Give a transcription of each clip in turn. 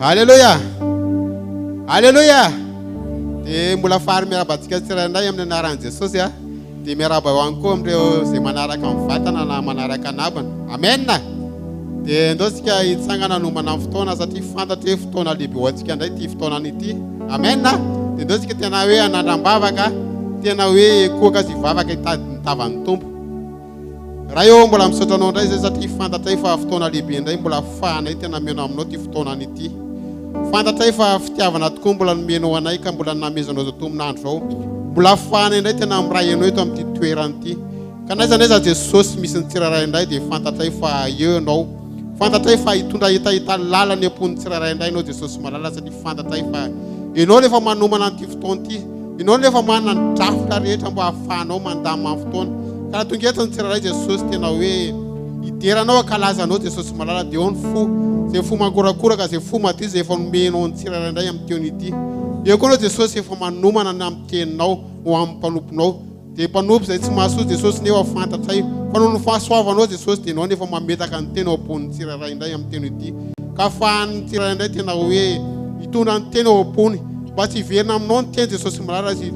Alléluia. Alléluia. Te mbola fary miarabantsika tsirairay amin'ny anaran'i Jesosy dia miaraba ho any koa amin'ireo izay manaraka amin'ny vatana na manaraka anabana. Amen. Dia ndosika hitsangana nomana amin'ny fotoana satria fantatra hoe fotoana lehibe ho antsika indray ity fotoana ity. Amen. Dia ndosika tena hoe anandram-bavaka, tena hoe koka sy vavaka nitavan'ny Tompo. Raha eo mbola misaotra anao indray zay satria fantatra fa fotoana lehibe indray mbola fahanay tena meno aminao ity fotoana ity. Fantatra fa fitiavana tokoa mbola nomenao anay ka mbola namezanao zao tominandro zao. Mbola fahanay indray tena miray anao eto amin'ity toerana ity. Ka naiza Jesosy misy ny tsirairay indray dia fantatra fa eo anao. Fantatra fa hitondra hita lalany ampon'ny tsirairay indray anao Jesosy malala satria fantatra fa ianao rehefa manomana an'ity fotoana ity. Ianao rehefa manana ny drafitra rehetra mbo ahafahanao mandamina amin'ny fotoana. Ka nahatonga eto ny tsirairay Jesosy tena hoe hideranao akalazanao Jesosy malala dia ao ny fo. Zay fo mankorakoraka zay fo maty zay efa nomenao ny tsirairay indray amin'ny teony ity. Eo koa anao Jesosy efa manomana amin'ny teninao ho amin'ny mpanomponao. Dia mpanompo izay tsy mahasoa Jesosy nefa fantatra io. Fa noho ny fahasoavanao Jesosy dia ianao nefa mametaka ny teny ao amponin'ny tsirairay indray amin'ny teny ity. Ka ahafahan'ny tsirairay indray tena hoe hitondra ny teny ao ampony. Mba tsy hiverina aminao ny teny Jesosy malala sy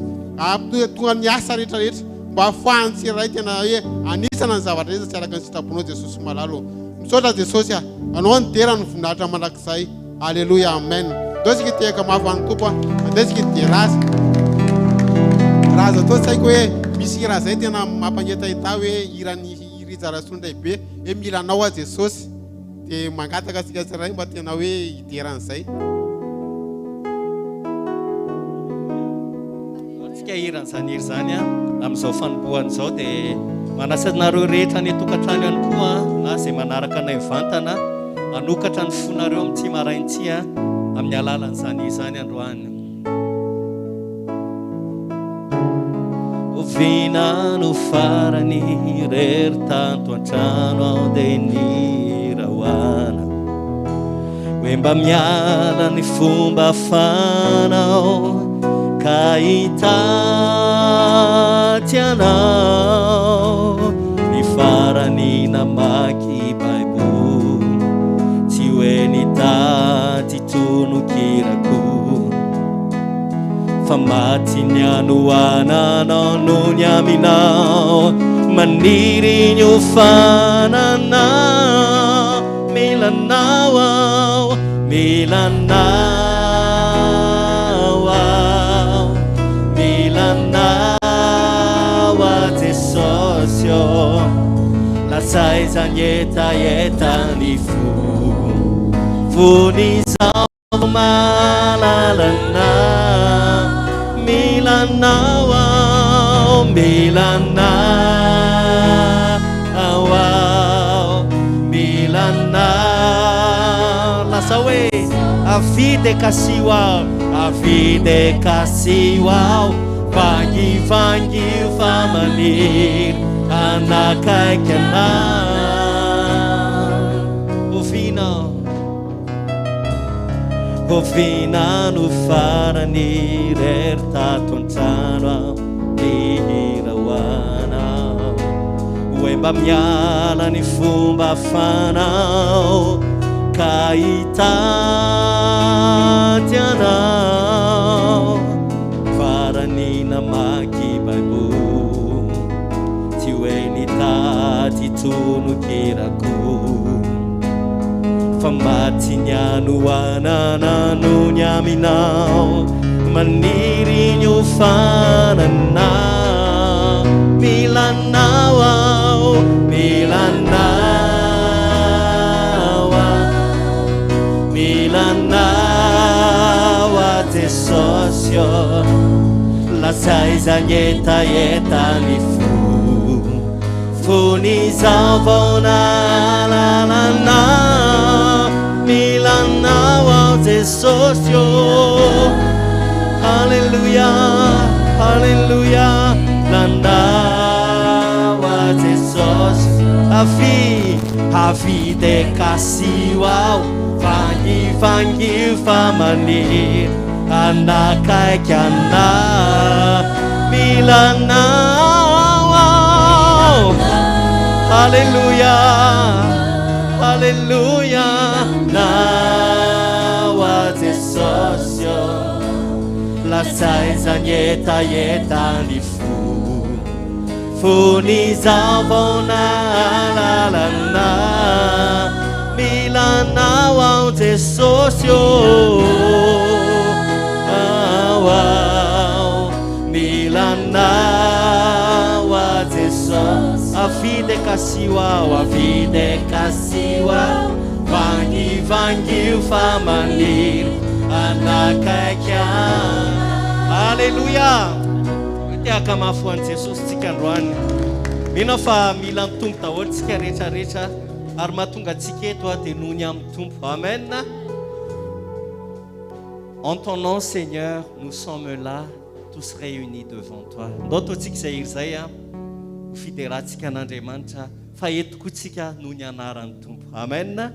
tonga ny asa rehetrarehetra. Mba ahafahan'ny tsirairay tena hoe anisana ny zavatra rehetra tsy araka ny sitraponao Jesosy malala. Misaotra Jesosy anao ny dera ny voninahitra mandrakizay. Alléluia, amen. Ndosika tehaka mahafan'ny Tompo andesika dia raza atao tsy haiko hoe misy hira zay tena mampangeta hita hoe hirany hirizarasoa lehibe hoe milanao Jesosy dia mangataka asika tsirairay mba tena hoe hideran'izay. Tsika hiran'izany hery zany amin'izao fanompoana izao dia Manasanareo rehetra ny tokantrano ihany koa na izay manaraka anay vantana manokatra ny fonareo amin'ity maraintsy amin'ny alalan'izany izany androany. Ovina no farany rery tanto an-trano ao dia nirahoana hoe mba miala ny fomba fanao ka hitaty anao ny farany namaky Baiboly tsy hoe nitaty tonokirako fa maty ny anoananao no ny aminao maniry ny ofananao milanao ao milanao ao milanao a Jesosy ô lasai zany etaetany fonizao malalana milanao ao milanao ao milanao lasa hoe avide kasio ao avide kasio ao vangivangi fa maniry anakaiky anao ovina no farany rery tato an-trano nihirahoana hoe mba miala ny fomba fanao ka hitaty anao farany namaky Baiboly tsy hoe nitaty tonokirako fa maty ny anoanana ny aminao maniry ny ofananao milanao ao milanao ao milanao a Jesosy ô lasai zany etaetany fonizao vao nalalana milanao ao Jesosy ô halleluja halleluja lanao a Jesosy avide kasio ao vangivangi fa maniry anakaiky anao milanao ao halleluja halleluja nao a Jesosy lasai zany etaetany fonizao vao nalalana milanao ao Jesosy milanao a Jesosy avide kasio ao vangivangi fa maniry anakaiky halleluja tiaka mahafoany Jesosy tsika androany mino fa mila mitombo daholo tsika rehetrarehetra ary mahatonga antsika eto dia noho ny amin'ny tompo amen. En ton nom Seigneur nous sommes là tous réunis devant toi ndoto tsika zay iry zay ho fideratsika an'Andriamanitra fa eto koa tsika noho ny anaran'ny tompo amen.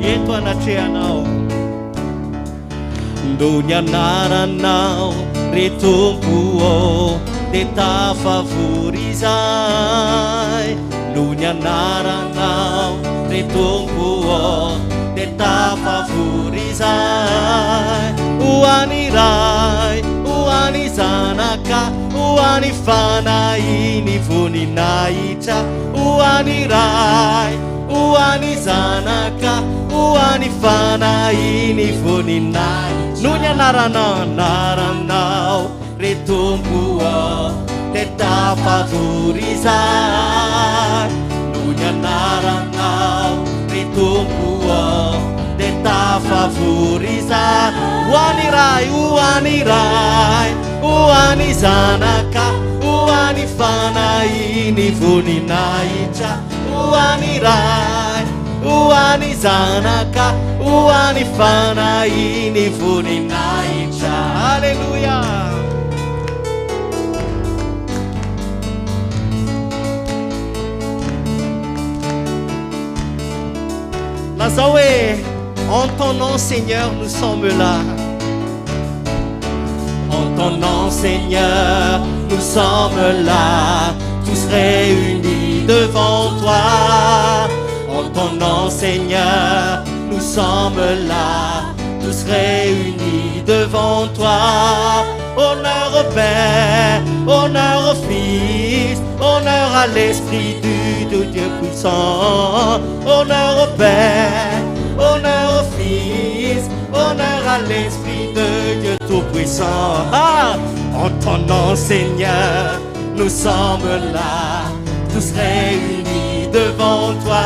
Eto anatrehanao ndo ny anaranao re tompo ô dia tafavorizay no ny anaranao re tompo ô dia tafavorizay ho any ray ho any zanaka ho any fanahy voninahitra ho any ray ho any zanaka ho any fanahy voninahitra no ny anaranao re tompo ô dia tafavorizay no ny ray, hoany ray, hoany zanaka, hoany fanahiny voninahitra. Hoany ray, hoany zanaka, hoany fanahiny voninahitra. Alléluia. Lazare, en ton nom Seigneur nous sommes là. En ton nom Seigneur nous sommes là, tous réunis devant toi. En ton nom Seigneur nous sommes là, tous réunis devant toi. Honneur au Père, honneur au Fils, honneur à l'Esprit de Dieu puissant. Honneur au Père, honneur au Fils, honneur à l'Esprit de Dieu tout-puissant. Ah, en ton nom Seigneur, nous sommes là, tous réunis devant toi.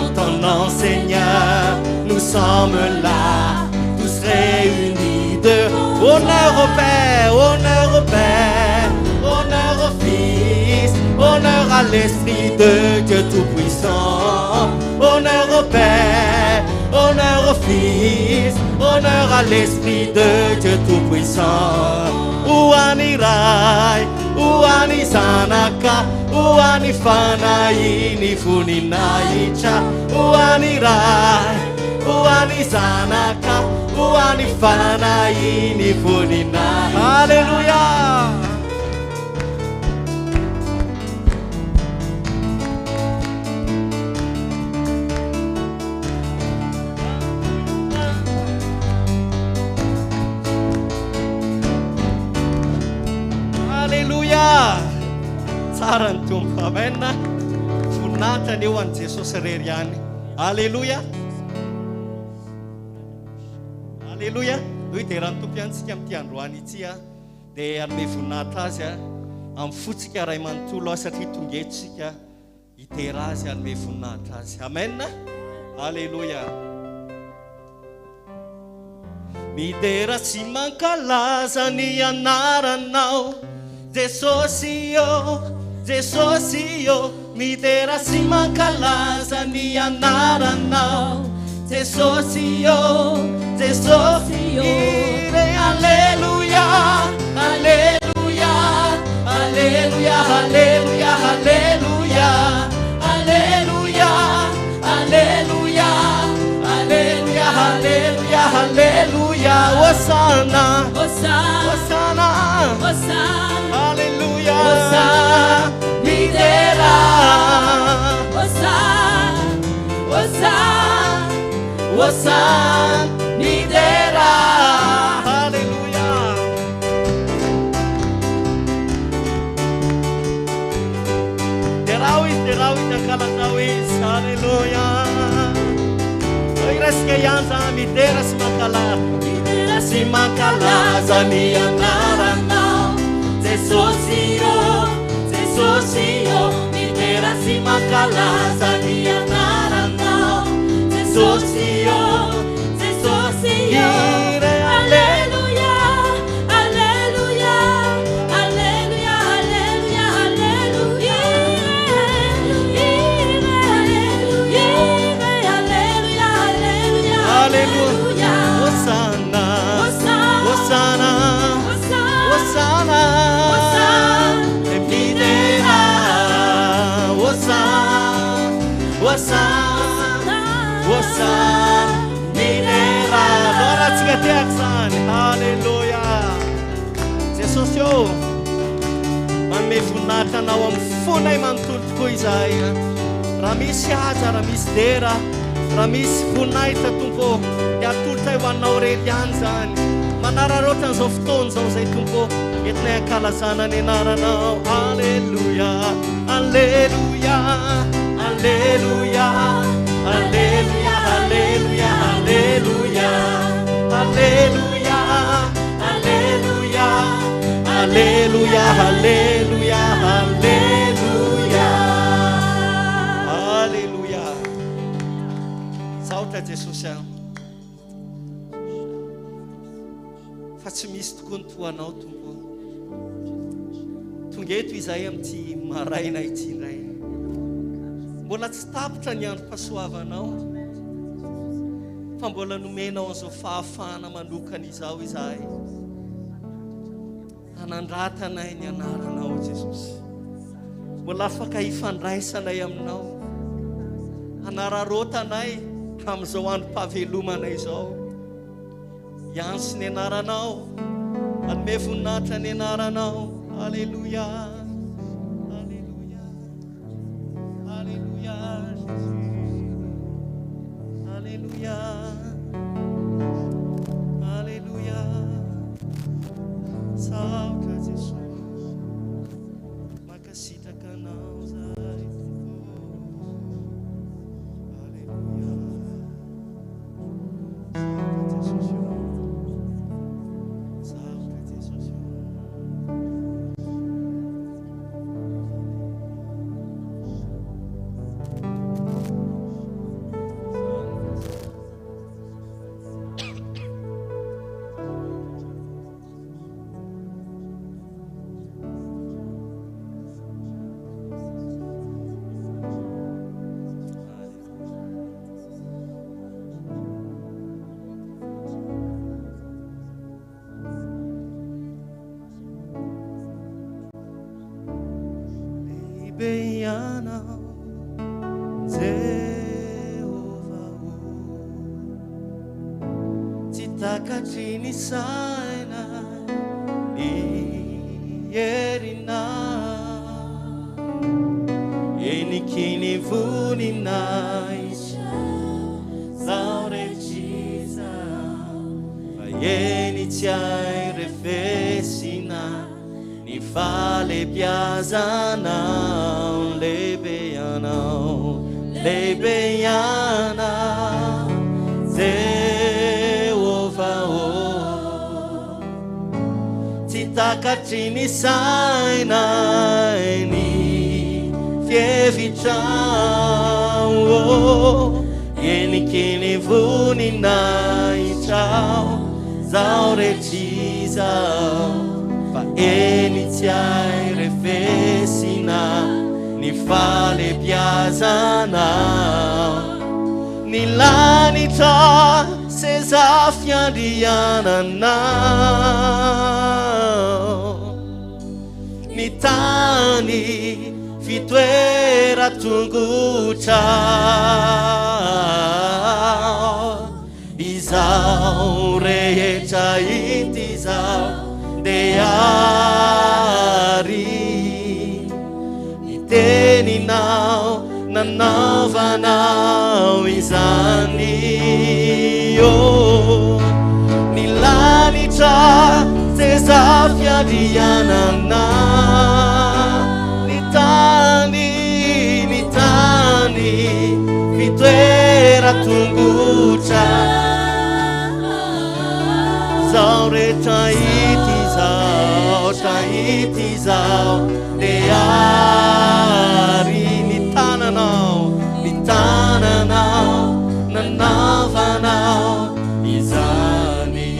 En ton nom Seigneur, nous sommes là, tous réunis devant. Honneur au Père, honneur au Père, honneur au Fils, honneur à l'Esprit de Dieu tout-puissant. Honneur au Père, honneur au Fils, honneur à l'Esprit de Dieu tout-puissant. Hoany ray, hoany zanaka, hoany fanahiny voninahitra. Hoany ray, hoany zanaka, hoany fanahiny voninahitra. Alléluia. Alléluia. Tsara ny tompo. Amen. Voninahitra eo an' Jesosy rery ihany. Alléluia. Alléluia. Hoy dia raha ny tompo ihany tsika amin'ity androany ity dia anome voninahitra azy amin'ny fotsika ray manontolo satria tonga eto tsika hitera azy anome voninahitra azy. Amen. Alléluia. Midera tsy mankalaza ny anaranao Jesosy yo, Jesosy yo. Midera tsy mankalaza ny anaranao Jesosy yo, Jesosy yo. Alléluia, Alléluia, Alléluia, Alléluia, Alléluia, Alléluia, Alléluia, Alléluia, Alléluia, Alléluia. Hosanna, Hosanna, Hosanna, Alléluia, Hosanna. Midera, Hosanna, Hosanna, Hosanna, midera. Alléluia. Derawis ankalatawis. Alléluia. Oiras kayanza midera simakala. Midera simakalaza ni anaranao Jesosy yo, Jesosy yo. Midera simakalaza ni anaranao Jesosy yo, Jesosy yo. Alléluia, Alléluia, Alléluia, Alléluia, Alléluia, Alléluia, Alléluia, Alléluia. Hosanna, Hosanna, Hosanna, Hosanna. Midera, Hosanna, Hosanna, Hosanna, midera. Lora tsika tiako zany. Alléluia. Jesosy yo, manome voninahitra anao amin'ny fonay manontolo tokoa izahay. Raha misy haja, raha misy dera, raha misy voninahitra tompo dia atolotra ho anao rery ihany zany. Manararaotra an'izao fotoana izao izay tompo entinay ankalazana ny anaranao. Alléluia, Alléluia, Alléluia, Alléluia, Alléluia, Alléluia, Alléluia, Alléluia, Alléluia, Alléluia, Alléluia, Alléluia. Saúde a Jesús. fa tsy misy tokoa ny toanao tompo tonga eto izahay amin'ity maraina ity indray mbola tsy tapitra ny androm-pahasoavanao fa mbola nomenao an'izao fahafahana manokana izao izahay hanandratanay ny anaranao Jesosy mbola afaka hifandraisanay aminao hanararotanay amin'izao androm-pahavelomana izao ihany sy ny anaranao anome voninahitra ny anaranao Alléluia Alléluia Alléluia Alléluia Alléluia Salve Jesus makasitraka anao zahay Alléluia Salve Jesus Beianao Jehovah tsy takatry ny saina ny herinao eniky ny voninay zao rehetr'izao fa eny tsy airefesina ny falebiazanao lehibe ianao Jehovah tsy takatry ny sainay ny fievitrao eniky ny voninay trao zao rehetr'izao fa eny tsy airefesina ny falebiazanao ny lanitra seza fiandriananao ny tany fitoera-tongotra izao rehetra ity izao deary ny teninao nanaovanao izany ny lanitra seza fiandrianana ny tany fitoera-tongotra zao rehetra ity zao deary ny tananao nanaovanao izany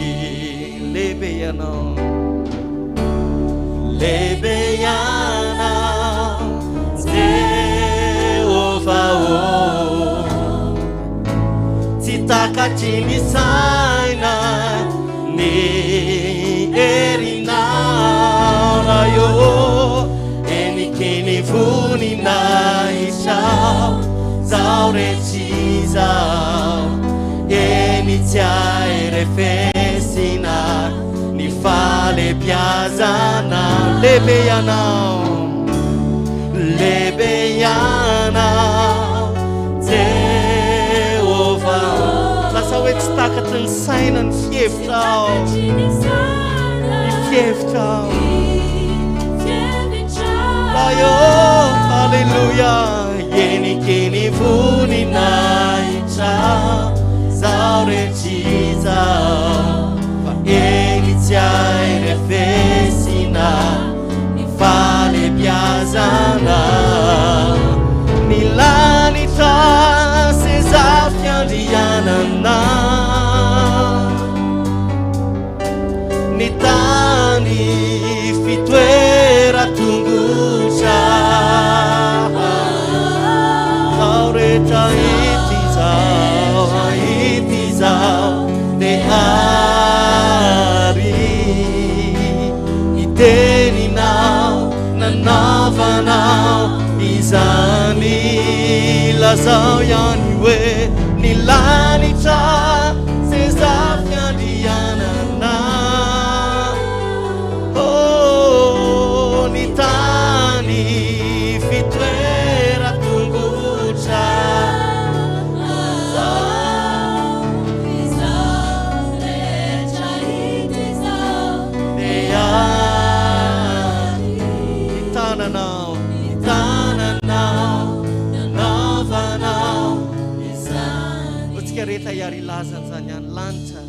lehibe ianao Jehovah tsy takatry ny saina ny erinao eniky ny voninay trao zao rehetr'izao eny tsy airefesina ny falebiazanao lehibe ianao Jehovah lasa hoe tsy takatry ny saina ny fievitrao Alléluia eniky ny voninay trao zao rehetr'izao fa eny tsy airefesina ny falebiazanao ny lanitra seza fiandriananao ny lazao ihany hoe ny lanitra zay zaho fiandrianana ny tany fitoeran-tongotra Rehetra iary lazany zany any lanitra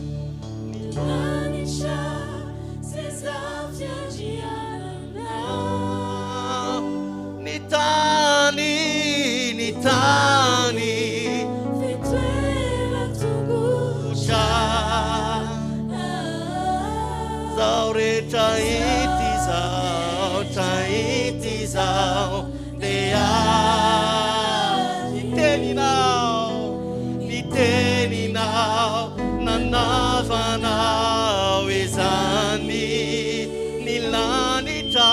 ny tany fitoeran-tongotra zao rehetra ity zao dia teninao nanavanao izany ny lanitra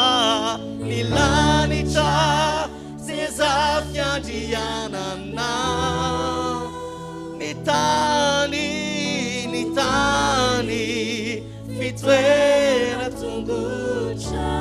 zay zaho fiandrianana ny tany fitoeran-tongotra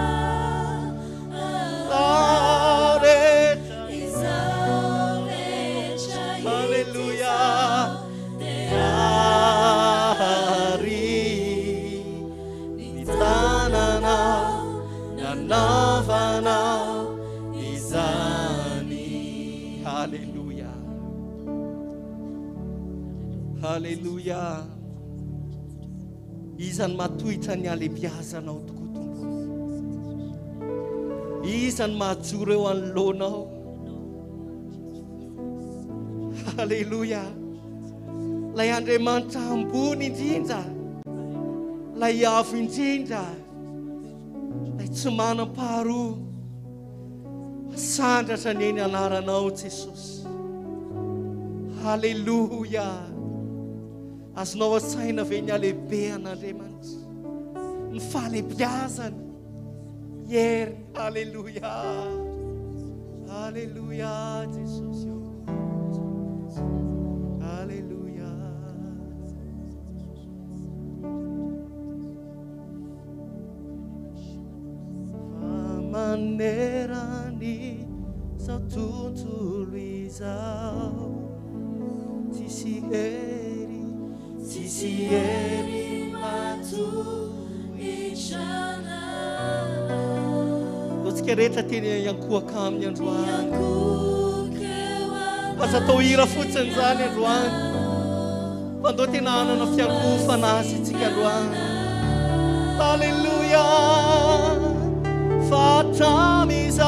Halleluja. Izany matohitra ny alebiazanao tokoa tompony. Izany mahajoro eo anoloanao. Halleluja. Lay Andriamanitra ambony indrindra, lay avo indrindra, lay tsy manam-paharoa, sandratra ny eny anaranao Jesosy. Halleluja. Azonao asaina ve ny alehibean'Andriamanitra, ny fahalebiazany hery. Halleluja. Halleluja Jesosy. Halleluja. Famanerany zao tontolo izao tsisy hery matohitrana. Lotsika rehetra teny iankohaka amin'ny androany, aza atao hira fotsiny zany androany, mandao tena hanana fiankofana azy itsika androany. Halleluja. Fatramizay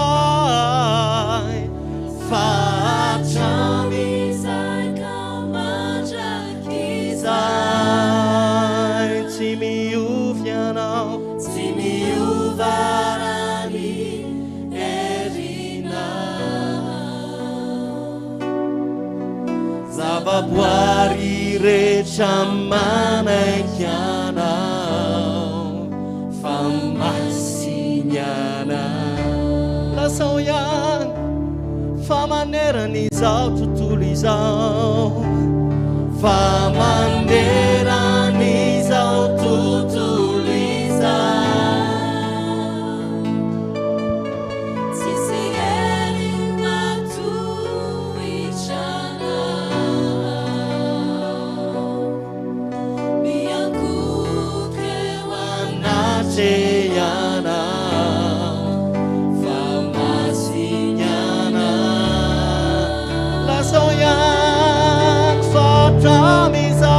tsy miovy ianao, tsy miovarany herinao. Zavaboary rehetra manaiky anao, fa masiny anao. Lasao ihany famanerany izao tontolo izao, famanerany izao tontolo izao, tsisy hery matohitrana. Miankoka eo anaty ianao, fa masiny anao. Lasao ihany fatramizay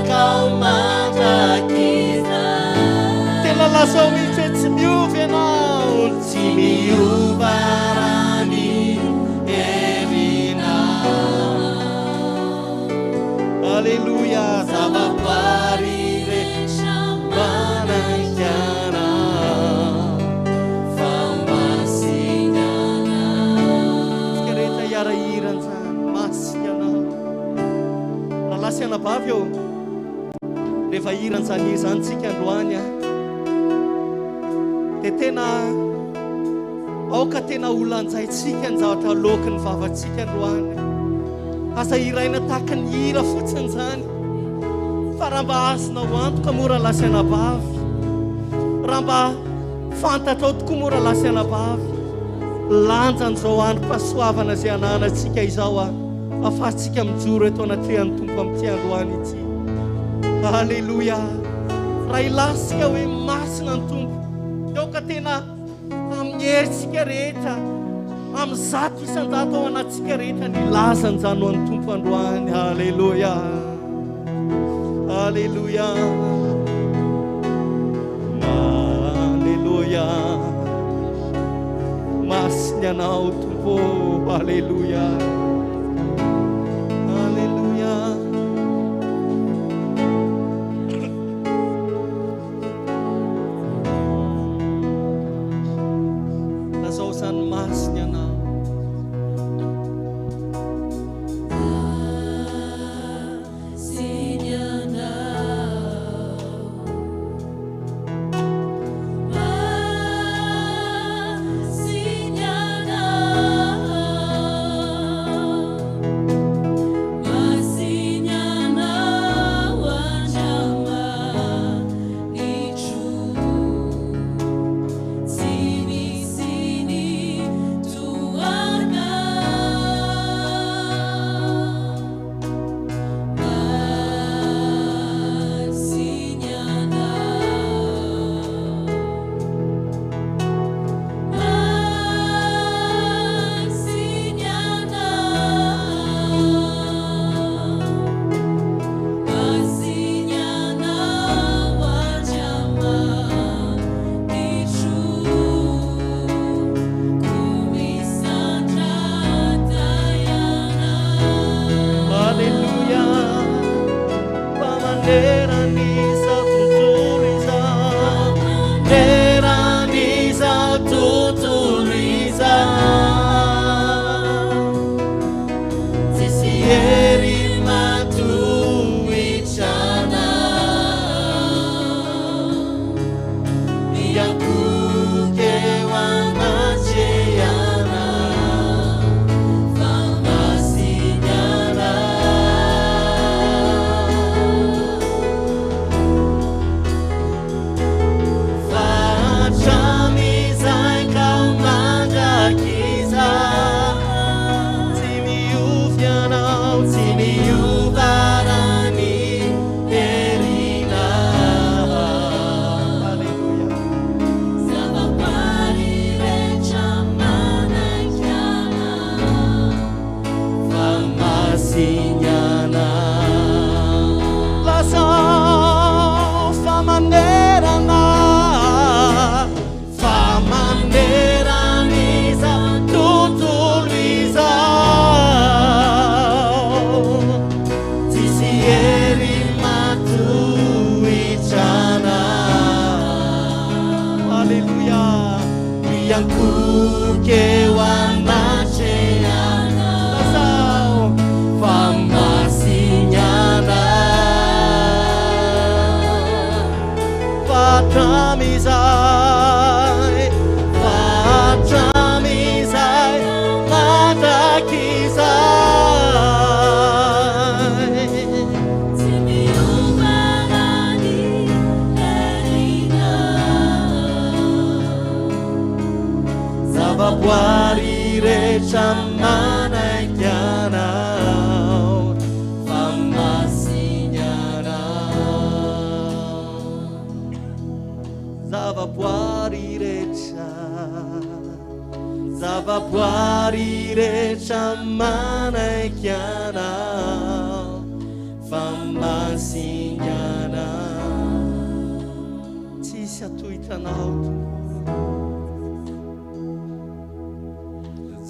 kaomandrakiza. Tena lasao mihitsy tsy miovy ianao, tsy miovarany herinao. Halleluja. Zavaboary rehetra manaiky anao, fa masiny anao. Tsika rehetra iarahirany zany, masiny anao. Raha lasy anabavy eo, rehefa hirany zany izany tsika androany a, tete tena aoka tena olanjaitsika ny zavatra loky ny vavantsika androany asa iraina tahaka ny hira fotsiny zany fa raha mba azonao antoka mora lasaina bavy raha mba fantatrao tokoa mora lasaina bavy lanjan'izao androm-pahasoavana izay ananantsika izao afahantsika mijoro eto anatrehan'ny tompo amin'ity androany ity. Halleluja. Raha ilasika hoe masina ny tompo aoka tena amin'ny herintsika rehetra amin'ny zato isan-jato ao anatsika rehetra ny lazany zany ho an'ny tompo androany. Halleluja. Halleluja. Halleluja. Masiny anao tompo. Halleluja. Halleluja. Lazao zany masiny anao.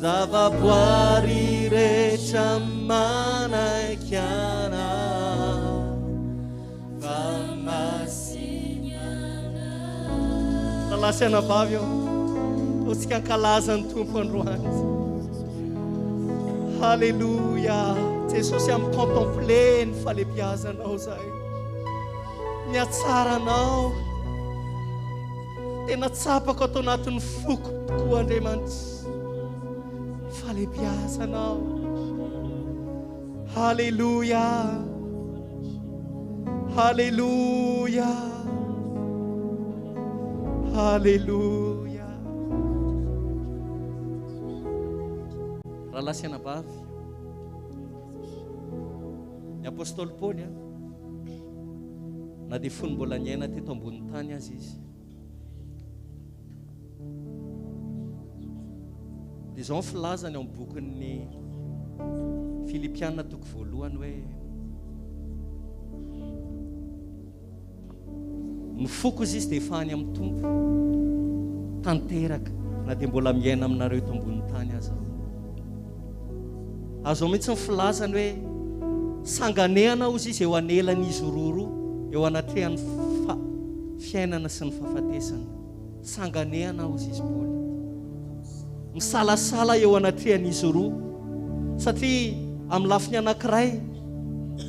Zavaboary rehetra manaiky anao famasignana. Lalasaina vavy eo otsika ankalaza ny tompo androany. Halleluja. Jesosy amin'ny contemple ny falebiazanao zay, ny atsaranao, tena tsapako atao anatin'ny foko tokoa Andriamanitra. Falebiazanao. Halleluja. Halleluja. Halleluja. Raha lasiana bavy. Ny apôstôly Paoly na dia fony mbola niaina teto ambony tany azy izy. Dia izao ny filazany ao amin'ny bokin'ny Filipiana toko voalohany hoe mifoko izy dia efa any amin'ny Tompo tanteraka na dia mbola miaina aminareo eto ambony tany azy ao. Azao mihitsy ny filazany hoe sanganehana ozy izy eo anelan'izy roa eo anatrehan'ny fiainana sy ny fahafatesana. Sanganehana ozy izy Paoly. Misalasala eo anatrehan'izy roa satria amin'ny lafiny anankiray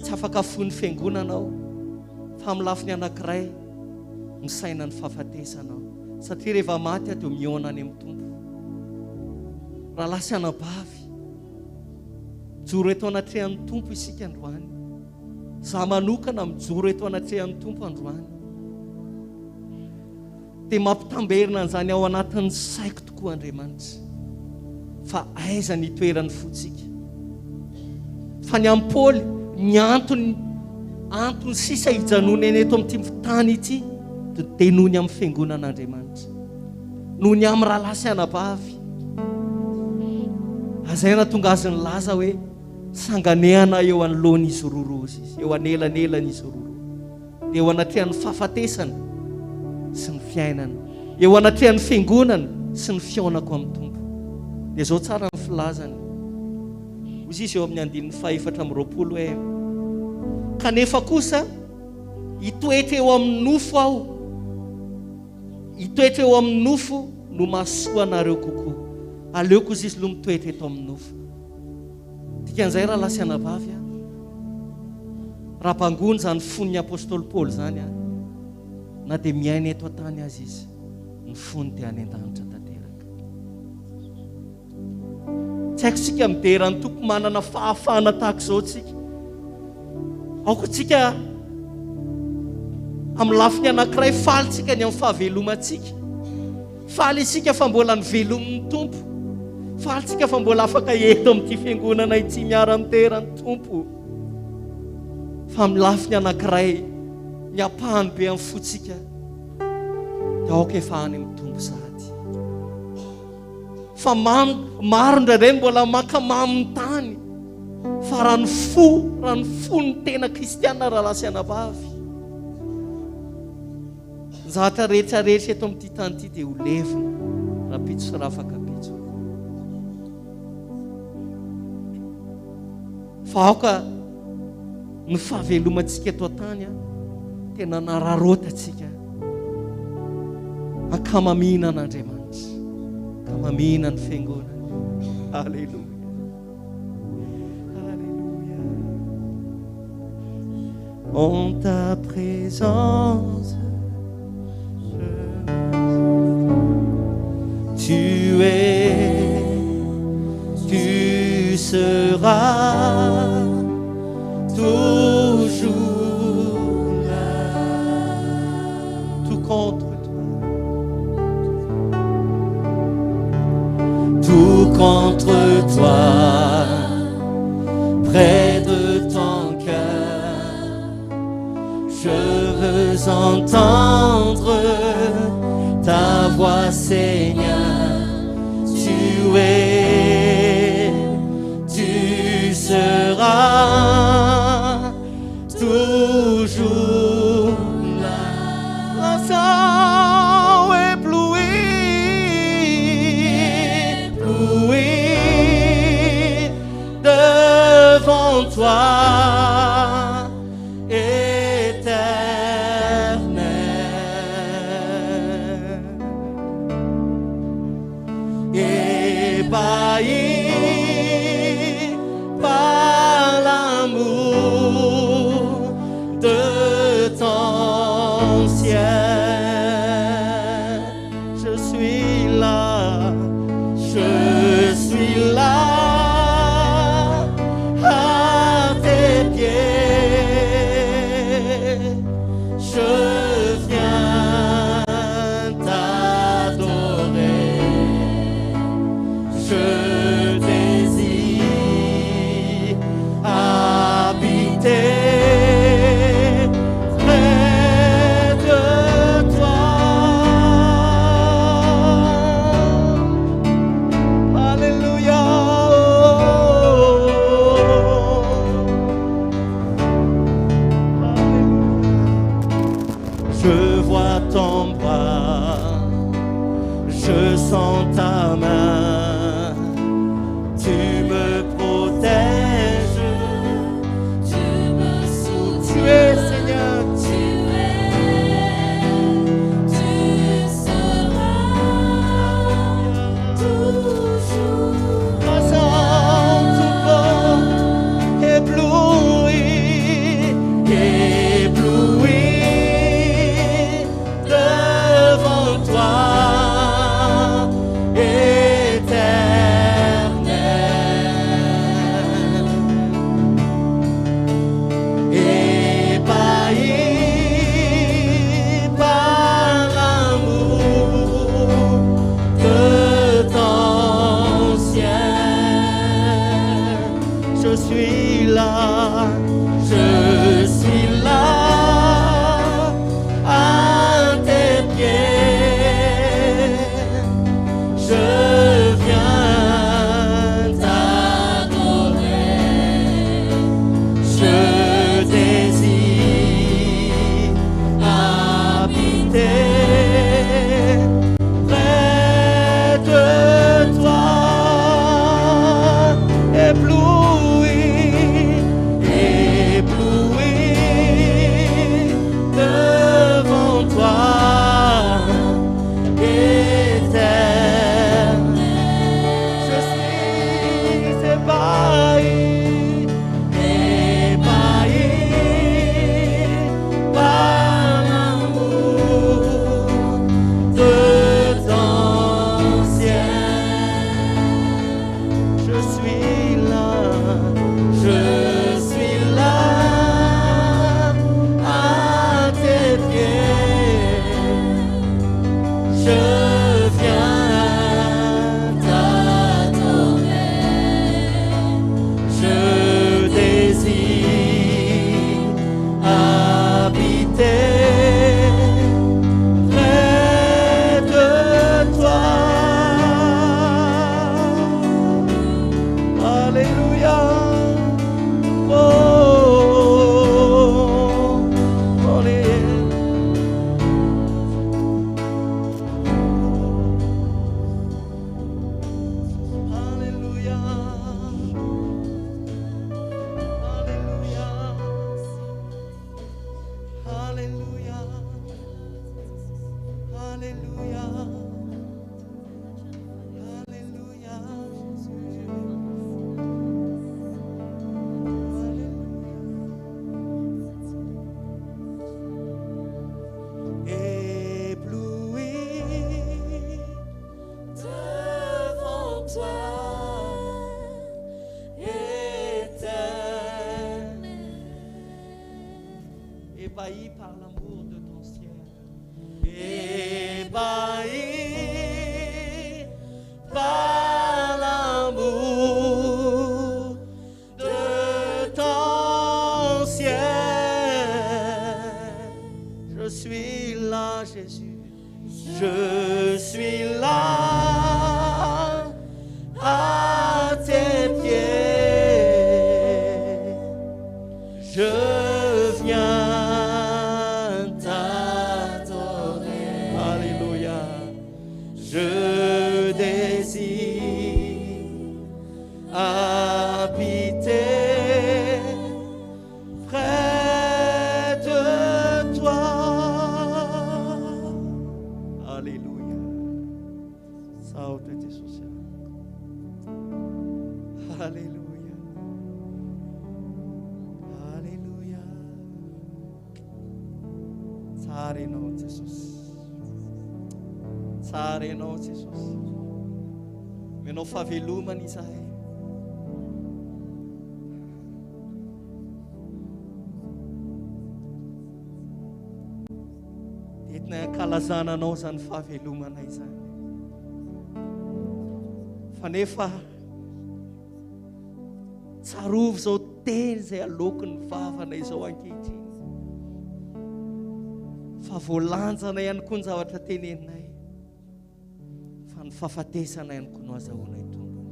tsy afaka fony fiangonanao fa amin'ny lafiny anankiray misaina ny fahafatesanao satria rehefa maty dia miona any amin'ny Tompo. Raha lasiana bavy mijoro eto anatrehan'ny Tompo isika androany. Za manokana mijoro eto anatrehan'ny Tompo androany. Dia mampitamberina an'izany ao anatin'ny saiko tokoa Andriamanitra fa aiza ny toerany fotsika. Fa ny amin'ny Paoly ny antony sisa hijanona eny eto amin'ity tany ity dia noho ny amin'ny fiangonan'Andriamanitra, noho ny amin'ny raha lasiana bavy. Azaina tonga azy ny laza hoe sanganehana eo anoloan'izy roa izy, eo anelan'elan'izy roa, dia eo anatrehan'ny fahafatesana sy ny fiainana, eo anatrehan'ny fiangonana sy ny fiaonako amin'ny Tompo. Dia izao tsara ny filazany. Ozy izy eo amin'ny andininy 4:20 hoe kanefa kosa hitoetra eo amin'ny nofo aho, hitoetra eo amin'ny nofo no mahasoa anareo kokoa. Aleoko izy aloha mitoetra eto amin'ny nofo. Dikan'izay raha lasiana bavy raha mpangony zany fon'ny apôstôly Paoly zany na dia miaina eto an-tany azy izy, ny fony dia any an-danitra tanteraka. Tsy haiko tsika midera ny tompo manana fahafahana tahaka izao tsika. Aoko tsika amin'ny lafiny anankiray faly tsika ny amin'ny fahavelomantsika. Faly isika fa mbola ny velomin'ny Tompo. Faly tsika fa mbola afaka eto amin'ity fiangonana ity miara-mitera ny Tompo. Fa amin'ny lafiny anankiray ny apahany be amin'ny fotsika dia aoka efa any amin'ny Tompo sady. Fa maro indraindray mbola makamamy ny tany. Fa raha ny fo ny tena kristiana raha lasiana bavy. Zatra rehetra eto amin'ity tany ity dia ho levina raha pitso sy raha afaka pitso. Fa aoka ny fahavelomantsika eto an-tany tena nararotantsika akamamina an'Andriamanitra, akamamina ny fiangonana. Alléluia. Alléluia. En ta présence tu es, tu seras toujours là. Tout contre toi, tout contre toi, près de ton cœur, je veux entendre ta voix, Seigneur. Tu es, tu seras toujours là. Sans ébloui devant toi. Par l'amour de ton ciel, sens ta main, tu me protèges, Tu me tu soutiens, es Seigneur, tu seras toujours passant tout bord, ébloui, ébloui devant toi, éternel, ébahi par l'amour de ton ciel. Je suis là, à tes pieds. Je viens t'adorer. je désire habiter près de toi, ébloui, ébloui devant toi, éternel. Je suis ébahi, ébahi par l'amour de ton ciel. Je suis là, à tes pieds. Je viens T'adorer. je désire habiter près de toi. Alléluia. Oh, Alléluia. Alléluia. Alléluia. Alléluia. Ébloui Devant toi, éternel, ébahi par l'amour de ton ciel, ébahi par l'amour de ton ciel. Je suis là, Jésus, je suis là à tes pieds. Je viens t'adorer. Alléluia. Je désire habiter près de toi. Alléluia. Salve Jesus. Alléluia. Alléluia. Tsare nom Jesus. Tsare nom Jesus. Menao fahavelomana izahay. Entina hankalazana anao zany fahavelomana izany. Fa nefa tsarovy izao teny izay aloky ny vavana izao ankehitriny. Fa voalanjana ihany koa ny zavatra teneninay. Fa ny fahafatesana ihany koa no azahoanay tombony.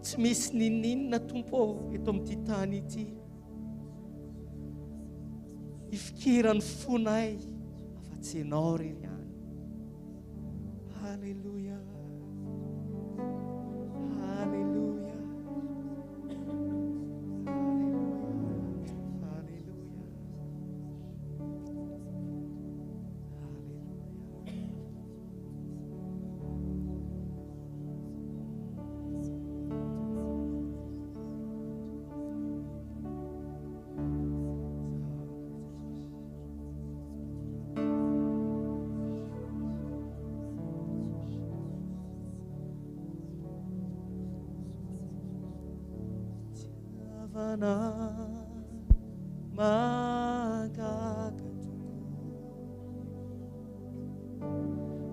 Tsy misy ninninona tompo eto amin'ity tany ity. ifikirany fonay afa-tsy ianao rery ihany. Halleluja. Halleluja. Halleluja.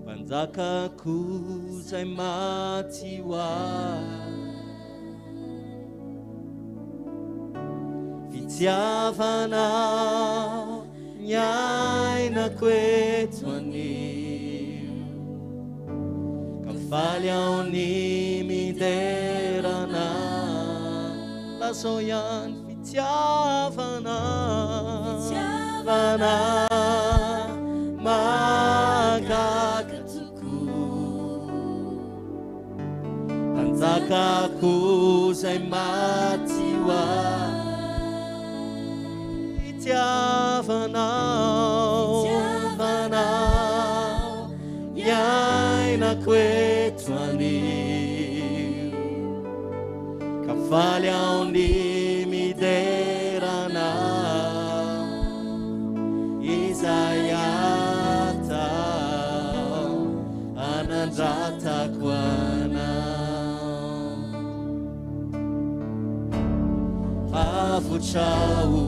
Panjakako zay maty hoahy, fitiavanao ny ainako eto anio, kafaly ao ny miderana lasao ihany fitiavana mahagaga tokoa. Panjakako zay maty hoahy, fitiavanao ny ainako eto anio, kafaly ao ny miderana izay atao anandratako anao. Avotrao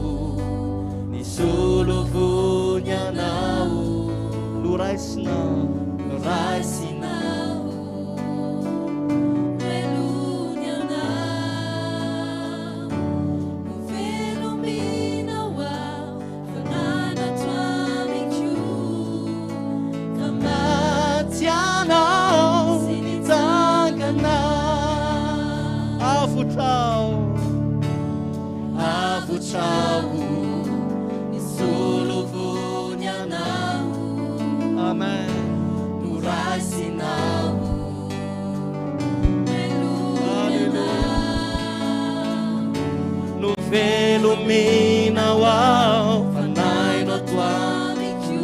ny solovony anao, noraisinao Avotrao ny solovony anao, amen, noraisinao no velominao ao, fanainao toamiko,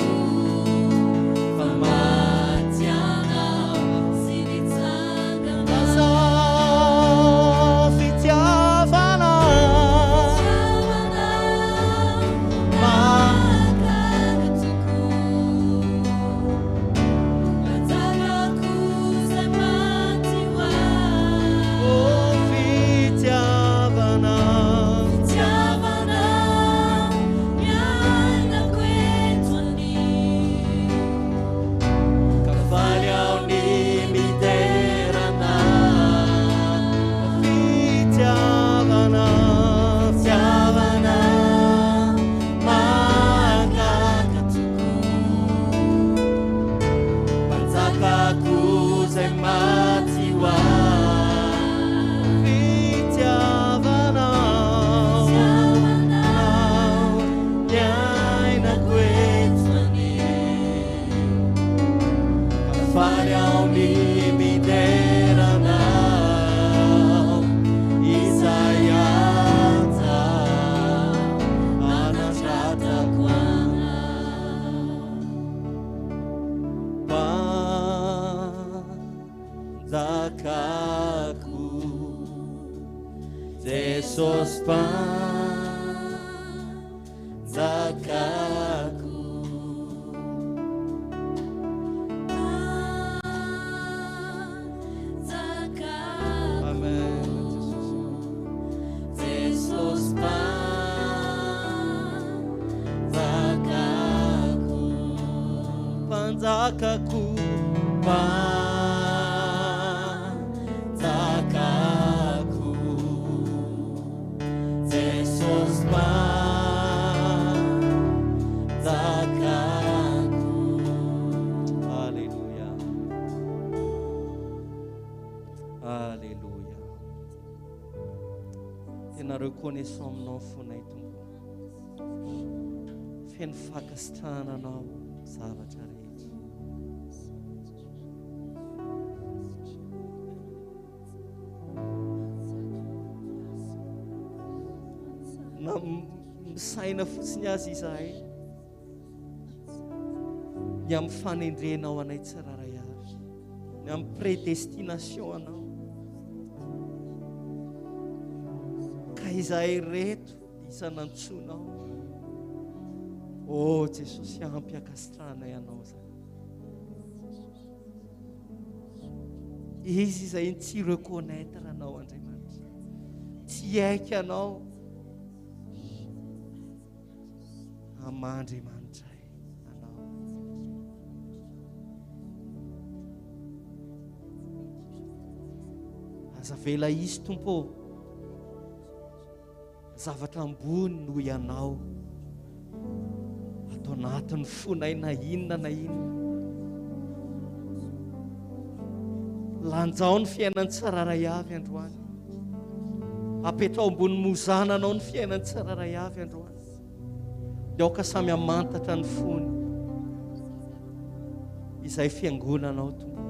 famatianao sy nitsangana Jesus panzakaku, amen. Jesus panzakaku, reconnaissons aminao fonay tompoko feno fakasitrananao zavatra rehetra. Na misaina fotsiny azy izahay ny amin'ny fanendrenao anay tsiraray avy, ny amin'ny prédestination anao, ka izahay reto isan'antsonao. Oh Jesosy, ampy akasitranay anao zany. Izy izay tsy reconnaître anao Andriamanitra, tsy haika anao. Andriamanitra anao. Aza vela izy Tompo, zavatra ambony no ianao atao anatin'ny fonay na inona. Lanjao ny fiainan'ny tsiraray avy androany, apetrao ambony mozananao ny fiainan'ny tsiraray avy androany. Daoka samy amantatra ny fony izay fiangonanao Tompo.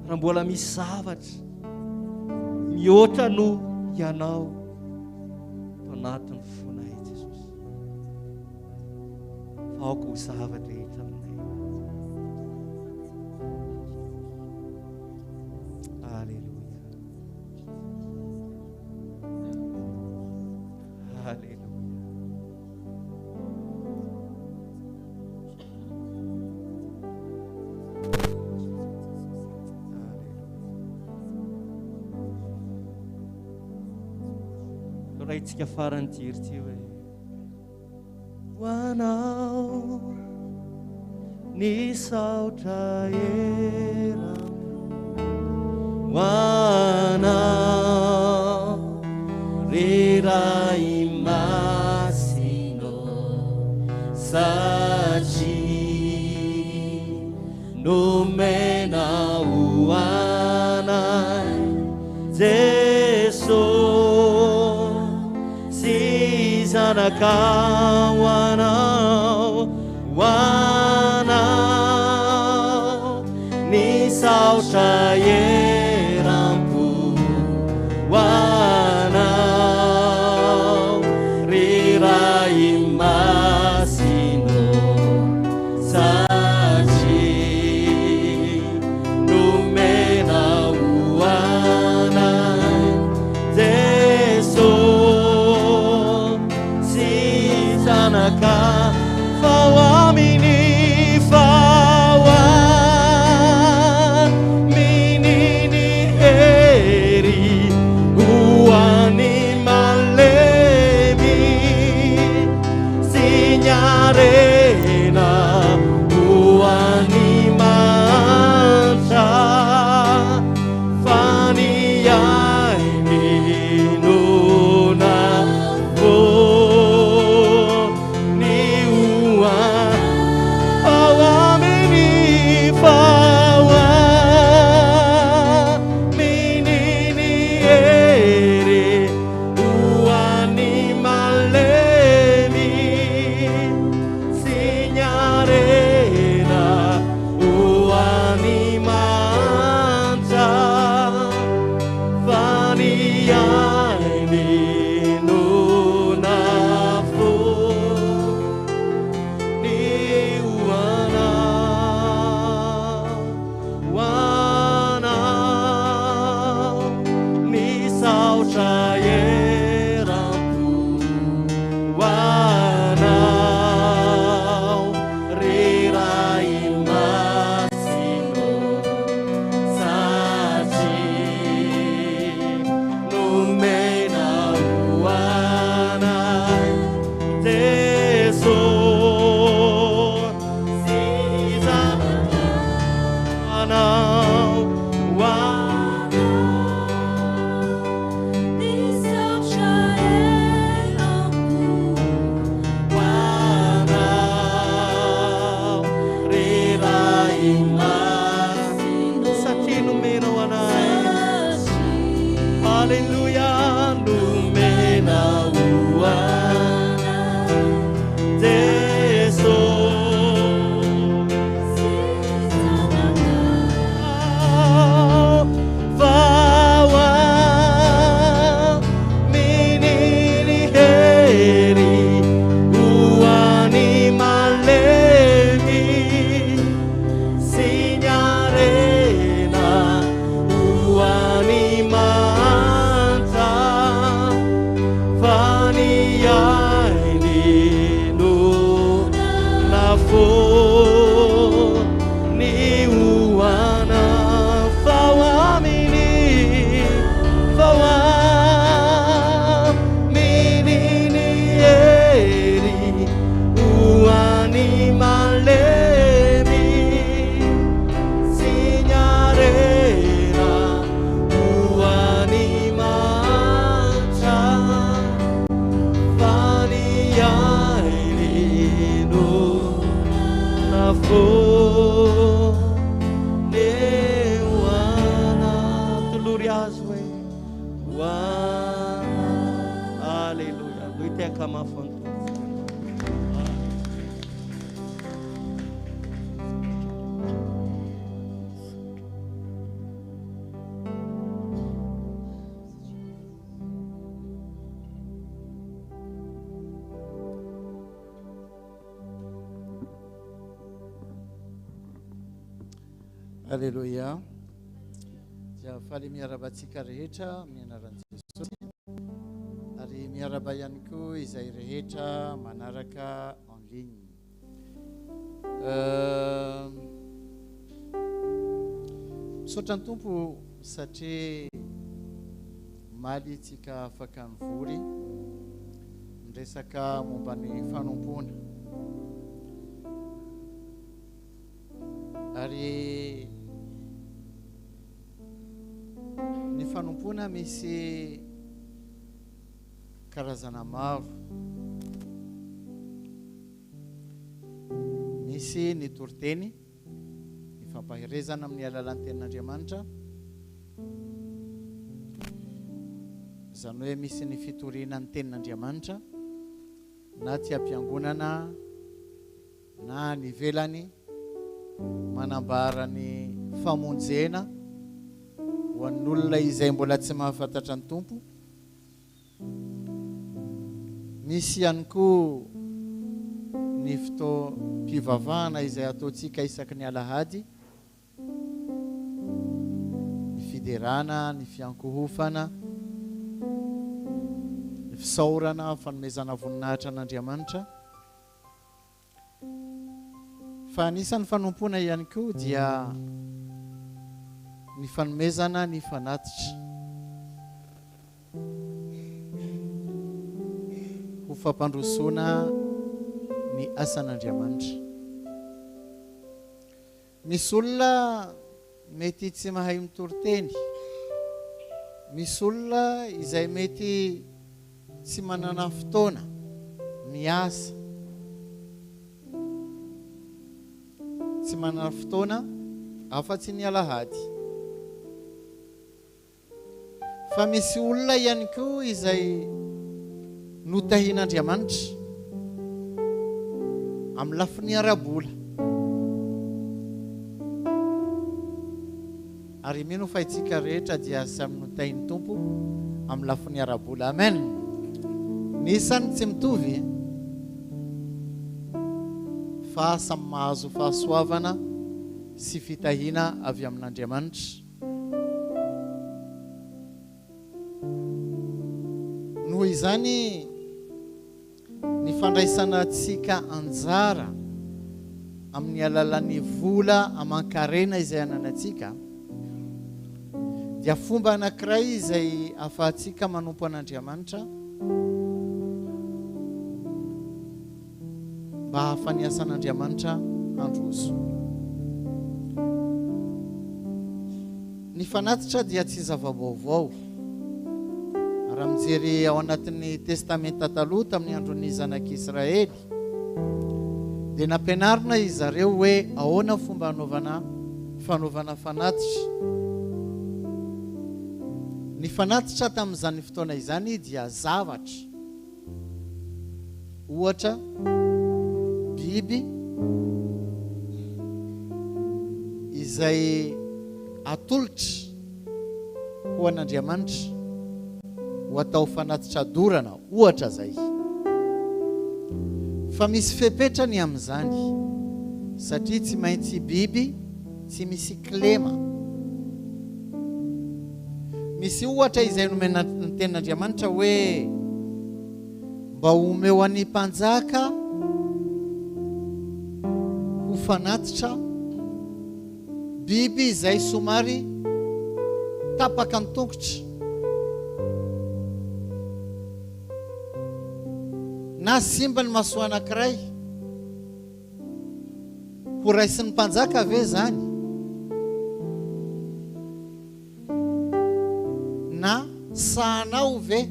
Raha mbola misy zavatra mihoatra no ianao tao anatin'ny fonay Jesosy, faoko ho zavatra rehetra aminay. Alleluia. Alleluia. Itsika farany jiry ty hoe ho anao ny saotra eramo, ho anao reray masino satria nomena ho anay Jesosy. Zanakao anao ni saotra erampo, anao riray masino satria nomena ho anay Jesosy. Zanaka fawamini fonewana tolory azy hoe oana. Alleluia. Loy tiaka mafantony. Alléluia. Dia faly miarabantsika rehetra amin'ny anaran'i Jesosy. Ary miaraba ihany koa izay rehetra manaraka en ligne. Misaotra ny Tompo satria maly tsika afaka mivory miresaka momba ny fanompona. Ary ny fanompona misy karazana maro. Misy ny toriteny, ny fampahirezana amin'ny alalan'ny tenin'Andriamanitra. Izany hoe misy ny fitoriana ny tenin'Andriamanitra na tsy ampiangonana na ny velany manambara ny famonjena ho an'olona izay mbola tsy mahafantatra ny Tompo. Misy ihany koa ny fotoam-pivavahana izay ataontsika isaky ny alahady, ny fiderana, ny fiankohofana, ny fisaorana, fanomezana voninahitra an'Andriamanitra. Fa anisan'ny fanompona ihany koa dia ny fanomezana ny fanatitra ho fampandrosoana ny asan'Andriamanitra. Misy olona mety tsy mahay mitoriteny, misy olona izay mety tsy manana fotoana miasa, tsy manana fotoana afa-tsy ny alahady. Fa misy olona ihany koa izay notahian'Andriamanitra amin'ny lafiny ara-bola. Ary mino fahitsika rehetra dia samy notahin'ny Tompo amin'ny lafiny ara-bola. Amen. Nisany tsy mitovy fa samy mahazo fahasoavana sy fitahiana avy amin'Andriamanitra. Noho izany ny fandraisana antsika anjara amin'ny alalan'ny vola aman-karena izay ananantsika dia fomba anankiray izay ahafahantsika manompo an'Andriamanitra mba hafaniasan'Andriamanitra androso. Ny fanatitra dia tsy zava-baovao. Raha mijery ao anatin'ny testamenta taloha tamin'ny andron'ny zanak'Israely dia nampianarina izareo hoe ahoana fomba fanaovana fanatitra. Ny fanatitra tamin'izany fotoana izany dia zavatra, ohatra biby izay atolotra ho an'Andriamanitra ho atao fanatitra dorana, ohatra zay. Fa misy fepetrany amin'izany satria tsy maintsy biby tsy misy klema. Misy ohatra izay nomena ny tenin'Andriamanitra hoe mba omeo an'ny mpanjaka ho fanatitra biby izay somary tapaka ny tongotra na simba ny masoa anankiray. Ho raisin'ny mpanjaka ve zany? Na sahanao ve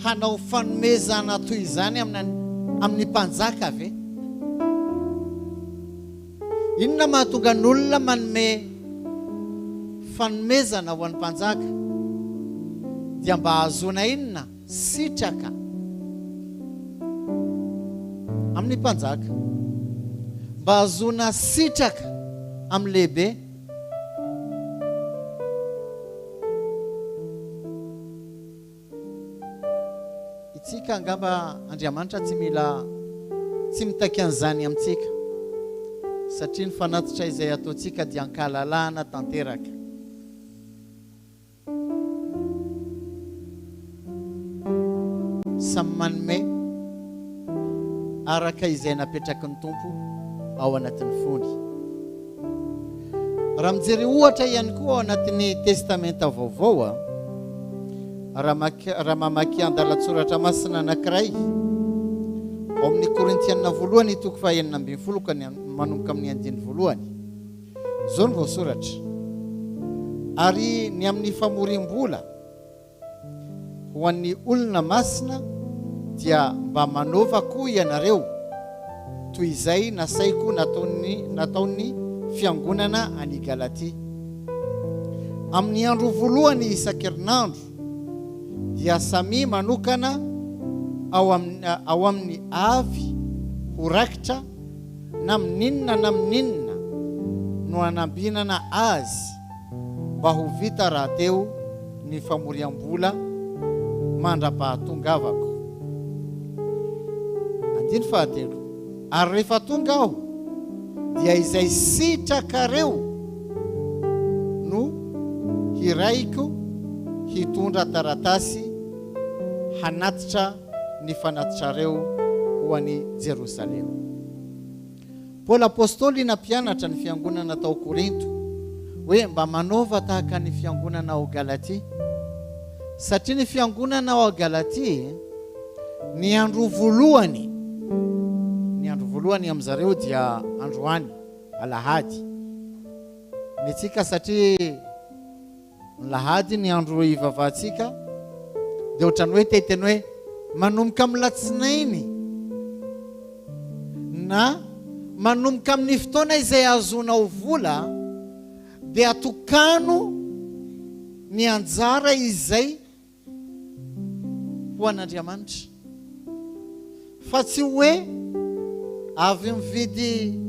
hanao fanomezana toy izany amin'ny mpanjaka ve? inona mahatonga ny olona manome fanomezana ho an'ny mpanjaka dia mba hahazoana inona sitraka amin'ny mpanjaka, mba hahazoana sitraka amin'ny lehibe. Itsika angamba Andriamanitra tsy mitaky an'izany amintsika, satria ny fanatitra izay ataontsika dia ankahalalahana tanteraka. Samy manome araka izay napetraky ny tompo ao anatin'ny fony. Raha mijery ohatra ihany koa ao anatin'ny testamenta vaovao, raha mamaky andalatsoratra masina anankiray ao amin'ny Korintianina voalohany toko fahaenina ambin'ny folo ka manomboka amin'ny andiny voalohany, izao no voasoratra: ary ny amin'ny famorim-bola ho an'ny olona masina dia mba manova koa ianareo toy izay nasaiko nataony fiangonana any Galatia. Amin'ny andro voalohany isan-kerinandro dia samy manokana ao amin'ny avy ho rakitra na mininona no anambinana azy mba ho vita raha teo ny famoriam-bola mandra-pahatongavako. Andiny fahatelo: ary rehefa tonga aho dia izay sitrakareo no hiraiko hitondra taratasy hanatitra ny fanatitrareo ho an'i Jerosalema. Paul apôstôly nampianatra ny fiangonana tao Korinto hoe mba manova tahaka ny fiangonana ao Galatia, satria ny fiangonana ao Galatia ny andro voalohany amin'izareo dia androany alahady. Ny tsika satria ny lahady ny andro ivavahantsika dia ohatrany hoe teteny hoe manomboka amin'ny latsinainy na manomboka amin'ny fotoana izay azonao vola dia atokano ny anjara izay ho an'Andriamanitra, fa tsy hoe avy mividy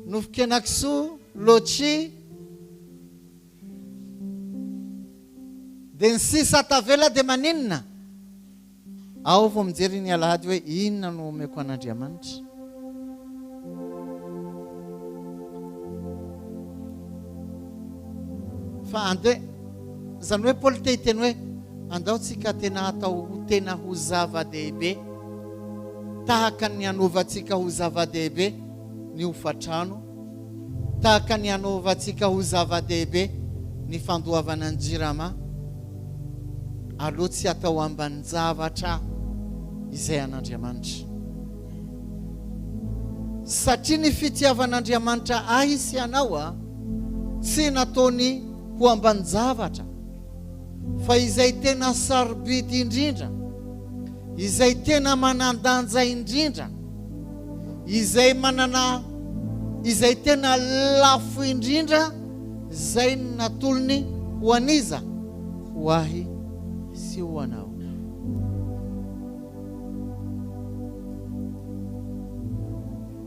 nofokenakisoa loatry dia ny sisa tavela dia maninona ao vao mijery ny alahady hoe inona no omeko an'Andriamanitra. Fa zany hoe Paul teny hoe andaotsika tena atao tena ho zava-dehibe tahaka ny anovantsika ho zava-dehibe ny hofatrano, tahaka ny anovantsika ho zava-dehibe ny fandoavana ny jirama, aloha tsy atao ambany zavatra izay an'Andriamanitra, satria ny fitiavan'Andriamanitra ahy sy anao tsy nataony ho ambany zavatra, fa izay tena sarobidy indrindra, izay tena manandanja indrindra, izay tena lafo indrindra, izay natolony ho aniza ho ahy sy ho anao.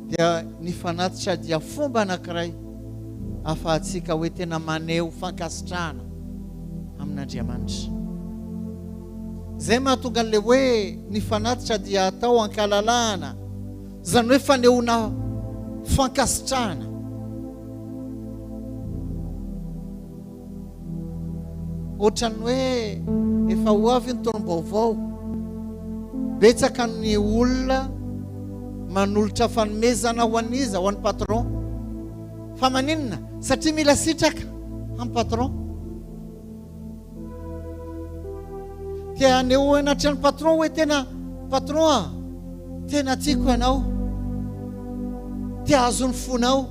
Dia ny fanatitra dia fomba anankiray ahafahantsika hoe tena maneho fankasitrahana amin'Andriamanitra. Zay mahatonga an'ilay hoe ny fanatitra dia atao ankahalalahana, zany hoe fanehoana fankasitrahana. Ohatrany hoe efa ho avy ny taonim-baovao, betsaka ny olona manolotra fanomezana ho an'iza, ho an'ny patron, fa maninona? Satria mila sitraka amin'ny patron. Tia aneho anatrany patron hoe tena patron tena tiako ianao, tia azo ny fonao.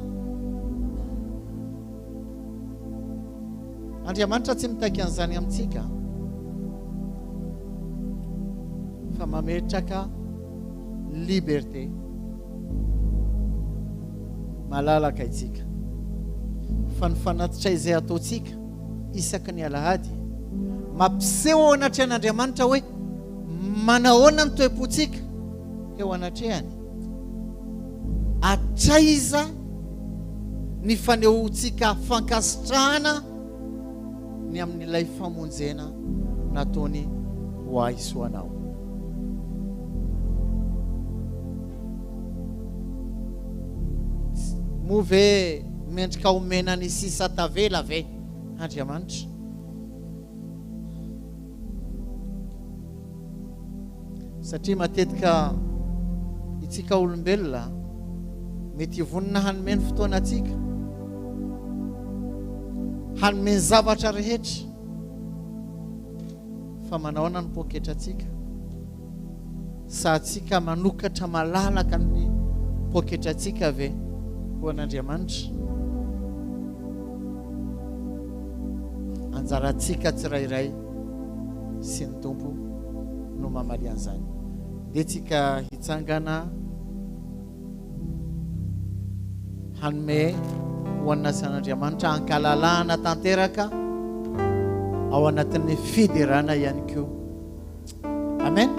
Andriamanitra tsy mitaky an'izany amintsika, fa mametraka liberté. malalaka itsika fa ny fanatitra izay ataontsika isaky ny alahady mampiseho ao anatrehan'Andriamanitra hoe manahoana ny toe-pontsika eo anatrehany atraiza ny fanehoantsika fankasitrahana ny amin'ilay famonjena nataony ho ahy sy ho anao. Moa ve mendrika omena ny sisa tavela ve Andriamanitra? Satria matetika itsika olombelona mety vonina hanome ny fotoana atsika, hanome ny zavatra rehetra, fa manahoana ny poketra atsika sa atsika manokatra malalaka ny poketra atsika ve ho an'Andriamanitra? Anjarantsika tsirairay sy ny Tompo no mamaly an'izany. Dia tsika hitsangana hanome ho an'ny nasan'Andriamanitra hankalalahana tanteraka ao anatin'ny fiderana ihany koa. Amen.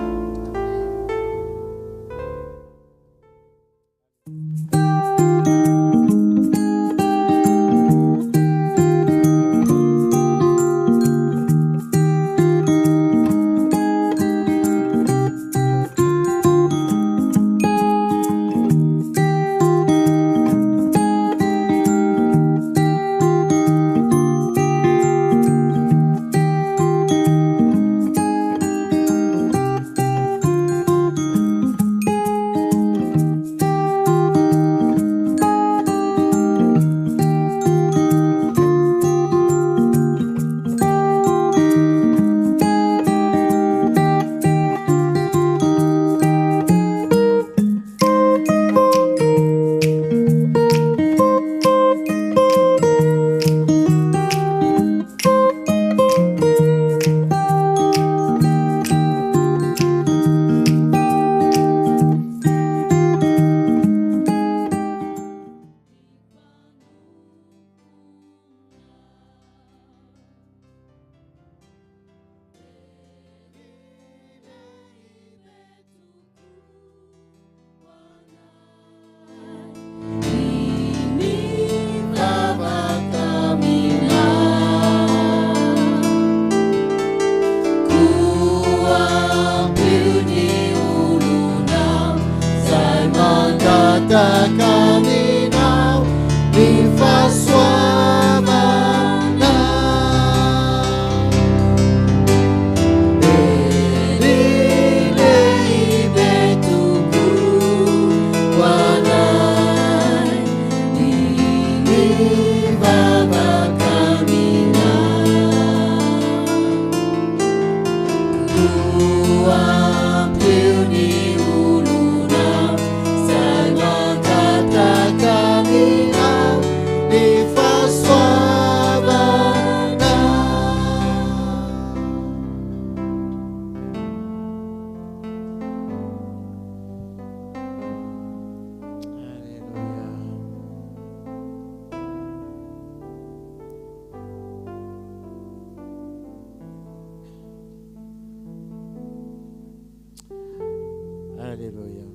Alléluia.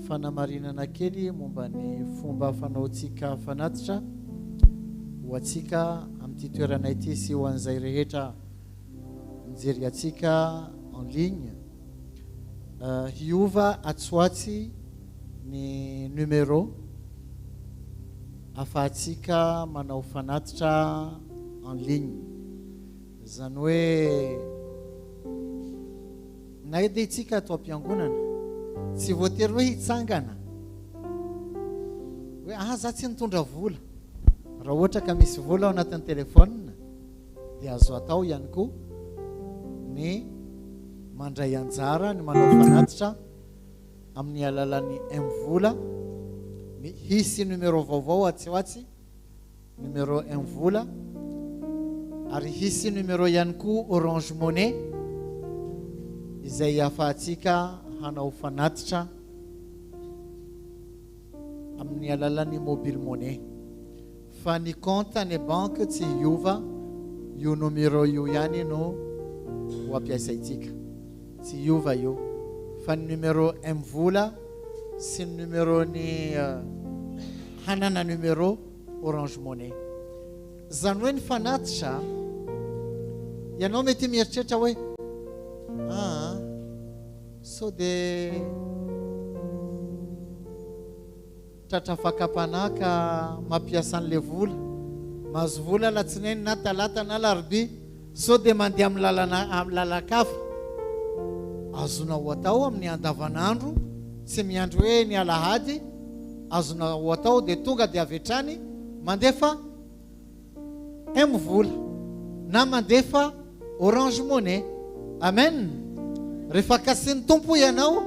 Fanamarinana kely momba ny fomba fanaontsika fanatitra ho atsika amin'ity toerana ity sy ho an'izay rehetra mijery atsika en ligne. Hiova atsoatsy ny numéro afahantsika manao fanatitra en ligne. Zany hoe na edy itsika atao am-piangonana tsy voatery hoe hitsangana hoe za tsy nitondra vola. Raha ohatra ka misy vola ao anatin'ny telefona dia azo atao ihany koa ny mandray anjara ny manao fanatitra amin'ny alalan'ny M-vola. Hisy numéro vaovao atsoatsy numéro M-vola, ary hisy numéro ihany koa Orange Money izay afahantsika hanao fanatitra amin'ny alalan'ny mobile money. Fa ny compte ny banque tsy hiova, io numéro io ihany no ho ampiasaitsika. Tsy hiova io. Fa ny numéro M-vola sy ny numéro ny hanana numéro Orange Money. Zany hoe ny fanatitra, ianao mety mieritreritra hoe so de tratra fakapanaka mampiasa an'le vola, mahazo vola latsinainy na talata na larobia, so de mandeha amin'ny lalakafa. Azonao atao amin'ny andavanandro, tsy miandro hoe ny alahady, azonao atao de tonga de avetrany mandefa M-vola na mandefa Orange Money. Amen. Rehefa kasin'ny tompo ianao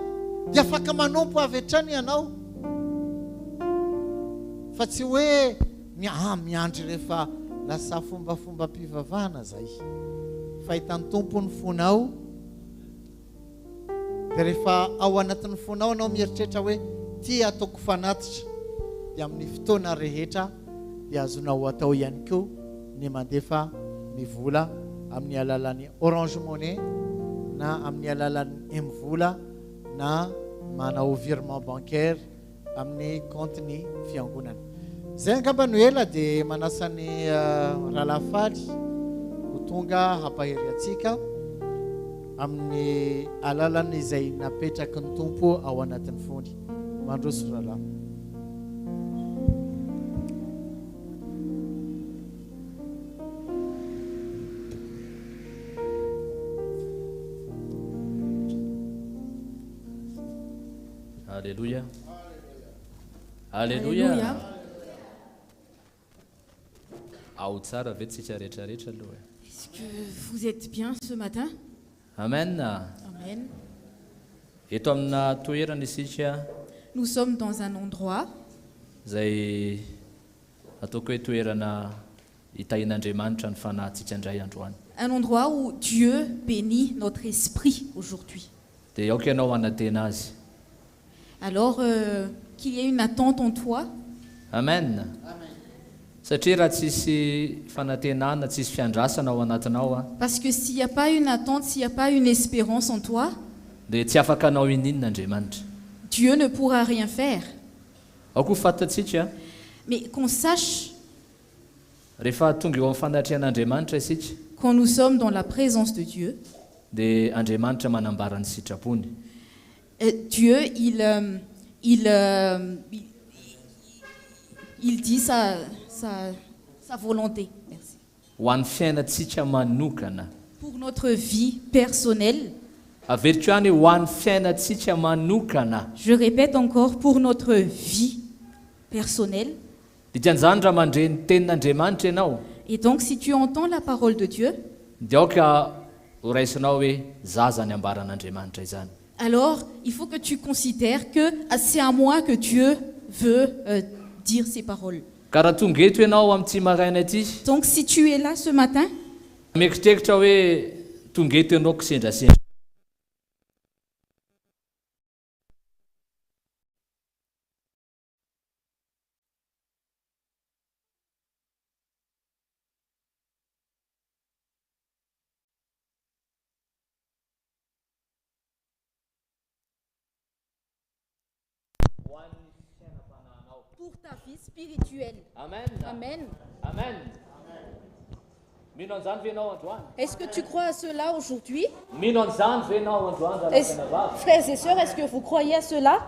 dia afaka manompo avetrany ianao, fa tsy hoe miandry rehefa lasa fombafomba mpivavahana zay. Fahitan'ny tompo ny fonao, dia rehefa ao anatin'ny fonao anao mieritreritra hoe ty ataoko fanatitra, dia amin'ny fotoana rehetra dia azonao atao ihany koa ny mandefa ny vola amin'ny alalan'ny Orange Money na amin'ny alalan'ny M-vola na manao virement bancaire amin'ny compte ny fiangonana. Zay angamba no ela dia manasa ny ralafaly ho tonga hampahery atsika amin'ny alalan'ny izay napetraky ny tompo ao anatin'ny fony. Mandroso rala. Alléluia. Alléluia. Est-ce que vous êtes bien ce matin? Amen. Amen. Eto amina toerana isika Nous sommes dans un endroit zay ataoko hoe toerana hitahin'Andriamanitra ny fanahintsika indray androany. un endroit où Dieu bénit notre esprit aujourd'hui. Dia aoka ianao hanatena azy. Alors qu'il y ait une attente en toi, Amen. Satria raha tsisy fanatenana, tsisy fiandrasana ao anatinao a, parce que s'il n'y a pas une attente, s'il n'y a pas une espérance en toi, dia tsy afaka anao inin'Andriamanitra. Dieu ne pourra rien faire. Ao koa fantatsika Mais qu'on sache, rehefa tonga eo amin'ny fanatrian'Andriamanitra isika, quand nous sommes dans la présence de Dieu, dia Andriamanitra manambara ny sitrapony. Dieu, il dit sa volonté. Merci. Ho an'ny fiainantsika manokana. Pour notre vie personnelle, Averiko ihany ho an'ny fiainantsika manokana. je répète encore, pour notre vie personnelle. Dikan'izany raha mandre ny tenin'Andriamanitra ianao, Et donc, si tu entends la parole de Dieu, dia aoka ho raisinao hoe zaza ny ambaran'Andriamanitra izany. alors il faut que tu considères que c'est à moi que Dieu veut dire ces paroles. Ka raha tonga eto ianao amin'ity maraina ity, Donc, si tu es là ce matin, mieritreritra hoe tonga eto ianao kisendrasendra. pour ta vie spirituelle. Amen. Amen. Amen. Mino an'izany ve ianao androany? Est-ce que tu crois à cela aujourd'hui? Mino an'izany ve ianao androany raha tena vavy? Frères et sœurs, est-ce que vous croyez à cela?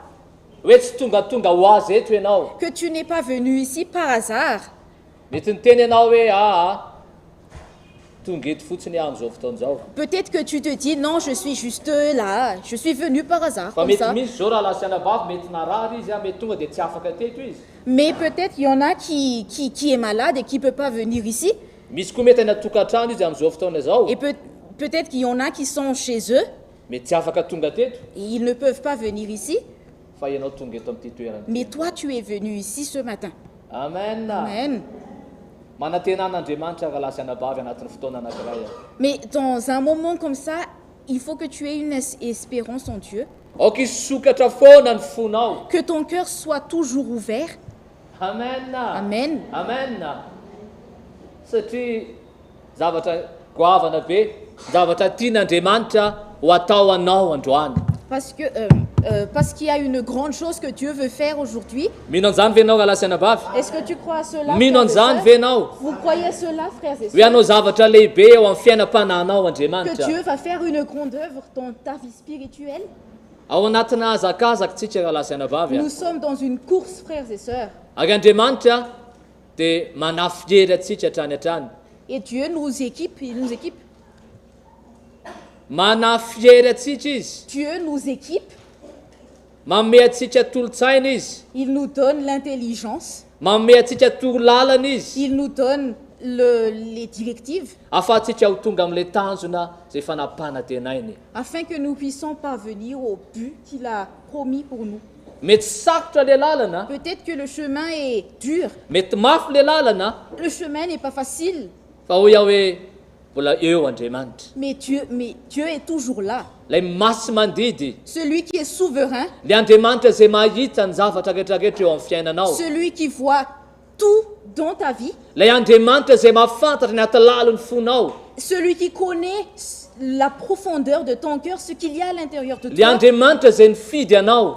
Hoe tsy tonga ho azy eto ianao. Que tu n'es pas venu ici par hasard. Mety niteny ianao hoe tonga eto fotsiny aho amin'izao fotoana izao. Peut-être que tu te dis, non, je suis juste là, je suis venu par hasard, Fa comme mety ça. misy zao raha lasiana vavy mety narary izy mety tonga dia tsy afaka teto izy. Mais peut-être il y en a qui est malade et qui ne peut pas venir ici. Misy koa mety any atokantrano izy amin'izao fotoana izao. Et peut-être qu'il y en a qui sont chez eux Mety tsy afaka tonga teto. et ils ne peuvent pas venir ici. Fa ianao tonga eto amin'ity toerana. Mais toi, tu es venu ici ce matin. Amen. Amen. Manantenan'Andriamanitra raha lasiana vavy anatin'ny fotoana anankiray. Mais dans un moment comme ça, il faut que tu aies une espérance en Dieu. aoka hisokatra foana ny fonao. Que ton cœur soit toujours ouvert. Amen. Amen. Amen. Satria zavatra goavana be, zavatra tian'Andriamanitra ho atao anao androany. Parce qu'il y a une grande chose que Dieu veut faire aujourd'hui. Mino an'izany ve ianao rahalasy anabavy? Est-ce que tu crois à cela? Mino frères et an'izany sœurs? ve ianao? Vous croyez à cela, frères et Hoe sœurs? hanao zavatra lehibe eo amin'ny fiainam-panahinao Que Andriamanitra. Dieu va faire une grande œuvre dans ta vie spirituelle? Ao anatina hazakazakitsika rahalasy anabavy. Nous sommes dans une course, frères et sœurs. Ary Andriamanitra dia manafiery atsika hatrany hatrany. Et Dieu nous équipe, il nous équipe. Manafiery atsika izy. Dieu nous équipe, Manome atsika tolotsaina izy. il nous donne l'intelligence, Manome atsika torolalana izy. il nous donne les directives Ahafahantsika ho tonga amin'ilay tanjona izay fanapahana tenainy. afin que nous puissions parvenir au but qu'il a promis pour nous. Mety sarotra ilay lalana, Peut-être que le chemin est dur, mety mafy ilay lalana, le chemin n'est pas facile, fa ho iaho hoe mbola eo Andriamanitra. mais Dieu est toujours là. Ilay masy mandidy, Celui qui est souverain, ilay Andriamanitra izay mahita ny zavatra rehetrarehetra eo amin'ny fiainanao. celui qui voit tout dans ta vie, Ilay Andriamanitra izay mahafantatra ny atalalon'ny fonao. celui qui connaît la profondeur de ton cœur, ce qu'il y a à l'intérieur de Ilay toi, Andriamanitra izay nifidy anao.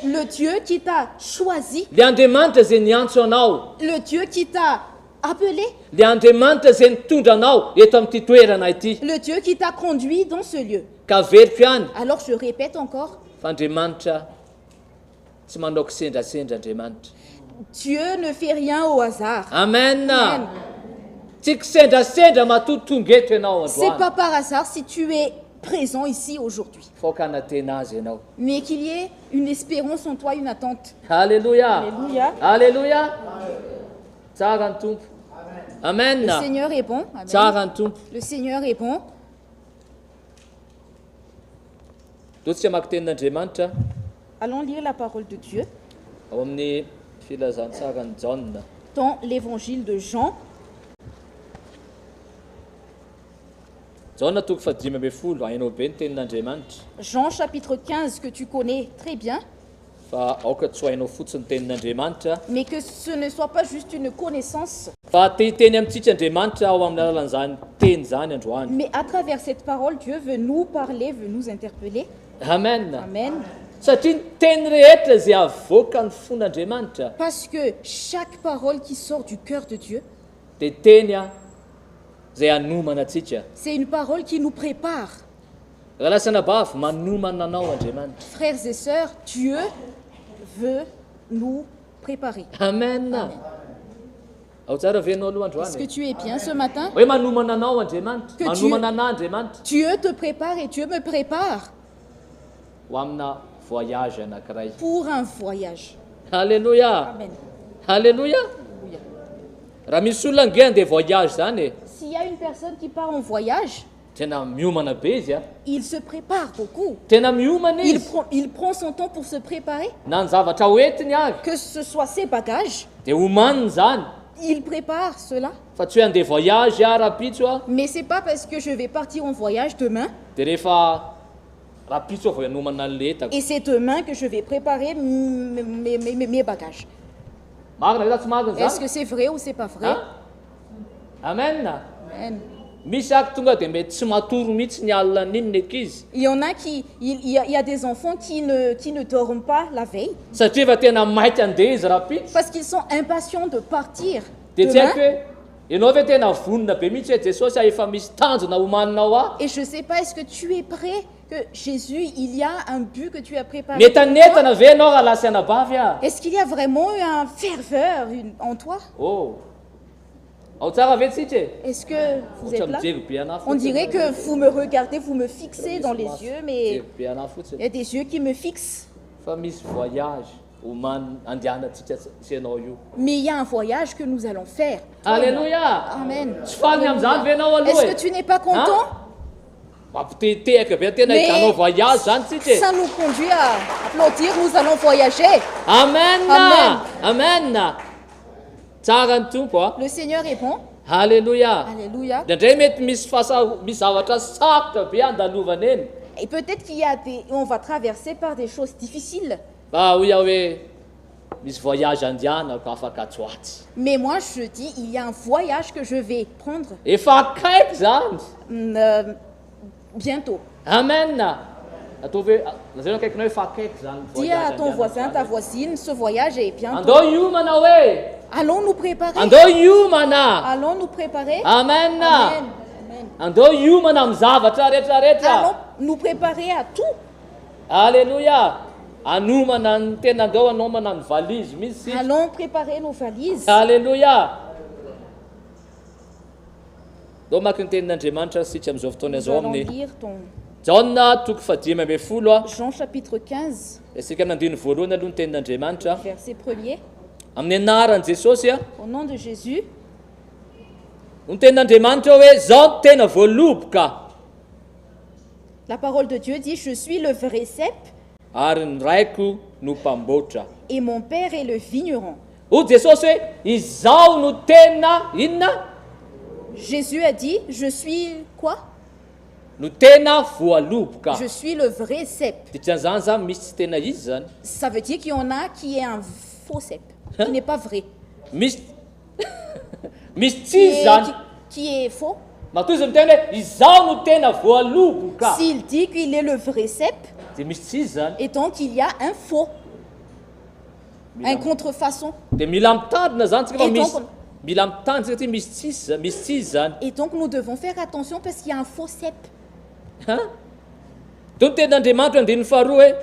le Dieu qui t'a choisi, Ilay Andriamanitra izay niantso anao. le Dieu qui t'a appelé, Ilay Andriamanitra izay nitondra anao eto amin'ity toerana ity. le Dieu qui t'a conduit dans ce lieu. Ka veriko ihany Alors je répète encore, fa Andriamanitra tsy manaoko sendrasendra Andriamanitra. Dieu ne fait rien au hasard. Amen. Amen. Tsy kisendrasendra matoto tonga eto ianao C'est androany. pas par hasard si tu es présent ici aujourd'hui, Fokana tena azy ianao. mais qu'il y ait une espérance en toi, une attente. Alléluia. Alléluia. Alléluia. Tsara ny tompo. Amen. Le Seigneur est bon. Amen. Tsara ny tompo. Le Seigneur est bon. Totsika maka tenin'Andriamanitra Allons lire la parole de Dieu ao amin'ny filazantsara ny Jaona. dans l'évangile de Jean, Jaona toko 15 hainao be ny tenin'Andriamanitra. Jean chapitre 15 que tu connais très bien, Fa aoka tsy ho hainao fotsiny tenin'Andriamanitra. mais que ce ne soit pas juste une connaissance, Fa te-hiteny amintsika Andriamanitra ao amin'ny alalan'izany teny zany androany. mais à travers cette parole, Dieu veut nous parler, veut nous interpeller. Amen. Amen. Satria ny teny rehetra izay avoaka ny fon'Andriamanitra Parce que chaque parole qui sort du cœur de Dieu, dia teny izay hanomana atsika. c'est une parole qui nous prépare. Raha lasana bavy manomana anao Andriamanitra. Frères et sœurs, Dieu veut nous préparer. Amen. Ao tsara venao aloha Est-ce que androany. tu es bien ce matin? Hoe manomana anao Andriamanitra. Que Manomana anao Andriamanitra Dieu te prépare et Dieu me prépare ho amina voyage anankiray. pour un voyage. Alléluia. Amen. Alléluia. Raha misy olona nge andeha voyage zany e, S'il y a une personne qui part en voyage, tena miomana be izy a. il se prépare beaucoup. Tena miomana izy. Il prend son temps pour se préparer, Na ny zavatra hoentiny ary que ce soit ses bagages. dia omaniny zany. Il prépare cela. Fa tsy hoe andeha voyage ary rapitso a, Mais c'est pas parce que je vais partir en voyage demain dia rehefa rapitso vao hanomana an'le entako. et c'est demain que je vais préparer mes bagages. Marina ve sa tsy marina Est-ce zany? que c'est vrai ou c'est pas vrai? Ha? Amen. Amen. Misy ako tonga dia mety tsy matoro mihitsy ny alina n'inona ekizy. Il y en a il y a des enfants qui ne dorment pas la veille Satria efa tena maika andeha izy rapitso. parce qu'ils sont impatients de partir Dia tsy haiko demain. hoe ianao ve tena vonona be mihitsy hoe Jesosy efa misy tanjona homaninao aho. Et je sais pas, est-ce que tu es prêt que Jésus, il y a un but que tu as préparé? Netanetana ve ianao raha lasy anabavy a? Est-ce qu'il y a vraiment eu un ferveur en toi? Oh. Ao tsara ve tsika e? Est-ce que vous êtes Ohatra là? mijery be anahy On fotsiny. dirait que vous me regardez, vous me fixez dans les yeux, mais Mijery be anahy il y fotsiny. a des yeux qui me fixent. Fa misy voyage andehanantsika sy ianao io. Mais il y a un voyage que nous allons faire. Alléluia. Amen. Tsy faly amin'izany ve ianao aloha Est-ce e? que tu n'es pas content? Mampiteitehaka be tena Mais hitanao voyage zany tsika e. ça nous conduit à applaudir, nous allons voyager. Amen. Amen. Amen. Tsara ny tompo a. Le Seigneur est bon. Alléluia. Alléluia. Ndraindray mety misy zavatra sarotra be andalovana eny. Et peut-être on va traverser par des choses difficiles. Mba ho ia hoe misy voyage andianako afaka tsoatsy. Mais moi, je dis, il y a un voyage que je vais prendre Efa akaiky zany. bientôt. Amen. Atao hoe lazana akaikinao efa akaiky zany Dis à ton voisin, ta voisine, ce voyage est bientôt. andao hiomana hoe Allons nous préparer. andao hiomana. Allons nous préparer. Amen. Amen. Amen. Andao hiomana amin'ny zavatra rehetrarehetra. Allons nous préparer à tout. Alléluia. Anomana ny tena andao anomana ny valise misy. Allons préparer nos valises. Alléluia. Dao maka ny tenin'Andriamanitra sika amin'izao fotoana Nous izao allons amin'ny lire ton Jaona toko fadimy amby folo a. Jean chapitre 15, Isika amin'ny andiny voalohany aloha ny tenin'Andriamanitra. verset 1er. Amin'ny anaran'i Jesosy a. Au nom de Jésus, Ny tenin'Andriamanitra hoe zaho tena voaloboka la parole de Dieu dit, je suis le vrai cep ary ny raiko no mpamboatra. et mon père est le vigneron. Ho Jesosy hoe izaho no tena inona? Jésus a dit, je suis quoi? No tena voaloboka. Je suis le vrai cep. Dikan'izany zany misy tsy tena izy zany. Ça veut dire qu'il y en a qui est un faux cep, qui n'est pas vrai. Misy misy tsy Qui izy est, zany. qui est faux. Matoy izy miteny hoe izaho no tena voaloboka. S'il dit qu'il est le vrai cep, Dia misy tsy izy zany. et donc il y a un faux, un contrefaçon. Dia mila mitandrina zany tsika fa Et misy donc- mila mitandrina tsika ty misy tsy izy zany. Et donc nous devons faire attention parce qu'il y a un faux cep. Dao ny tenin'Andriamanitra andininy faharoa hoe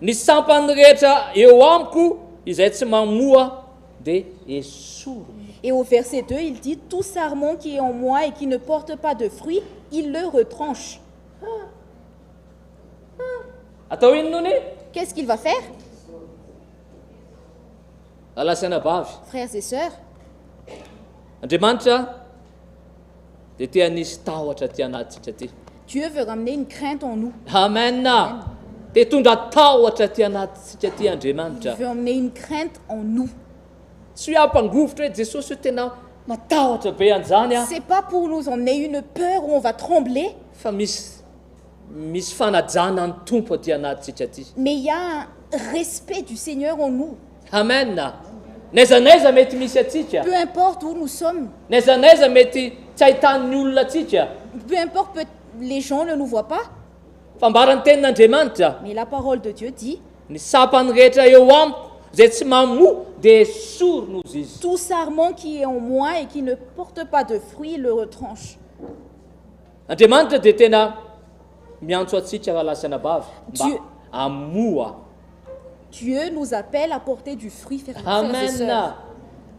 ny sampany rehetra eo amiko izay tsy mamoa dia esorina. Et au verset 2, il dit, tout sarment qui est en moi et qui ne porte pas de fruits, il le retranche. Atao inona ny? Qu'est-ce qu'il va faire, Alasana bavy. frères et sœurs? Andriamanitra dia te hanisy tahotra ty anatintsika ty. Dieu veut ramener une crainte en nous. Amen. Te hitondra tahotra ty anatintsika ty Il Andriamanitra. veut emmener une crainte en nous. Tsy hoe hampangovotra hoe Jesosy hoe tena matahotra be an'izany a. C'est pas pour nous emmener une peur où on va trembler, Fa misy fanajana ny tompo aty anatintsika ty. mais il y a un respect du Seigneur en nous. Amen. N'aiza n'aiza mety misy atsika. Peu importe où nous sommes, N'aiza n'aiza mety tsy ahitan'ny olona atsika. peu importe les gens ne nous voient pas, Fa mbarany tenin'Andriamanitra mais la parole de Dieu dit, ny sapany rehetra eo amiko izay tsy mamoa dia esorina ozy izy. tout sarment qui est en moi et qui ne porte pas de fruits, il le retranche. Andriamanitra dia tena miantso atsika raha lasana bavy mba Dieu- amoa. Dieu nous appelle à porter du fruit, frères et sœurs. Amen.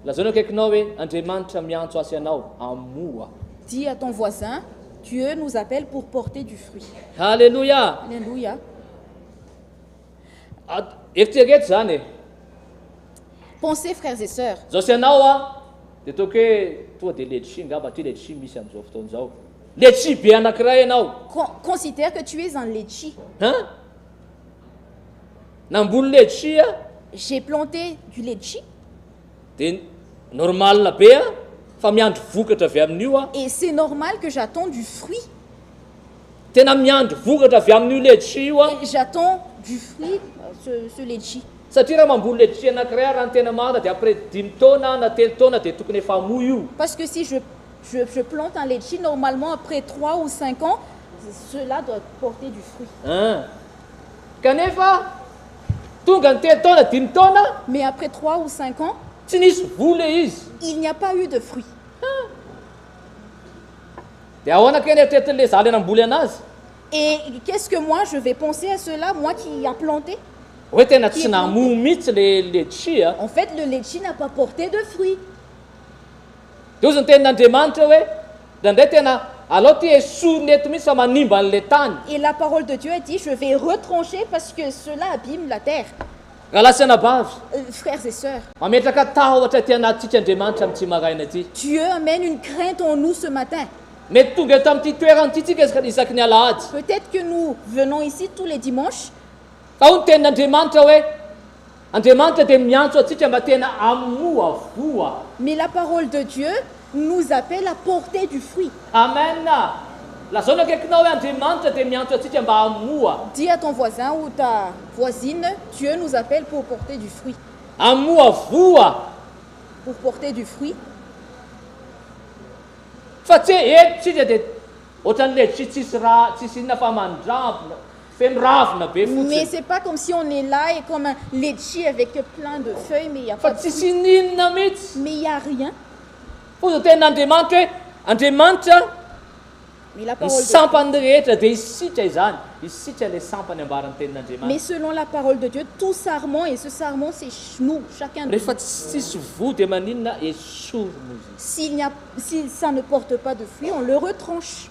Lazaonao akaikinao hoe Andriamanitra miantso azy ianao amoa. Dis à ton voisin, Dieu nous appelle pour porter du fruit. Alléluia. Alléluia. Eritrereto zany e. Pensez, frères et sœurs, Zao sy ianao a dia toaka hoe tonga dia letchi ngamba ty letchi misy amin'izao fotoana izao. Letchi be anankiray ianao. considère que tu es un litchi. Han? Namboly letchi a J'ai planté du litchi dia normal be a fa miandro vokatra avy amin'io a. et c'est normal que j'attends du fruit. Tena miandro vokatra avy amin'io letchi io a. Et j'attends du fruit, ce litchi. Satria raha mamboly letchi anankiray a raha ny tena marina dia après 10 taona na 3 taona dia tokony efa hamoa io. Parce que si je plante un litchi, normalement après 3 ou 5 ans, cela doit porter du fruit. Kanefa tonga ny 3 taona 10 taona Mais après 3 ou 5 ans, tsy nisy voly izy. il n'y a pas eu de fruit. Dia ahoana keny eritreretin'le zaly namboly anazy? Et qu'est-ce que moi je vais penser à cela, moi qui a planté? Hoe tena tsy namoa mihitsy le letchi a. En fait, le litchi n'a pas porté de fruits. Dia ozy ny tenin'Andriamanitra hoe ndraindray tena alao ty esorina eto mihitsy fa manimba an'le tany. Et la parole de Dieu a dit, je vais retrancher parce que cela abîme la terre. Raha lasana bavy Frères et sœurs, mametraka tahotra ty anatintsika Andriamanitra amin'ity maraina ty. Dieu amène une crainte en nous ce matin. Mety tonga eto amin'ity toerana ty tsika isaky ny alahady. Peut-être que nous venons ici tous les dimanches, Fa ho ny tenin'Andriamanitra hoe Andriamanitra dia miantso atsika mba tena amoa voa. mais la parole de Dieu nous appelle à porter du fruit. Amen. lazao nakaikinao hoe andriamanitra dia miantso antsika mba hamoa. Dis à ton voisin ou ta voisine, Dieu nous appelle pour porter du fruit. Hamoa voa. Pour porter du fruit. Fa tsy eto tsika dia ohatran'ilay tsisy inona fa mandravona feno ravina be Mais fotsiny. c'est pas comme si on est là et comme un litchi avec plein de feuilles, mais il n'y a Fa pas de tsisy fruit. ninona mihitsy. Mais il n'y a rien. Fotony tenin'Andriamanitra hoe Andriamanitra Mais la ny parole de sampany rehetra dia isika izany. Isika ilay sampany ambaran'ny Mais tenin'Andriamanitra. selon la parole de Dieu, tout sarment, et ce sarment, c'est nous, chacun de nous. Rehefa tsisy voa dia maninona esorona izy. Si ça ne porte pas de fruit, on le retranche.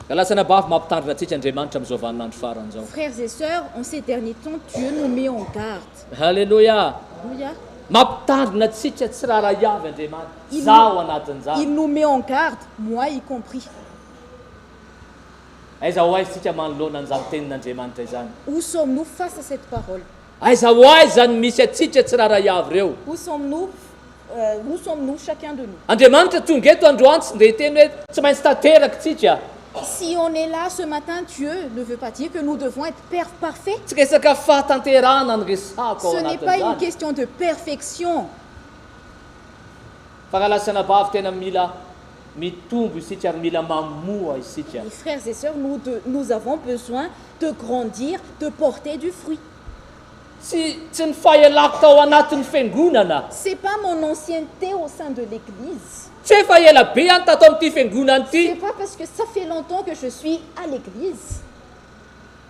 Ka lasana bavy mampitandrina antsika Andriamanitra amin'izao vaninandro faran'izao. Frères et sœurs, en ces derniers temps, Dieu nous met en garde. Halleluja. Alléluia. Mampitandrina antsika tsy raha avy Andriamanitra. Il Zaho anatin'izany. Il nous met en garde, moi y compris. Aiza ho aiza tsika manoloana an'izany tenin'Andriamanitra izany. Où sommes-nous face à cette parole? Aiza ho aiza ny misy atsika tsy raha avy ireo. Où sommes-nous, chacun de nous? Andriamanitra tonga eto androany tsy ndia hiteny hoe tsy maintsy tanteraka tsika. Si on est là ce matin, Dieu ne veut pas dire que nous devons être parfaits. Tsy resaka fahatanterahana ny resako ao Ce n'est pas une anatin'izany. question de perfection. Fa raha lasana bavy tena mila mitombo isika ary mila mamoa isika. Mes frères et sœurs, nous avons besoin de grandir, de porter du fruit. Tsy ny fahelako tao anatin'ny fiangonana. C'est pas mon ancienneté au sein de l'Église. Tsy efa ela be any tato amin'ity fiangonana C'est ity. pas parce que ça fait longtemps que je suis à l'Église.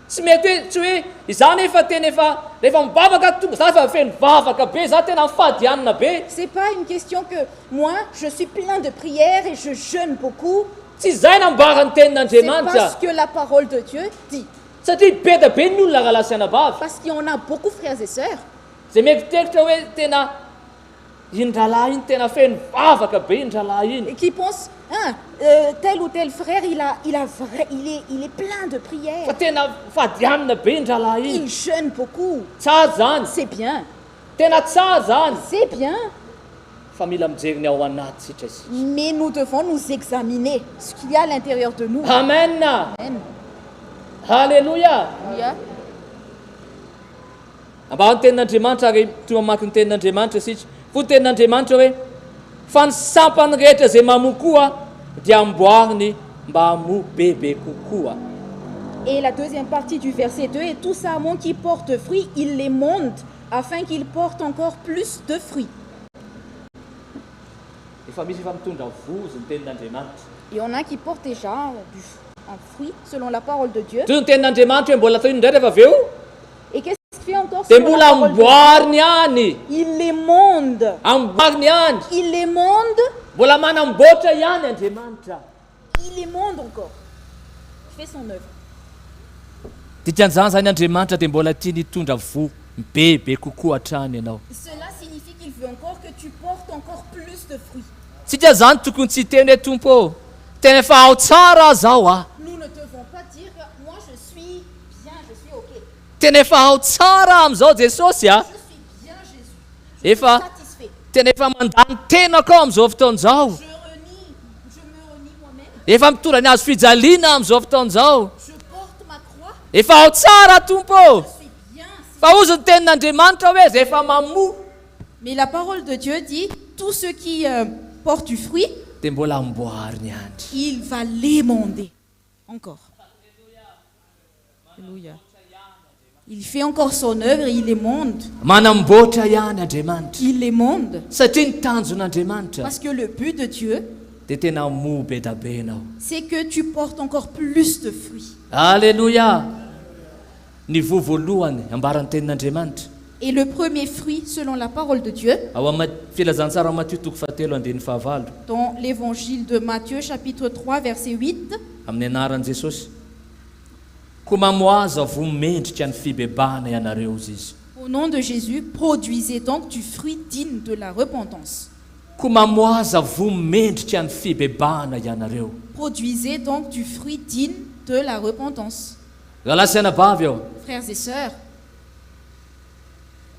Tsy mety hoe tsy hoe izany efa tena rehefa mibavaka tonga za efa feno vavaka be za tena mifadianina be. C'est pas une question que moi, je suis plein de prières et je jeûne beaucoup. Tsy izay nambarany C'est tenin'Andriamanitra. parce que la parole de Dieu dit. Satria be da be ny olona raha lasana bavy. Parce qu'il y en a beaucoup, frères et sœurs, Zay mieritreritra hoe tena indralahy iny tena feno vavaka be indralahy iny. et qui pensent, tel ou tel frère, il est plein de Fa prières. tena fadianina be indralahy iny. Il jeûne beaucoup. Tsara zany. C'est bien. Tena tsara zany. C'est bien. Fa mila mijery ny ao anaty sitra izy. Mais nous devons nous examiner ce qu'il y a à l'intérieur de nous. Amen. Amen. Halleluja. Alléluia. Ambany tenin'Andriamanitra ary toa mamaky ny tenin'Andriamanitra isika. Fo tenin'Andriamanitra hoe fa ny sampany rehetra izay mamoa koa dia amboariny mba hamoa bebe kokoa. Et la deuxième partie du verset 2, et tout sarment qui porte fruit, il les monte afin qu'il porte encore plus de fruits. Efa misy efa mitondra vozy ny tenin'Andriamanitra. Il y en a qui portent déjà un fruit selon la parole de Dieu. Toy ny tenin'Andriamanitra hoe mbola toy indray rehefa avy eo Et qu'est-ce qu'il fait encore dia selon la mbola parole de Dieu? amboariny ihany. Il les monde. Amboariny ihany. Il les monde. Mbola manamboatra ihany Andriamanitra. Il les monde encore. Il fait son œuvre. Dikan'izany zany Andriamanitra dia mbola tia nitondra vo bebe kokoa hatrany ianao. Cela signifie qu'il veut encore que tu portes encore plus de fruits. Tsika zany tokony tsy hiteny hoe tompo tena efa ao tsara zaho a. Nous ne devons pas dire que moi je suis bien, je suis OK. Tena efa ao tsara amin'izao Jesosy a. Je suis bien Jésus. Je suis Efa satisfait. tena efa mandany tenako ao amin'izao fotoan'izao. Je me renie moi-même. Efa mitondra ny azo fijaliana amin'izao fotoan'izao. Je porte ma croix. Efa ao tsara tompo. Je suis bien. Fa ozy ny tenin'Andriamanitra hoe zay efa mamoa Mais la parole de Dieu dit, tous ceux qui portent du fruit, dia mbola amboariny ihany. il va l'émonder. Encore. Alléluia. Il fait encore son œuvre et il émonde. Manamboatra ihany Andriamanitra. Il émonde. Satria ny tanjon'Andriamanitra Parce que le but de Dieu, dia tena moa be da be ianao. c'est que tu portes encore plus de fruits. Alléluia. Ny vo voalohany ambaran'ny tenin'Andriamanitra. Et le premier fruit, selon la parole de Dieu, Ao amin'ny filazantsara ao Matthieu toko fahatelo andiny fahavalo dans l'évangile de Matthieu, chapitre 3, verset 8, amin'ny anaran'i Jesosy. Koa mamoaza vo mendrika ny fibebahana ianareo izy izy. au nom de Jésus, produisez donc du fruit digne de la repentance. Koa mamoaza vo mendrika ny fibebahana ianareo. Produisez donc du fruit digne de la repentance. Raha lasiana bavy ao, Frères et sœurs,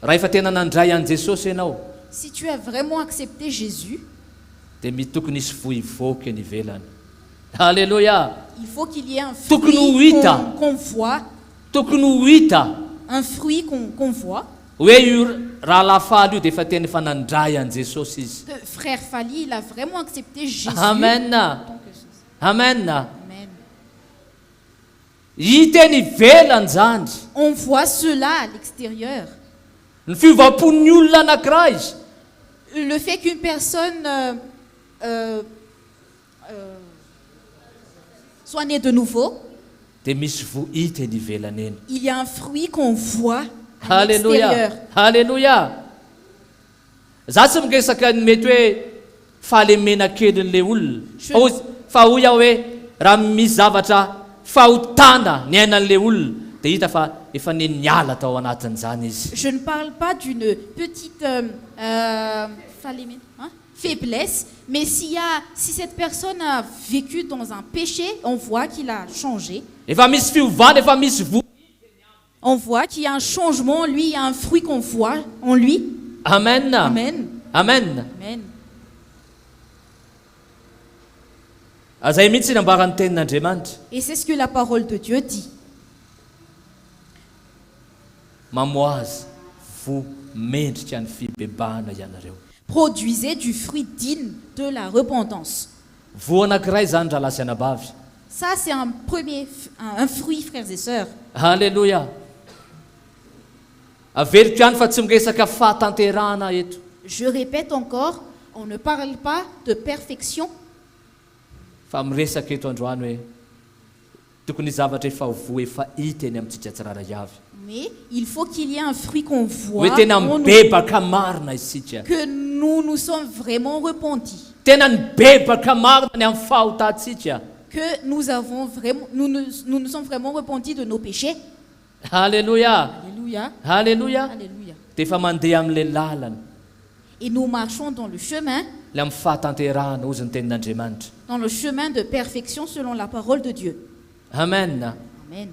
raha efa tena nandray an'i Jesosy ianao, si tu as vraiment accepté Jésus, dia tokony hisy voivoaka ny ivelany. Alléluia. Il faut qu'il y ait un Tokony fruit hita. qu'on voit, Tokony ho hita un fruit qu'on voit. hoe io raha lafaly io dia efa teny fanandray an Jesosy izy. Que frère Fali, il a vraiment accepté Jésus. Amen. en tant que Jésus. Amen. Amen. Hita eny ivelany zany On voit cela à l'extérieur. ny fiovam-pon'ny olona anankiray izy. Le fait qu'une personne soit née de nouveau, Dia misy vo hita eny ivelany eny. il y a un fruit qu'on voit à Alléluia. l'extérieur. Alléluia. Za tsy miresaka ny mety hoe fahalemena kelin'le olona. Fa hoy aho hoe raha misy zavatra fahotana ny ainan'le olona dia hita fa efa niala tao anatin'izany izy. Je ne parle pas d'une petite faiblesse, mais si cette personne a vécu dans un péché, on voit qu'il a changé. Efa misy fiovana, efa misy vo. On voit qu'il y a un changement en lui, il y a un fruit qu'on voit en lui. Amen. Amen. Amen. Amen. Zay mihitsy nambaran'ny tenin'Andriamanitra. Et c'est ce que la parole de Dieu dit. Mamoazy vo mendrika ny fibebahana ianareo. Produisez du fruit digne de la repentance. Vo anankiray zany raha lasianabavy. Ça, c'est un fruit, frères et sœurs. Alléluia. Averiko ihany fa tsy miresaka fahatanterahana eto. Je répète encore, on ne parle pas de perfection, Fa miresaka eto androany hoe tokony zavatra efa vo efa hita eny amintsika tsiraray avy. mais il faut qu'il y ait un fruit qu'on voit, Hoe tena en nous, mibebaka marina isika. que nous sommes vraiment repentis, Tena nibebaka marina ny amin'ny fahotantsika. que nous nous sommes vraiment repentis de nos péchés. Alléluia. Alléluia. Alléluia. Alléluia. Dia efa mandeha amin'le lalana. Et nous marchons dans le chemin, Le amin'ny fahatanterahana ozy ny tenin'Andriamanitra. dans le chemin de perfection selon la parole de Dieu. Amen. Amen.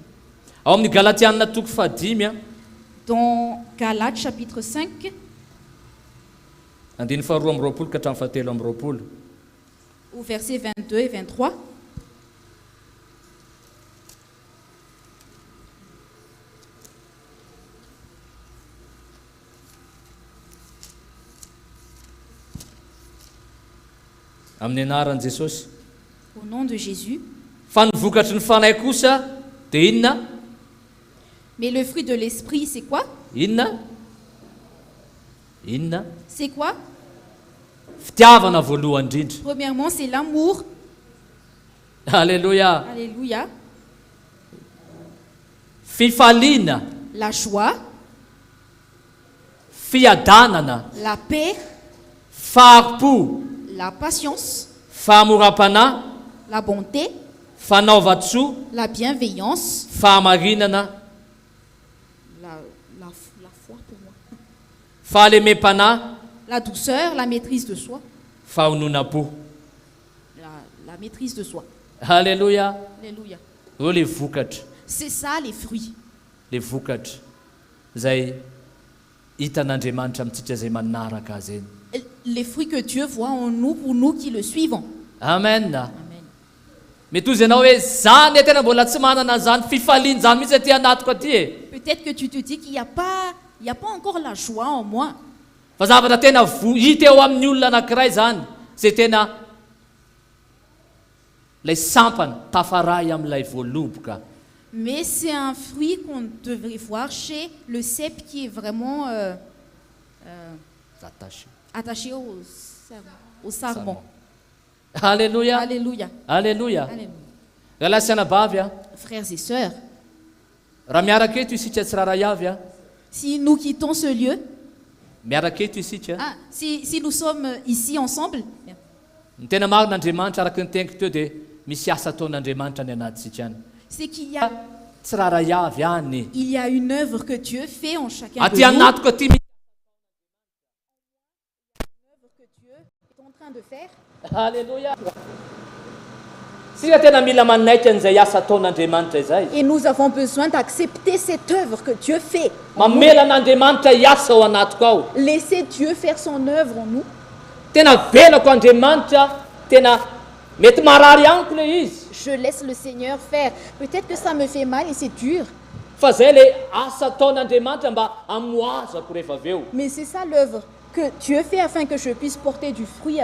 Ao amin'ny Galatianina toko fahadimy a. Dans Galates chapitre 5, Andiny faharoa amby roapolo ka hatramin'ny fahatelo amby roapolo. au verset 22 et 23, Amin'ny anaran'i Jesosy. au nom de Jésus. Fa ny vokatry ny fanahy kosa dia inona? Mais le fruit de l'esprit, c'est quoi? Inona? Inona? C'est quoi? Fitiavana voalohany indrindra. Premièrement, c'est l'amour. Alléluia. Alléluia. Fifaliana, La joie, fiadanana, la paix, faharipo, la patience, fahamoram-panahy, la bonté, fanaovan-tsoa, la bienveillance, fahamarinana, la foi pour moi, fahalemem-panahy, la douceur, la maîtrise de soi, fahonona-po. la maîtrise de soi. Alléluia. Alléluia. Eo le vokatra, C'est ça les fruits. le vokatra zay hitan'Andriamanitra amintsika zay manaraka azy eny. Les fruits que Dieu voit en nous pour nous qui le suivons. Amen. Amen. Mety ozy ianao hoe zany e tena mbola tsy manana zany fifaliany zany mihitsy aty anatiko aty e. Peut-être que tu te dis qu'il n'y a pas encore la joie en moi. Fa zavatra tena hita eo amin'ny olona anankiray zany zay tena lay sampany tafaray amin'ilay voaloboka. Mais c'est un fruit qu'on devrait voir chez le cep qui est vraiment attaché au sarment. Alléluia. Alléluia. Alléluia. Alléluia. Galasianabavy a Frères et sœurs, raha miaraka eto isika tsiraray avy a si nous quittons ce lieu, miaraka eto isika si nous sommes ici ensemble, ny tena marin'Andriamanitra araky ny teniko teo dia misy asa ataon'Andriamanitra ny anatisika any. c'est qu'il Tsiraray avy any y a une œuvre que Dieu fait en chacun de aty nous. anatiko aty Que Dieu est en train de faire. Alléluia. Sika tena mila manaitra an'izay asa ataon'Andriamanitra izay. Et nous avons besoin d'accepter cette œuvre que Dieu fait. Mamela an'Andriamanitra hiasa ao anatiko ao. Laissez Dieu faire son œuvre en nous. Tena velako Andriamanitra tena mety marary aniko le izy Je laisse le Seigneur faire. Peut-être que ça me fait mal et c'est dur. fa zay le asa ataon'andriamanitra mba amoazako rehefa avy eo Mais c'est ça l'œuvre que Dieu fait afin que je puisse porter du fruit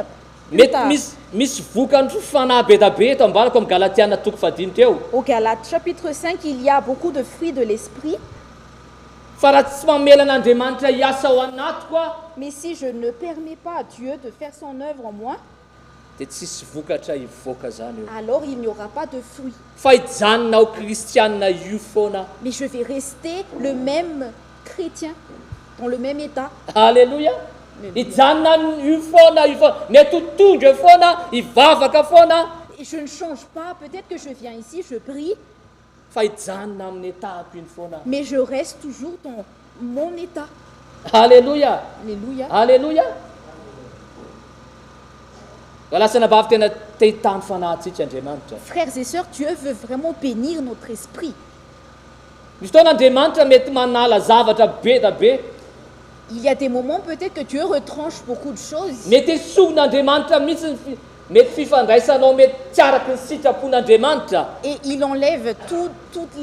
plus mety tard. misy vokany fanahy be da be eto ambalako amin'ny galatiana toko fadiny teo Au Galates chapitre 5, il y a beaucoup de fruits de l'esprit. fa raha tsy mamela an'andriamanitra hiasa ao anatiko a Mais si je ne permets pas à Dieu de faire son œuvre en moi, dia tsisy vokatra hivoaka zany eo alors il n'y aura pas de fruits. fa hijanona ao kristianina io foana Mais je vais rester le même chrétien, dans le même état. alleloia hijanona io foana mety ho tondro eo foana hivavaka foana Et je ne change pas. Peut-être que je viens ici, je prie, fa hijanona amin'ny etahako iny foana mais je reste toujours dans mon état. alleloia Alléluia. alleloia valasana bavy tena te hitany fanahintsika andriamanitra Frères et sœurs, Dieu veut vraiment bénir notre esprit. misy fotoan'andriamanitra mety manala zavatra be da be Il y a des moments peut-être que Dieu retranche beaucoup de choses. mety esogn'andriamanitra mihitsy mety fifandraisanao mety tsy araky ny sitrapon'andriamanitra Et il enlève toutes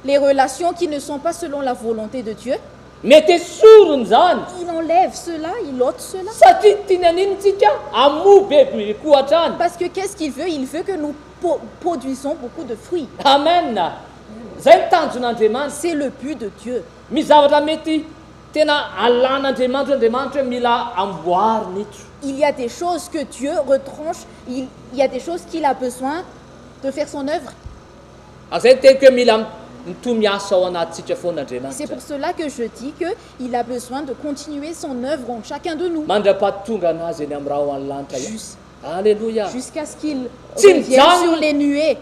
les relations qui ne sont pas selon la volonté de Dieu. mety esorony zany Il enlève cela, il ôte cela. satria tiany aninitsika amo bebe kohatrany Parce que qu'est-ce qu'il veut? Il veut que nous produisons beaucoup de fruits. amen zay ny tanjon'andriamanitra C'est le but de Dieu. misy zavatra mety tena alan'andriamanitra hoe mila amboary nitro Il y a des choses que Dieu retranche. Il y a des choses qu'il a besoin de faire son œuvre. zay teniko hoe mila mito miasa ao anatintsika C'est foan'andriamanitra pour cela que je dis qu'il a besoin de continuer son œuvre en chacun de nous. mandra-pahatonga anazy eny amin'ny raha ao any lanitra io alleloia Jusqu'à ce qu'il Tim revienne John. sur les nuées.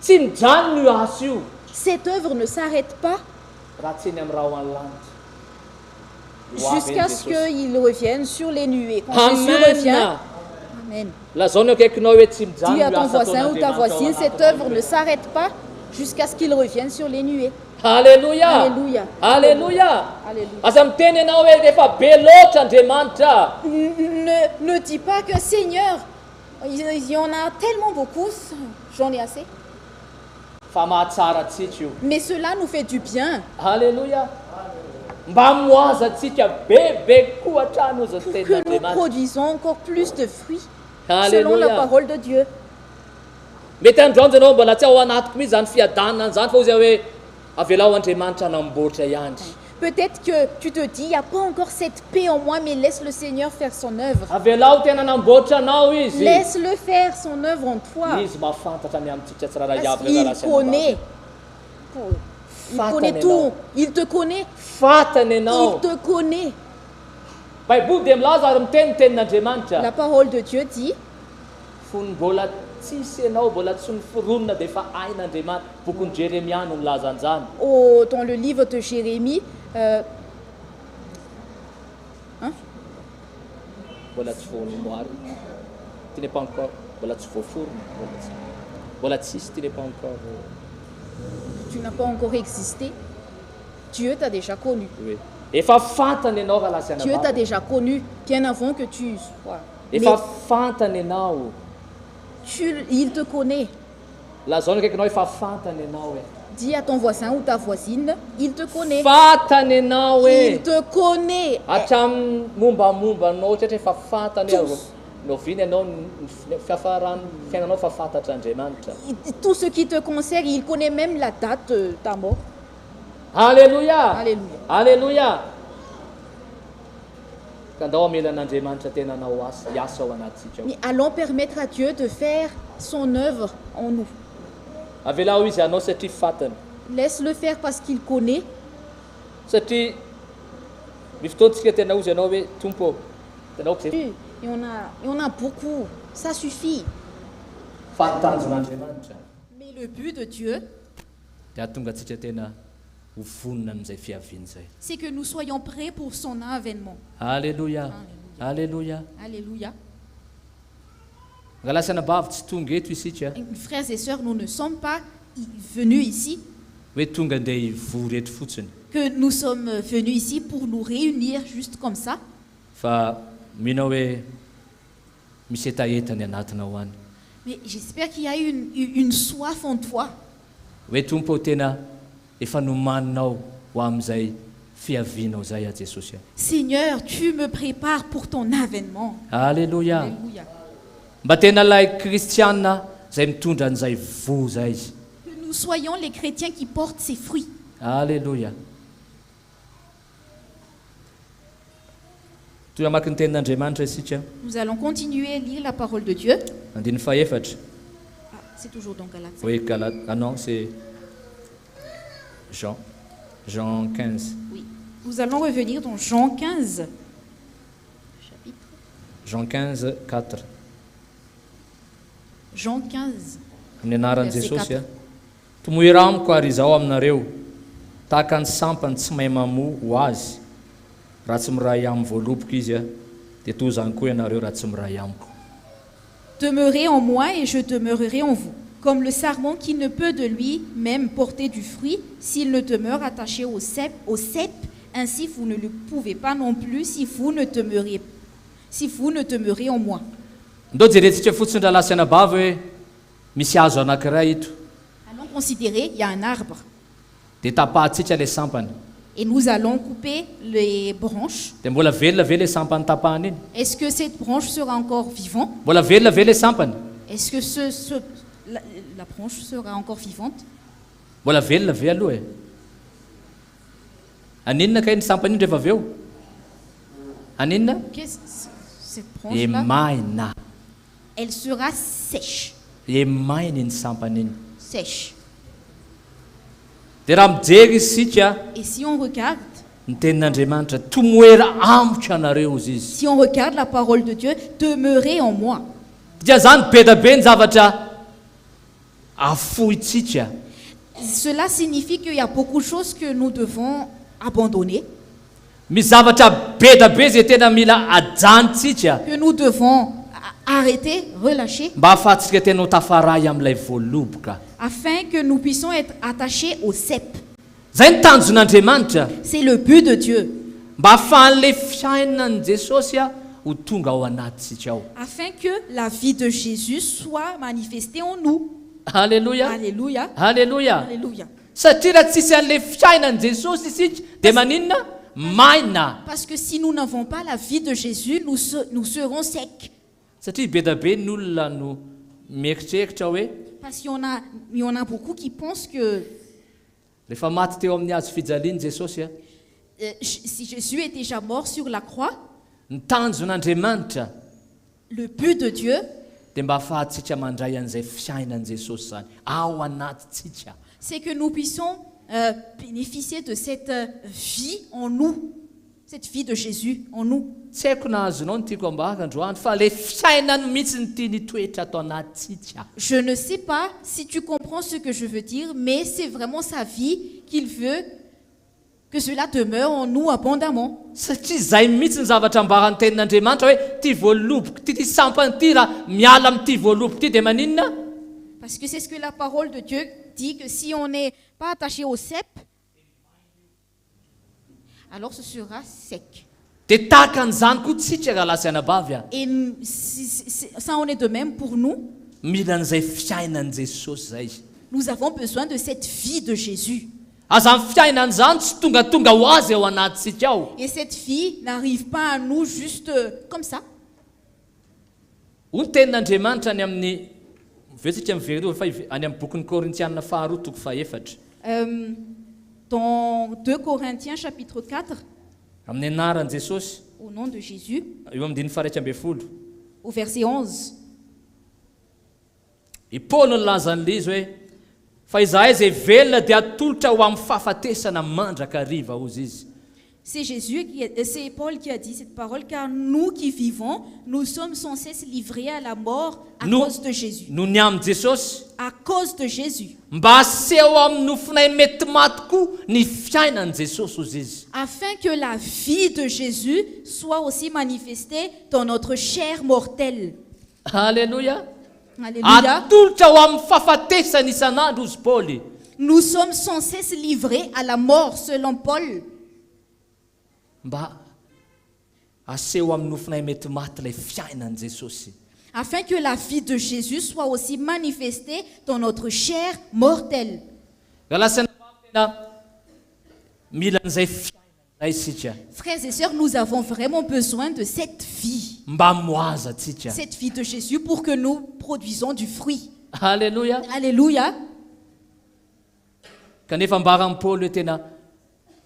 tsy mijanony io asa io Cette œuvre ne s'arrête pas raha tsy eny amin'ny raha ao any lanitra Ho avy jusqu'à eny ce Jesosy. qu'il revienne sur les nuées. Quand Jésus revient, amen Amen. lazao ny akaikinao hoe tsy mijano Dis à io ton asa voisin ou ta ataon'andriamanitra ao voisine, cette anatiny. œuvre ne s'arrête pas jusqu'à ce qu'il revienne sur les nuées. alleloia Alléluia. alleloia Alléluia. aza miteny ianao hoe efa be loatra andriamanitra Ne dis pas que Seigneur, il y en a tellement beaucoup, j'en ai assez. fa mahatsara atsika io Mais cela nous fait du bien alleloia mba moaza atsika bebe koa hatrany oza pour que nous tenin'andriamanitra produisons encore plus de fruits selon la alleloia parole de Dieu. mety androanjo anao mbola tsy ao anatiko mihitsy zany fiadanana zany fa ozy hoe avelao andriamanitra namboatra ihany Peut-être que tu te dis, il n'y a pas encore cette paix en moi, mais laisse le Seigneur faire son œuvre. avelao tena namboatra anao izy Laisse-le faire son œuvre en toi. izy mahafantatra ny amintsika tsy raha Parce iavy qu'il raha connaît. Il Fatane connaît ianao. tout. Il te connaît. fatany ianao Il te connaît. baiboly dia milaza ary miteny tenin'andriamanitra La parole de Dieu dit, fony mbola tsisy ianao mbola tsy niforonona dia efa ain'andriamanitra bokony jeremia no milaza an'izany dans le livre de Jérémie, mbola tsy voanomoary ty n'est pas encore mbola tsy voaforona mbola tsisy ty n'est pas encore tu n'as pas encore existé. Dieu t'a déjà connu. oui efa fantany ianao raha lasy Dieu t'a anavavy déjà connu bien avant que tu sois. efa Mais fantany ianao il te connaît. lazao ny akaikinao efa fantany ianao e Dis à ton voisin ou ta voisine, il te connaît. fantany ianao Il e te connaît. hatramin'ny mombamomba anao ohatra efa fantany Tous. noviny ianao fiafarany fiainanao fa fantatra Andriamanitra. Tout ce qui te concerne, il connaît même la date de ta mort. Alléluia. Alléluia. Alléluia. Ka andao amelan'Andriamanitra tena nao asa ao anatsika. Mais allons permettre à Dieu de faire son œuvre en nous. Avelao izy anao satria fatany. Laisse-le faire parce qu'il connaît. Satria misy fotoantsika tena ozy ianao hoe tompo tenao ko zay Et on a beaucoup. Ça suffit. fahatanjon'Andriamanitra. Mais le but de Dieu, Dia tonga atsika tena ho vonona amin'izay fiaviany zay. c'est que nous soyons prêts pour son avènement. Alléluia. Alléluia. Alléluia. Angalasana bavy tsy tonga eto isika Frères et sœurs, nous ne sommes pas venus ici, hoe tonga andeha hivory eto fotsiny que nous sommes venus ici pour nous réunir juste comme ça. fa mino hoe misy etaetany anatina ho any Mais j'espère qu'il y a une soif en toi. hoe tompo tena efa nomaninao ho amin'izay fiavianao zay a Jesosy a. Seigneur, tu me prépares pour ton avènement. Alléluia. Alléluia. Mba tena lay kristianina zay mitondra an'izay voza izy. Que nous soyons les chrétiens qui portent ses fruits. Alléluia. Toy amaky ny tenin'Andriamanitra isika. Nous allons continuer à lire la parole de Dieu. Andiny faefatra. Ah, c'est toujours dans Galates. Oui, Galate. Ah non, c'est Jean. Jean 15. Oui. Nous allons revenir dans Jean 15. Chapitre. Jean 15, 4. Jean 15. Amin'ny anaran'i Verset Jesosy a. 4. Tomoera amiko ary izao aminareo tahaka ny sampany tsy mahay mamoa ho azy raha tsy miray amin'ny voaloboka izy a dia toy izany koa ianareo raha tsy miray amiko. Demeurez en moi et je demeurerai en vous. Comme le sarment qui ne peut de lui-même porter du fruit s'il ne demeure attaché au cep, ainsi vous ne le pouvez pas non plus si vous ne demeurez en moi. Ndao jerentsika fotsiny raha lasana bava hoe misy hazo anankiray ito Allons considérer, il y a un arbre dia tapahantsika ilay sampany et nous allons couper les branches. dia mbola velona ve ilay sampany tapahany iny? Est-ce que cette branche sera encore vivante? Mbola velona ve ilay sampany? Est-ce que la branche sera encore vivante? Mbola velona ve aloha e? Aninona kay ny sampany iny rehefa avy eo? Aninona? Cette E branche-là, maina. elle sera sèche. E maina iny sampany iny. Sèche. Dia raha mijery isika Et si on regarde, ny tenin'Andriamanitra tomoera ambotra anareo izy izy. si on regarde la parole de Dieu, demeurez en moi. Dia zany be da be ny zavatra afoitsika. Cela signifie qu'il y a beaucoup de choses que nous devons abandonner, Misy zavatra be da be zay tena mila ajantsika que nous devons arrêter, relâcher, mba ahafahantsika tena ho tafaray amin'ilay voaloboka. afin que nous puissions être attachés au cep. Zay ny tanjon'Andriamanitra C'est le but de Dieu, mba ahafahan'ilay fiainan'i Jesosy a ho tonga ao anatisika ao. afin que la vie de Jésus soit manifestée en nous. Alléluia. Alléluia. Alléluia. Alléluia. Satria raha tsisy an'ilay fiainan'i Jesosy isika dia maninona? Maina. Parce que si nous n'avons pas la vie de Jésus, nous serons secs. Satria be da be ny olona no mieritreritra hoe Parce qu'il y en a beaucoup qui pensent que rehefa maty teo amin'ny hazo fijaliany Jesosy a si Jésus est déjà mort sur la croix, ny tanjon'Andriamanitra le but de Dieu, dia mba ahafahantsika mandray an'izay fiainan'i Jesosy zany ao anatitsika. c'est que nous puissions bénéficier de cette vie en nous, cette vie de Jésus en nous. Tsy haiko nahazonao ny tiako ambahaka androany fa le fiainany mihitsy ny tia nitoetra ato anatsika. Je ne sais pas si tu comprends ce que je veux dire, mais c'est vraiment sa vie qu'il veut que cela demeure en nous abondamment. Satria zay mihitsy ny zavatra ambarany tenin'Andriamanitra hoe ty voaloboka ty sampany ty raha miala amin'ity voaloboka ty dia maninona? Parce que c'est ce que la parole de Dieu dit, que si on n'est pas attaché au cep, alors ce sera sec. Dia tahaka an'izany koa tsika raha lasana bavy a. Et ça en est de même pour nous. Mila an'izay fiainan'i Jesosy zay. Nous avons besoin de cette vie de Jésus. Aza ny fiainany zany tsy tonga ho azy ao anatsika ao. Et cette vie n'arrive pas à nous juste comme ça. Hoy ny tenin'Andriamanitra any amin'ny vetsika mivery fa any amin'ny bokin'ny Korintianina faharoa toko faefatra. Dans 2 Corinthiens chapitre 4, Amin'ny anaran'i Jesosy au nom de Jésus, eo amin'ny diny faraika ambin'ny folo. au verset 11, I Paoly no lazan'ilay izy hoe fa izahay izay velona dia atolotra ho amin'ny fahafatesana mandraka hariva hozy izy. c'est Paul qui a dit cette parole, car nous qui vivons, nous sommes sans cesse livrés à la mort à cause de Jésus. No ny amin'ny Jesosy À cause de Jésus. mba aseho amin'ny nofinay mety maty koa ny fiainan'i Jesosy hozy izy. Afin que la vie de Jésus soit aussi manifestée dans notre chair mortelle. Alléluia. Alléluia. Atolotra ho amin'ny fahafatesana isan'andro hozy Paoly. Nous sommes sans cesse livrés à la mort, selon Paul. Mba aseho amin'ny nofinay mety maty ilay fiainan'i Jesosy. afin que la vie de Jésus soit aussi manifestée dans notre chair mortelle. Frères et sœurs, nous avons vraiment besoin de cette vie de Jésus pour que nous produisons du fruit. Alléluia. Alléluia. Kanefa mbaran'i Paul hoe tena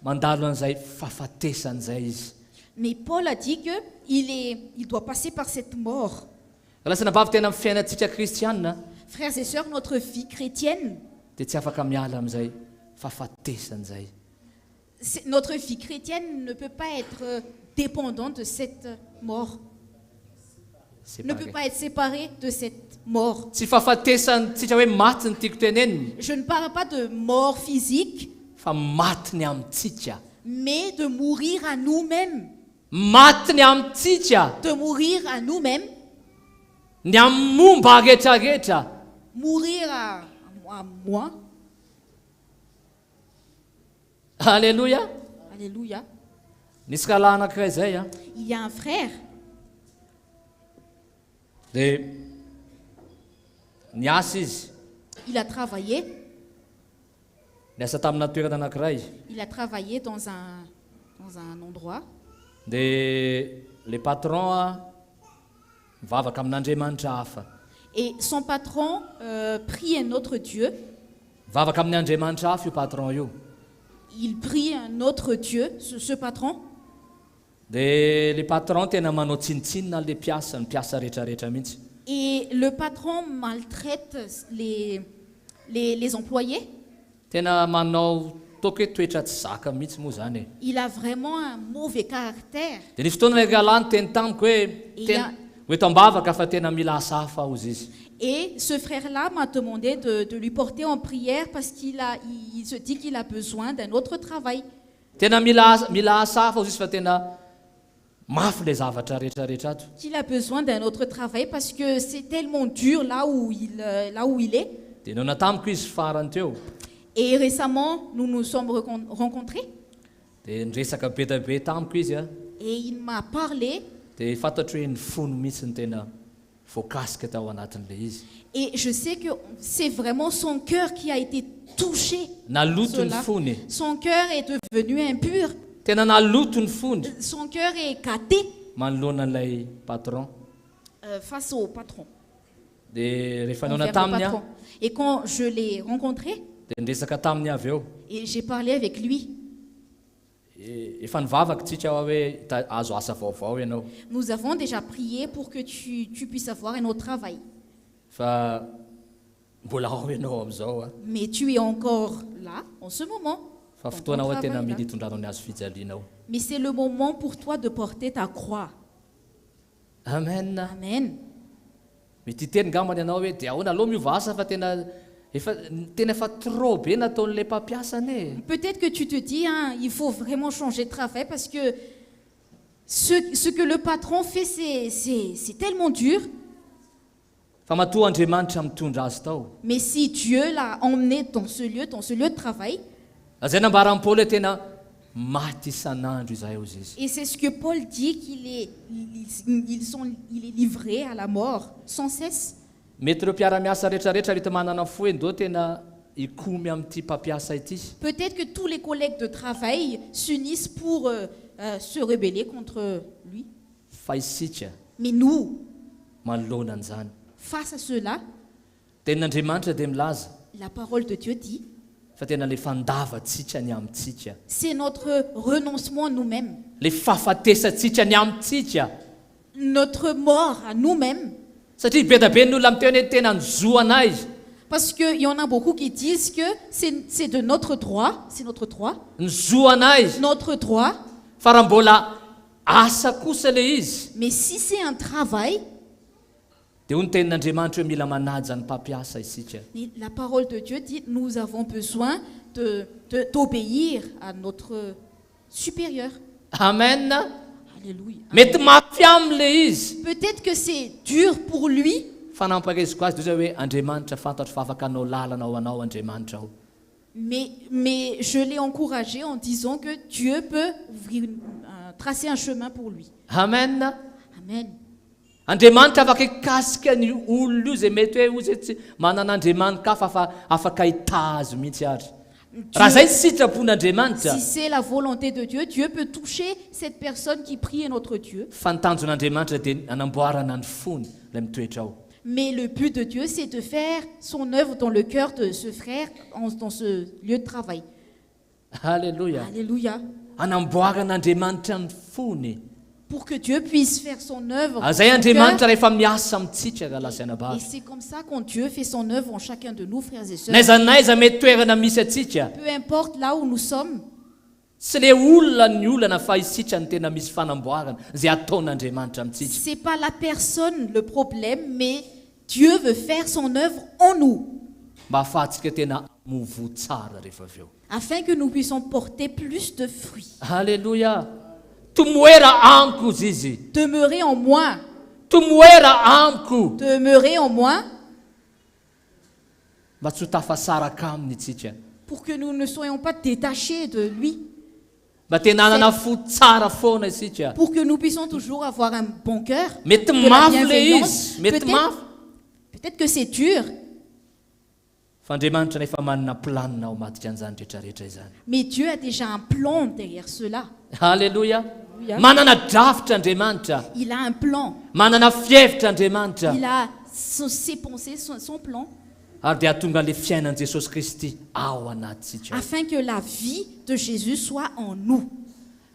mandalo an'izay fahafatesan'izay izy. Mais Paul a dit qu'il doit passer par cette mort. Lasa nabavy tena amin'ny fiainantsika kristianina Frères et sœurs, notre vie chrétienne, dia tsy afaka miala amin'izay fahafatesan'izay. notre vie chrétienne ne peut pas être dépendante de cette mort. Ne peut pas être séparée de cette mort. Tsy fahafatesantsika hoe maty ny tiako teneniny Je ne parle pas de mort physique, fa maty ny amintsika. mais de mourir à nous-mêmes. Maty ny amintsika. De mourir à nous-mêmes. Ny amin'ny momba rehetrarehetra. Mourir à moi. Alléluia. Alléluia. Nisy kalahy anankiray zay a. Il y a un frère. Dia niasa izy. Il a travaillé. Niasa tamina toerana anankiray. Il a travaillé dans un endroit. Dia le patron a mivavaka amin'Andriamanitra hafa. Et son patron prie un autre Dieu. Mivavaka amin'ny Andriamanitra hafa io patron io. Il prie un autre Dieu, ce patron. Dia le patron tena manao tsinitsinina le mpiasa, ny mpiasa rehetrarehetra mihitsy. Et le patron maltraite les employés. Tena manao toaka hoe toetra tsy zaka mihitsy moa zany e. Il a vraiment un mauvais caractère. Dia ny fotoana ilay kalany teny tamiko hoe eto ambavaka fa tena mila asa hafa hozy izy. Et ce frère-là m'a demandé de lui porter en prière parce qu'il se dit qu'il a besoin d'un autre travail. Tena mila asa hafa hozy izy fa tena mafy le zavatra rehetrarehetra ato. Qu'il a besoin d'un autre travail parce que c'est tellement dur là où il est. Dia nao natamiko izy farany teo. Et récemment, nous nous sommes rencontrés. Dia niresaka be da be tamiko izy a. Et il m'a parlé. Dia fantatro hoe ny fony mihitsy ny tena voakasika tao anatin'le izy. Et je sais que c'est vraiment son cœur qui a été touché. Naloto ny fony. Son cœur est devenu impur. Tena naloto ny fony. Son cœur est gâté. Manoloana an'ilay patron. Face au patron. Dia rehefa nao Envers le nataminy a. patron. Et quand je l'ai rencontré, Dia niresaka taminy avy eo. et j'ai parlé avec lui, Efa nivavaka tsika hoe azo asa vaovao ianao. nous avons déjà prié pour que tu puisses avoir un autre travail. Fa mbola ao ianao amin'izao a. Mais tu es encore là, en ce moment. Fa Dans fotoana ton hoe tena travail, mila là. hitondranao ny hazo fijaliana ao. Mais c'est le moment pour toi de porter ta croix. Amen. Amen. Mety hiteny ngamany ianao hoe dia ahoana aloha miova asa fa tena efa trop be nataon'ilay mpampiasany e. Peut-être que tu te dis, hein, il faut vraiment changer de travail parce que ce que le patron fait, c'est tellement dur. Fa matoa Andriamanitra mitondra azy tao. Mais si Dieu l'a emmené dans ce lieu de travail, Zay nambaran'i Paul hoe tena maty isan'andro izahay hozy izy. et c'est ce que Paul dit qu'il est livré à la mort sans cesse. Mety ireo mpiara-miasa rehetrarehetra rehetra manana fo hoe ndao tena hikomy amin'ity mpampiasa ity. Peut-être que tous les collègues de travail s'unissent pour se rebeller contre lui. Fa isika Mais nous, manoloana an'izany. face à cela, Tenin'Andriamanitra dia milaza la parole de Dieu dit, fa tena le fandavatsika ny amintsika. c'est notre renoncement à nous-mêmes, Le fahafatesantsika ny amintsika. notre mort à nous-mêmes. Satria be da be ny olona miteny hoe tena nizoana izy. Parce qu'il y en a beaucoup qui disent que c'est de notre droit, c'est notre droit, Nizoana izy. notre droit. Fa raha mbola asa kosa le izy. Mais si c'est un travail, Dia hoy ny tenin'Andriamanitra hoe mila manaja ny mpampiasa isika. la parole de Dieu dit nous avons besoin d'obéir à notre supérieur. Amen. Alléluia. Mety mafy am'le izy. Peut-être que c'est dur pour lui, Fanampahaiziko azy dia zay hoe Andriamanitra fantatro fa afaka anao lalana ho anao Andriamanitra ao. mais je l'ai encouragé en disant que Dieu peut tracer un chemin pour lui. Amen. Amen. Andriamanitra afaka hikasika ny olona io zay mety hoe ozy tsy manan'Andriamanitra kafa fa afaka hita azy mihitsy ary. Raha zay tsy sitrapon'Andriamanitra. Si c'est la volonté de Dieu, Dieu peut toucher cette personne qui prie notre Dieu. Fa ny tanjon'Andriamanitra dia anamboarana ny fony ilay mitoetra ao. Mais le but de Dieu, c'est de faire son œuvre dans le cœur de ce frère, dans ce lieu de travail. Alléluia. Alléluia. Anamboaran'Andriamanitra ny fony. Pour que Dieu puisse faire son œuvre dans Zay son Andriamanitra cœur. rehefa miasa amintsika galasaina Et bavy. c'est comme ça quand Dieu fait son œuvre en chacun de nous, frères et sœurs. Naiza naiza mety toerana misy atsika. Peu importe là où nous sommes, Tsy le olona ny olana fa isika ny tena misy fanamboarana zay ataon'Andriamanitra amintsika. c'est pas la personne le problème, mais Dieu veut faire son œuvre en nous, Mba ahafahantsika tena movo tsara rehefa avy eo. afin que nous puissions porter plus de fruits. Alléluia. Tomoera amiko izy izy. Demeurez en moi, Tomoera amiko. demeurez en moi, Mba tsy ho tafasaraka aminy itsika. pour que nous ne soyons pas détachés de lui, Mba tena hanana fo tsara foana isika. pour que nous puissions toujours avoir un bon cœur, Mety de la mafy le bienveillance. izy. Mety mafy. Peut-être que c'est dur, Fa Andriamanitra nefa manana planina ao matika an'izany rehetrarehetra izany. mais Dieu a déjà un plan derrière cela. Alléluia. Alléluia. Manana drafitra Andriamanitra. Il a un plan, Manana fievitra Andriamanitra. il a ses pensées, son plan, Ary dia atonga le fiainan'i Jesosy Kristy ao anatsika. afin que la vie de Jésus soit en nous.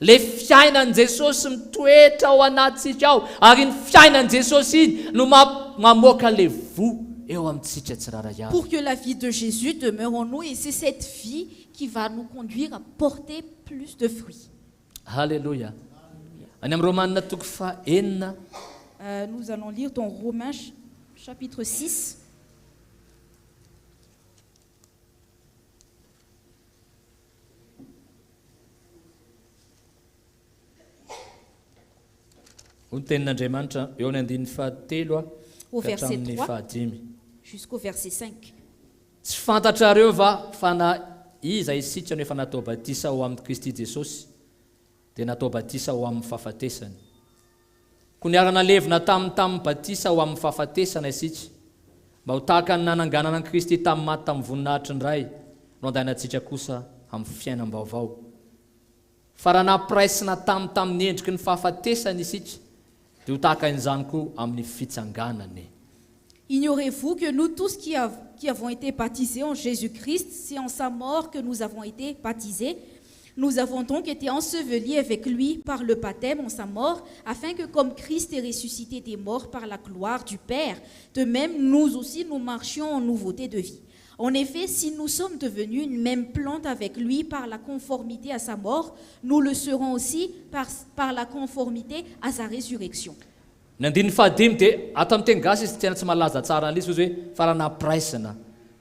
Le fiainan'i Jesosy mitoetra ao anatsika ao. Ary ny fiainan'i Jesosy iny no mamoaka le vo eo amintsika tsiraray avy. Pour que la vie de Jésus demeure en nous, et c'est cette vie qui va nous conduire à porter plus de fruits. Alléluia. Any amin'ny Romanina toko faha 9. Nous allons lire dans Romains chapitre 6. Ho ny tenin'Andriamanitra eo ny 7 Au ka verset hatramin'ny 3 5. jusqu'au verset 5. Tsy fantatrareo va fa na iza isika no efa natao batisa ho amin'ny Kristy Jesosy dia natao batisa ho amin'ny fahafatesany. Ko niarana levina tamin'ny batisa ho amin'ny fahafatesana isika mba ho tahaka ny nananganana an'i Kristy tamin'ny maty tamin'ny voninahitry ny ray no andahinantsika kosa amin'ny fiainam-baovao. Fa raha nampiraisina tamin'ny endriky ny fahafatesana isika dia ho tahaka an'izany koa amin'ny fitsanganany. Ignorez-vous que nous tous qui avons été baptisés en Jésus-Christ, c'est en sa mort que nous avons été baptisés. Nous avons donc été ensevelis avec lui par le baptême en sa mort, afin que comme Christ est ressuscité des morts par la gloire du Père, de même nous aussi nous marchions en nouveauté de vie. En effet, si nous sommes devenus une même plante avec lui par la conformité à sa mort, nous le serons aussi par la conformité à sa résurrection. Ny 15 dia ato amin'ny teny gasy izy tena tsy malaza tsara an'ilay izy hoe fa raha napraisina.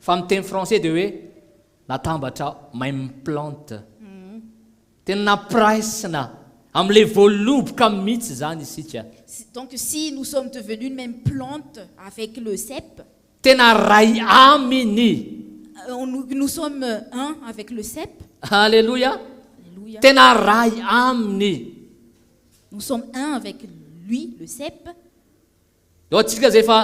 Fa amin'ny teny français dia hoe natambatra même plante. Tena napraisina amin'ilay voaloboka mihitsy zany isika. Donc si nous sommes devenus une même plante avec le cep, Tena ray aminy. nous sommes un avec le cep. Alléluia. Alléluia. Tena ray aminy. Nous sommes un avec lui, le cep. Eo atsika zay fa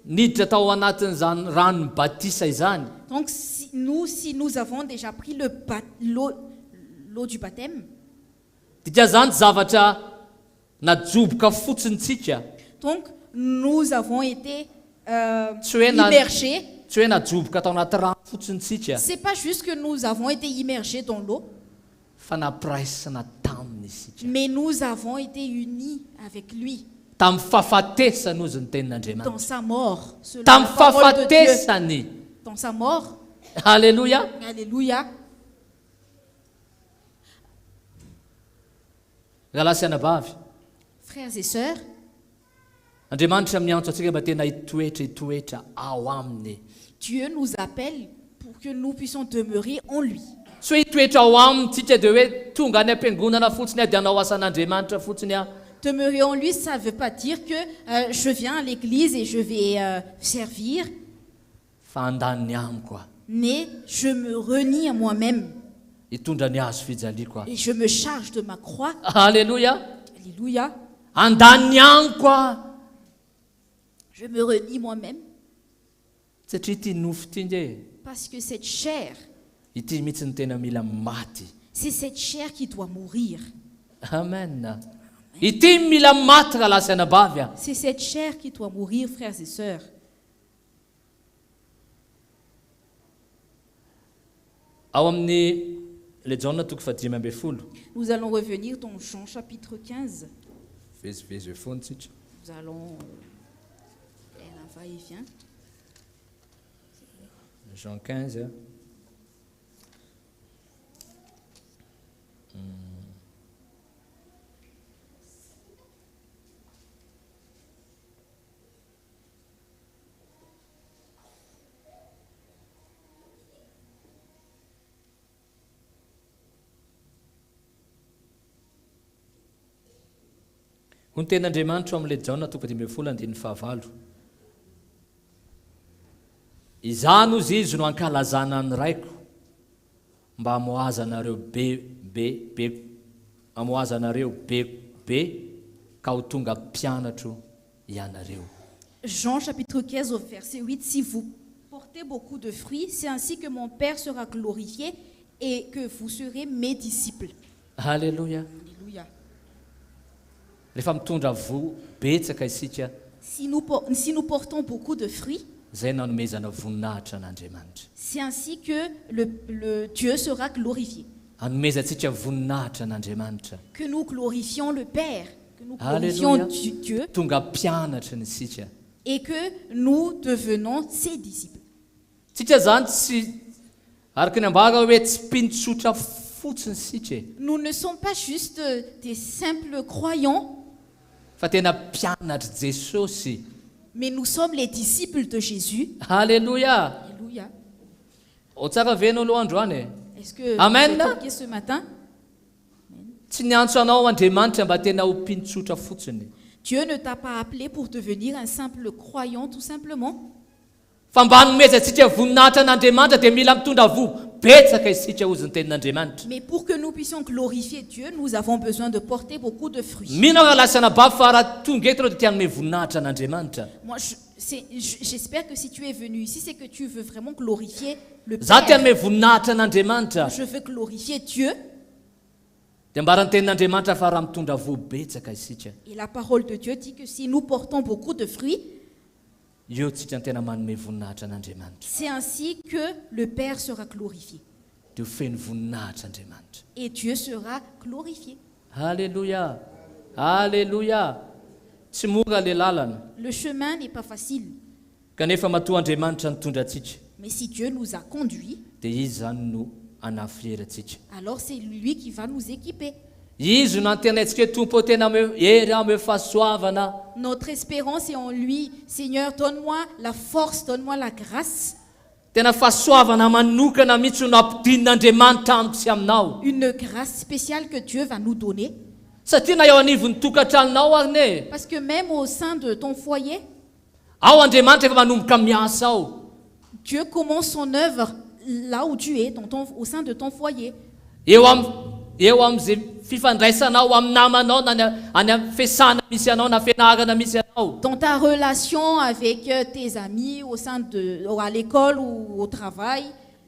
niditra tao anatin'izany rano batisa izany. Donc si nous avons déjà pris l'eau du baptême, Dia zany zavatra najoboka fotsintsika. donc nous avons été Tsy hoe na- immergés. Tsy hoe najoboka tao anaty rano fotsintsika. C'est pas juste que nous avons été immergés dans l'eau, Fa napraisina taminy isika. mais nous avons été unis avec lui Tamin'ny fahafatesany ozy ny dans tenin'Andriamanitra. sa mort. Selon Tamin'ny la parole de Dieu, fahafatesany. dans sa mort. Alléluia. Alléluia. Galasiana bavy. Frères et sœurs, Andriamanitra miantso antsika mba tena hitoetra ao aminy. Dieu nous appelle pour que nous puissions demeurer en lui. Tsy hoe hitoetra ao amintsika dia hoe tonga any am-piangonana fotsiny dia hanao asan'Andriamanitra fotsiny a. Demeurer en lui, ça ne veut pas dire que je viens à l'église et je vais servir, Fa andaniny amiko a. mais je me renie à moi-même Hitondra ny hazo fijaliako a. et je me charge de ma croix. Alléluia. Alléluia. Andaniny amiko a. Je me renie moi-même satria ity nofo ity ndre parce que cette chair, ity mihitsy ny tena mila maty. c'est cette chair qui doit mourir. Amen. Ity mila maty raha lasa anabavy a. C'est cette chair qui doit mourir, frères et sœurs. Ao amin'ny le Jaona toko fahadimy ambin'ny folo. Nous allons revenir dans Jean chapitre 15. Vezivezy eo foana tsika. Nous allons faire un va-et-vient. Jean 15. Ho ny ten'Andriamanitra amin'ilay Jaona toko dimy ambin'ny folo andininy fahavalo. Izany ozy izy no ankalazana ny raiko mba hamoaza anareo hamoaza anareo be ka ho tonga mpianatro ianareo. Jean chapitre 15 au verset 8. Si vous portez beaucoup de fruits, c'est ainsi que mon Père sera glorifié et que vous serez mes disciples. Alléluia. Alléluia. Rehefa mitondra vo betsaka isika, Si nous portons beaucoup de fruits, zay nanomezana voninahitra an'Andriamanitra. c'est ainsi que le Dieu sera glorifié. Hanomezantsika voninahitra an'Andriamanitra. Que nous glorifions le Père, que nous glorifions Alléluia. Dieu Tonga mpianatra ny isika. et que nous devenons ses disciples. Tsika zany tsy araka ny ambara hoe tsy mpinotsotra fotsiny sika, Nous ne sommes pas juste des simples croyants, fa tena mpianatra Jesosy. mais nous sommes les disciples de Jésus. Alléluia. Alléluia. O tsara venao aloha androany. Est-ce que Amen. vous êtes OK ce matin? Tsy niantso anao Andriamanitra mba tena ho mpinotsotra fotsiny, Dieu ne t'a pas appelé pour devenir un simple croyant tout simplement, fa mba hanomezantsika voninahitra an'Andriamanitra dia mila mitondra vo betsaka isika ozy ny tenin'Andriamanitra. mais pour que nous puissions glorifier Dieu, nous avons besoin de porter beaucoup de fruits. Mino raha lasa anabavy fa raha tonga eto reo dia tianome voninahitra an'Andriamanitra. Moi, j'espère que si tu es venu ici, c'est que tu veux vraiment glorifier le Za Père. tianome voninahitra an'Andriamanitra. Je veux glorifier Dieu. Dia mbarany tenin'Andriamanitra fa raha mitondra vo betsaka isika, Et la parole de Dieu dit que si nous portons beaucoup de fruits, eo tsika ny tena manome voninahitra an'Andriamanitra. c'est ainsi que le Père sera glorifié. Dia ho feno voninahitra Andriamanitra. Et Dieu sera glorifié. Alléluia. Alléluia. Tsy mora le lalana, Le chemin n'est pas facile, kanefa matoa Andriamanitra nitondra atsika, mais si Dieu nous a conduits, dia izy zany no anafierantsika. alors c'est lui qui va nous équiper. Izy no antenantsika hoe tompo tena hery ame fahasoavana. Notre espérance est en lui. Seigneur, donne-moi la force, donne-moi la grâce, Tena fahasoavana manokana mihitsy no ampidin'Andriamanitra amiko sy aminao. une grâce spéciale que Dieu va nous donner. Satria na eo anivon'ny tokantranonao ary ne, Parce que même au sein de ton foyer, ao Andriamanitra efa manomboka miasa ao. Dieu commence son œuvre là où tu es, au sein de ton foyer. Eo am'izay fifandraisanao amin'ny namanao na any amin'ny fiasana misy anao na fianarana misy anao. Dans ta relation avec tes amis, à l'école ou au travail,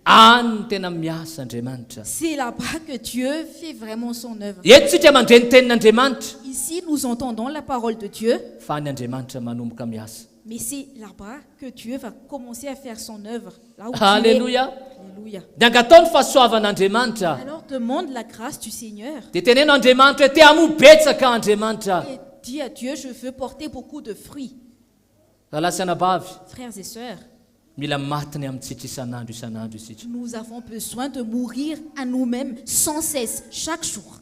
Any no tena miasa Andriamanitra. c'est là-bas que Dieu fait vraiment son œuvre. Eto tsika mandre ny tenin'Andriamanitra, Ici, nous entendons la parole de Dieu, fa ny Andriamanitra manomboka miasa. mais c'est là-bas que Dieu va commencer à faire son œuvre. Là où tu es. Alléluia. Alléluia. Dia angatao ny fahasoavan'Andriamanitra. Alors demande la grâce du Seigneur Dia teneno Andriamanitra hoe te hamobetsaka Andriamanitra. et dis à Dieu, je veux porter beaucoup de fruits. Raha lasa anabavy, Frères et sœurs, mila matiny amintsika isan'andro isika. nous avons besoin de mourir à nous-mêmes sans cesse, chaque jour.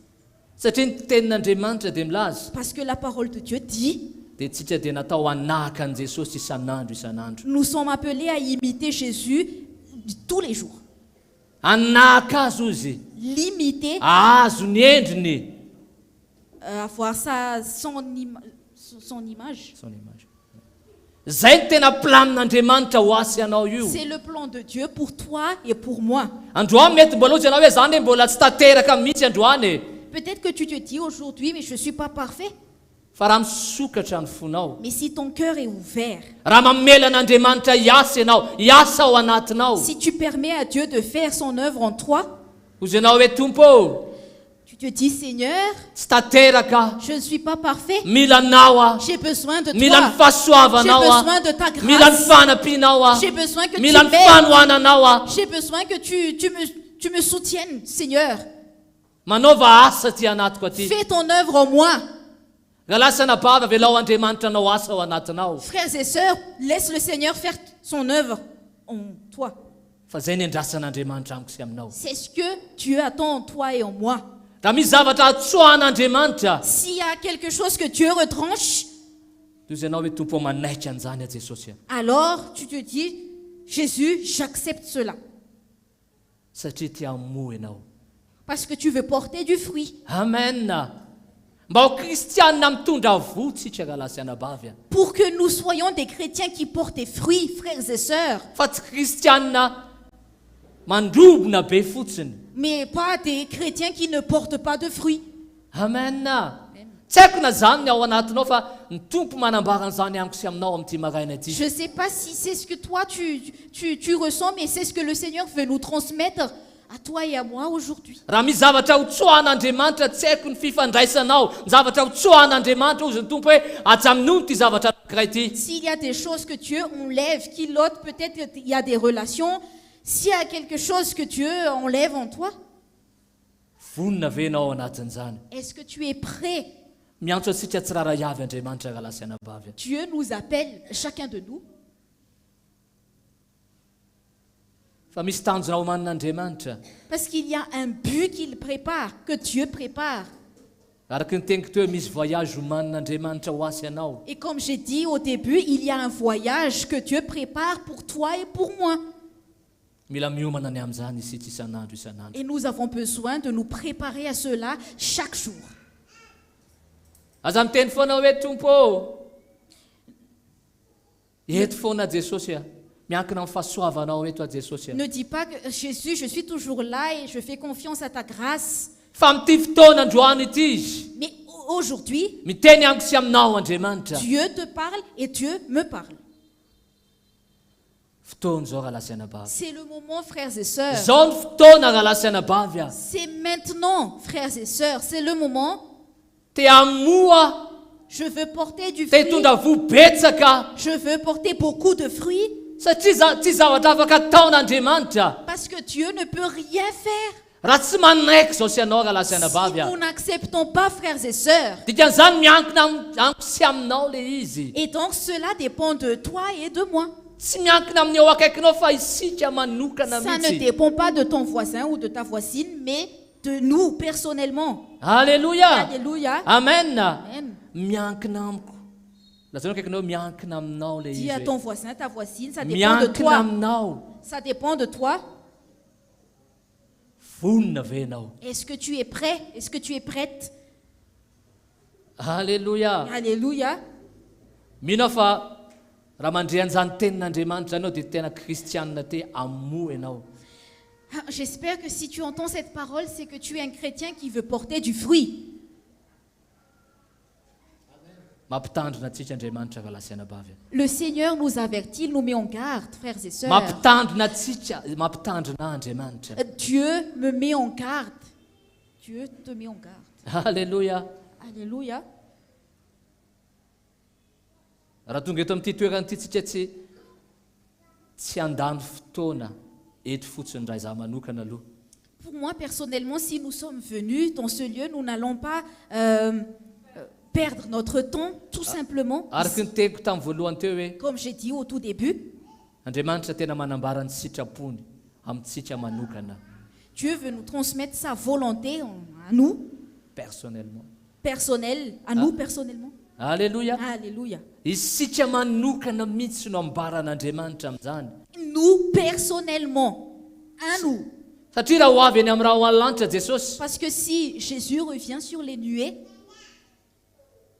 Satria ny tenin'Andriamanitra dia milaza, Parce que la parole de Dieu dit, dia tsika dia natao hanahaka an' Jesosy isan'andro. nous sommes appelés à imiter Jésus tous les jours. Hanahaka azy ozy, L'imiter, azo ny endriny. avoir son image. Son image. Zay ny tena planin'Andriamanitra ho asy anao io. C'est le plan de Dieu pour toi et pour moi. Androany mety mbola ohatsy ianao hoe zany mbola tsy tanteraka mihitsy androany. Peut-être que tu te dis aujourd'hui, mais je ne suis pas parfait. fa raha misokatra ny fonao Mais si ton cœur est ouvert, raha mamela an'andriamanitra hiasa ianao hiasa ao anatinao si tu permets à Dieu de faire son œuvre en toi, ozy ianao hoe tompo tu te dis Seigneur, tsy tanteraka je ne suis pas parfait, mila anao a j'ai besoin de mila ny toi, j'ai fahasoavanao a besoin de ta mila ny grâce, fanampianao a j'ai besoin que tu mila ny m'aides, fanohananao a j'ai besoin que tu me soutiennes, Seigneur. manaova asa ty anatiko aty Fais ton œuvre en moi. galasana bava velao andriamanitra anao asa ao anatinao Frères et sœurs, laisse le Seigneur faire son œuvre en toi. fa zay ny andrasan'andriamanitra amiko sy aminao C'est ce que Dieu attend en toi et en moi. raha misy zavatra atsoahan'andriamanitra S'il y a quelque chose que Dieu retranche, toy izy ianao hoe tompo manaitra an'izany a jesosy a alors tu te dis, Jésus, j'accepte cela. satria ty amo ianao Parce que tu veux porter du fruit. amen mba ho kristianina mitondra votsika galasy anabavy a Pour que nous soyons des chrétiens qui portent des fruits, frères et sœurs, fa tsy kristianina mandrobona be fotsiny mais pas des chrétiens qui ne portent pas de fruits. amen tsy haiko na zany ny ao anatinao fa ny tompo manambaran'izany amiko sy aminao amin'ity maraina ty Je ne sais pas si c'est ce que toi tu ressens, mais c'est ce que le Seigneur veut nous transmettre à toi et à moi aujourd'hui. raha misy zavatra ho tsoahan'andriamanitra tsy haiko ny fifandraisanao ny zavatra ho tsoahan'andriamanitra ozy ny tompo hoe atsaminony ty zavatra anankiray ty S'il y a des choses que Dieu enlève, qu'il ôte, peut-être il y a des relations. S'il y a quelque chose que Dieu enlève en toi, vonina venao ao anatin'izany est-ce que tu es prêt? miantso atsika tsirara iavy andriamanitra galasy anabavy Dieu nous appelle, chacun de nous, fa misy tanjona homanin'andriamanitra parce qu'il y a un but qu'il prépare, que Dieu prépare. araky ny teniko teo hoe misy voyage homanin'andriamanitra ho asy ianao Et comme j'ai dit au début, il y a un voyage que Dieu prépare pour toi et pour moi. mila miomana ny amin'izany isika isan'andro isan'andro Et nous avons besoin de nous préparer à cela chaque jour. aza miteny foana hoe tompo eto foana jesosy a miankina amin'ny fahasoavanao eto a jesosy a Ne dis pas que Jésus, je suis toujours là et je fais confiance à ta grâce. fa mity fotoana androany ity izy Mais aujourd'hui, miteny amiko sy aminao andriamanitra Dieu te parle et Dieu me parle. fotoana zao rahalasy anabavy C'est le moment, frères et sœurs. zao ny fotoana rahalasy anabavy a C'est maintenant, frères et sœurs. C'est le moment. te amoa Je veux porter du te fruit. hitondra vobetsaka Je veux porter beaucoup de fruits satria tsy zavatra afaka ataon'andriamanitra parce que Dieu ne peut rien faire. raha tsy manaiky zao sy anao rahalasy Si anabavy a nous n'acceptons pas, frères et sœurs, dikan'izany miankina amiko sy aminao le izy et donc cela dépend de toi et de moi. tsy miankina amin'ny eo akaikinao fa isika manokana Ça ne mihitsy dépend pas de ton voisin ou de ta voisine, mais de nous personnellement. alleluia Alléluia. amen Amen. miankina amiko lazanao akaikinao miankina aminao le Dis izy à hoe, ton voisin, ta voisine, ça dépend de miankina toi. aminao Ça dépend de toi. vonina venao Est-ce que tu es prêt? Est-ce que tu es prête? alleluia Alléluia. mino fa raha mandre an'izany tenin'andriamanitra anao dia tena kristianina te amo ianao Ah, j'espère que si tu entends cette parole, c'est que tu es un chrétien qui veut porter du fruit. mampitandrina antsika andriamanitra galasy anabavy Le Seigneur nous avertit, il nous met en garde, frères et sœurs. mampitandrina antsika mampitandrina andriamanitra Dieu me met en garde. Dieu te met en garde. alleluia Alléluia. raha tonga eto amin'ity toeran'ity tsika tsy andany fotoana eto fotsiny raha izaho manokana aloha Pour moi, personnellement, si nous sommes venus dans ce lieu, nous n'allons pas perdre notre temps, tout simplement. araky ny teko tamin'ny voalohany teo hoe Comme j'ai dit au tout début, andriamanitra tena manambara ny sitrapony amintsika manokana Dieu veut nous transmettre sa volonté à nous, personnellement personnelle, à nous personnellement. alleluia Alléluia. isika manokana mihitsy no ambaran'andriamanitra amin'izany Nous, personnellement, à nous. satria raha ho avy eny amin'ny raha ho an-lanitra jesosy Parce que si Jésus revient sur les nuées,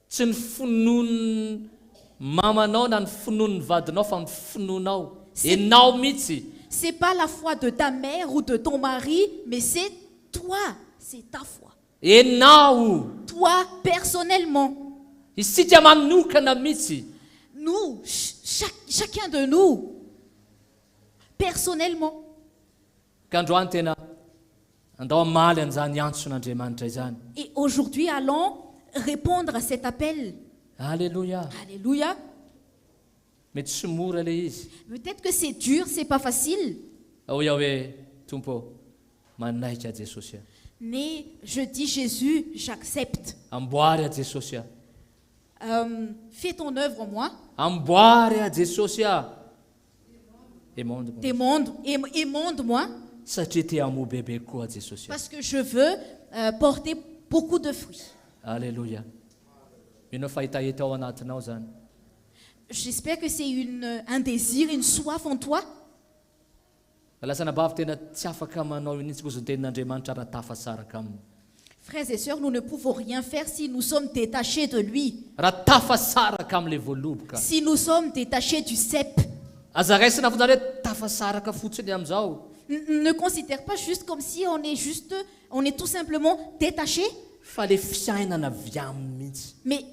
tsy ny finoany mamanao na ny finoany vadinao fa ny finoanao enao mihitsy c'est pas la foi de ta mère ou de ton mari, mais c'est toi, c'est ta foi. enao Toi, personnellement. isika manokana mihitsy Nous, chacun de nous, personnellement. kandroany tena andao amaly an'izany antson'andriamanitra izany. Et aujourd'hui, allons répondre à cet appel. Alléluia. Alléluia. Mety tsy mora le izy. Peut-être que c'est dur, c'est pas facile. Ahoy aho hoe tompo manaika Jesosy. Mais je dis Jésus, j'accepte. Amboary a Jesosy. Fais ton œuvre en moi. Amboary a Jesosy. Émonde-moi. Satria te amo bebe koa Jesosy. Parce que je veux porter beaucoup de fruits. Alléluia. Mino fahita hita ao anatinao zany. J'espère que c'est un désir, une soif en toi. Lasana bavy tena tsy afaka manao initsy koa zany tenin'Andriamanitra raha tafasaraka aminy. Frères et sœurs, nous ne pouvons rien faire si nous sommes détachés de lui. Raha tafasaraka am'le voaloboka. Si nous sommes détachés du cep. Aza raisina fo zany hoe tafasaraka fotsiny am'izao. Ne considère pas juste comme si on est tout simplement détaché. Fa le fiainana avy aminy mihitsy. Mais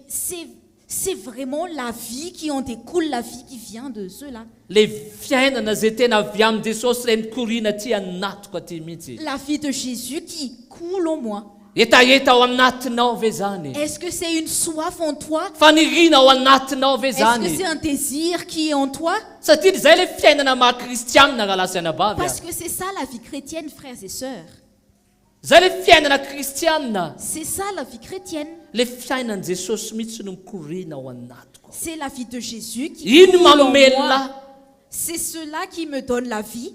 c'est vraiment la vie qui en découle, la vie qui vient de cela. Le fiainana zay tena avy aminy Jesosy ray nikorina aty anatiko aty mihitsy. La vie de Jésus qui coule en moi. Etaeta ao anatinao ve zany. Est-ce que c'est une soif en toi? Fanirina ao anatinao ve Est-ce zany. que c'est un désir qui est en toi? Satria zay le fiainana maha-kristianina raha lasana bavy. Parce que c'est ça la vie chrétienne, frères et sœurs. Zay le fiainana kristianina. C'est ça la vie chrétienne. Le fiainan Jesosy mihitsy no mikorina ao anatiko. C'est la vie de Jésus qui Ino coule en mamelona. moi. C'est cela qui me donne la vie.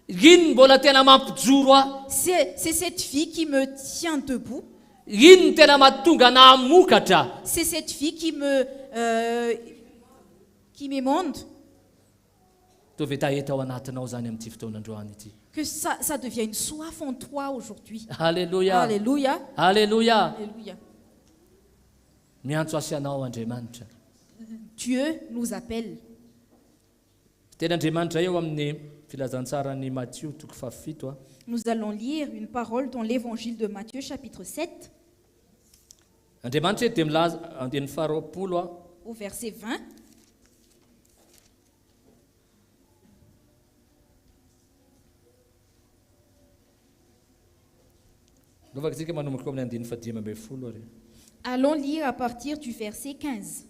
Ino mbola tena mampijoro aho. C'est cette vie qui me tient debout. Ino tena mahatonga nahamokatra. C'est cette vie qui m'émonde. Tovy taheta ao anatinao zany amin'ity fotoanandroany ity. Que ça devient une soif en toi aujourd'hui. Alléluia. Alléluia. Alléluia. Alléluia. Miantso asianao Andriamanitra. Dieu nous appelle. Ten'Andriamanitra eo amin'ny filazantsarany Matthieu toko fafito. Nous allons lire une parole dans l'évangile de Matthieu chapitre 7 Andriamanitra dia milaza andiny faharoapolo au verset 20. Lovakitsika manomboka amin'ny andiny fadimy ambin'ny folo ary. Allons lire à partir du verset 15.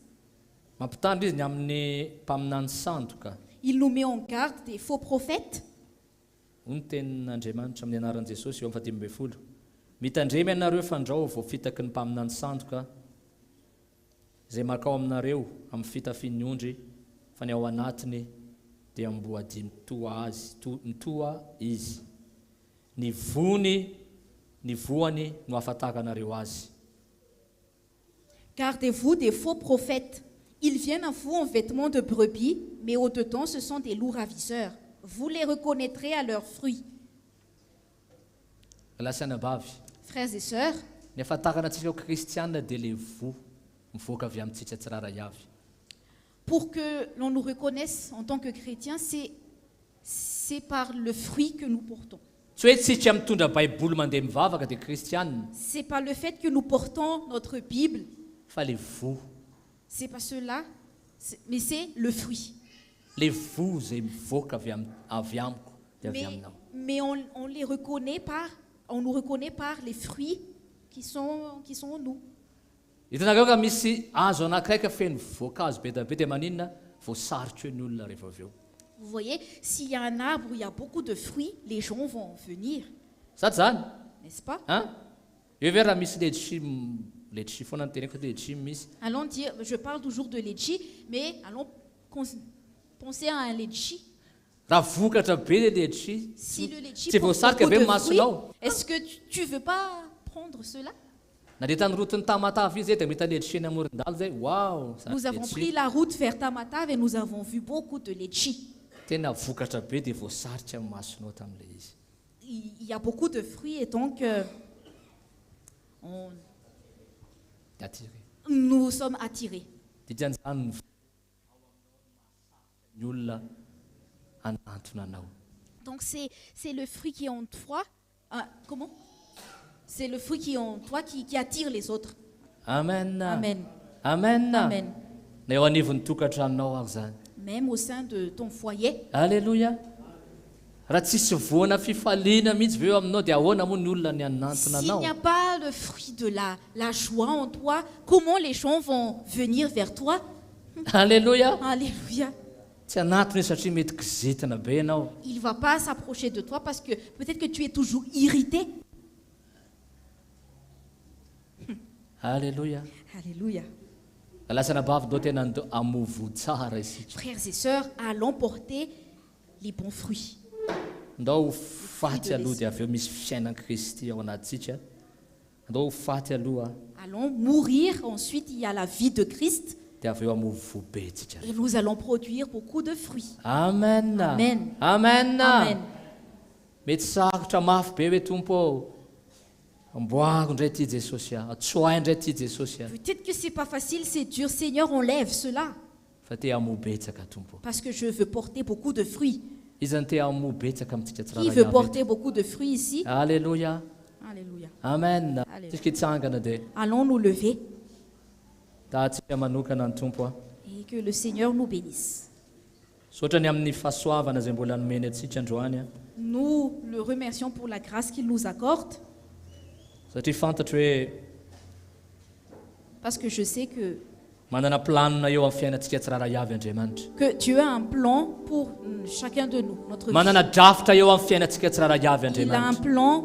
Mampitandro izy ny amin'ny mpaminany sandoka. Il nous met en garde des faux prophètes. Hoy ny tenin'Andriamanitra amin'ny anaran'i Jesosy eo amin'ny fadimy ambin'ny folo. Mitandremy ianareo fandrao vao fitaky ny mpaminany sandoka izay makao aminareo amin'ny fitafian'ny ondry fa ny ao anatiny dia amboady mitoa izy. Ny voany no afatakanareo azy. Gardez-vous des faux prophètes. Ils viennent à vous en vêtements de brebis, mais au-dedans, ce sont des loups ravisseurs. Vous les reconnaîtrez à leurs fruits. Lasana bavy. Frères et sœurs, Ny afatarana antsika ho kristianina dia le vo mivoaka avy amintsika tsiraray avy. pour que l'on nous reconnaisse en tant que chrétiens, c'est par le fruit que nous portons. Tsy hoe tsika mitondra baiboly mandeha mivavaka dia kristianina, C'est par le fait que nous portons notre Bible, fa le vo. c'est pas cela, mais c'est le fruit. Le vo zay mivoaka avy amiko dia avy aminao. Mais on les reconnaît on nous reconnaît par les fruits qui sont en nous. Hitanareo ka misy azo anankiray feno voankazo be dia maninona voasaritra ny olona rehefa avy eo. Vous voyez, s'il y a un arbre où il y a beaucoup de fruits, les gens vont venir, Sady zany? n'est-ce pas? Eo ve raha misy letchi foana ny teneko letchi misy. Allons dire, je parle toujours de litchi, mais allons penser à un litchi. Raha vokatra be le letchi, Si le litchi tsy porte voasarika beaucoup ve de ny fruits, masonao? est-ce que tu veux pas prendre cela? Nandeta ny rotony tamatavy izy zay dia mahita letchi eny amoron-dalo zay. Wow! Nous avons pris la route vers Tamatave et nous avons vu beaucoup de litchi. Tena vokatra be dia voasaritra amin'ny masonao tamin'ilay izy. Il y a beaucoup de fruits et donc Dia attiré. nous sommes attirés. Dikan'izany ny olona anantona anao. Donc c'est le fruit qui est en toi. Comment? C'est le fruit qui est en toi qui attire les autres. Amen. Amen. amen. Amen. Na eo anivon'ny tokantranonao ary zany. Même au sein de ton foyer. Alléluia. Raha tsisy voana fifaliana mihitsy ve eo aminao dia ahoana moa ny olona ny anantona S'il anao. n'y a pas le fruit de la joie en toi, comment les gens vont venir vers toi? Alléluia. Alléluia. Tsy anatony satria mety kizitina be ianao. Il ne va pas s'approcher de toi parce que peut-être que tu es toujours irrité. Alléluia. Alléluia. Lasana bavy do tena ndo amovo tsara isika. Frères et sœurs, allons porter les bons fruits. Ndao faty aloha dia avy eo misy fiainana Kristy ao anatsika. Ndao faty aloha Allons mourir, ensuite il y a la vie de Christ dia avy eo amovo be tsika. et nous allons produire beaucoup de fruits. Amen. Amen. Amen. Amen. Mety sarotra mafy be hoe tompo amboako ndray ty Jesosy atsoay ndray ty Jesosy Peut-être que c'est pas facile, c'est dur. Seigneur, enlève cela fa te amobetsaka tompo. parce que je veux porter beaucoup de fruits. Izany te amobetsaka amintsika Qui tsirairay veut avy. porter beaucoup de fruits ici? Alléluia. Alléluia. Amen. Alléluia. Tsika hitsangana dia Allons nous lever tahatsika manokana ny tompo et que le Seigneur nous bénisse. sotrany amin'ny fahasoavana izay mbola nomeny atsika androany Nous le remercions pour la grâce qu'il nous accorde satria fantatro hoe parce que je sais que manana planona eo amin'ny fiainantsika tsiraray avy Andriamanitra. Dieu a un plan pour chacun de nous, notre vie. Manana drafitra eo amin'ny fiainantsika tsiraray avy Il a un Andriamanitra. plan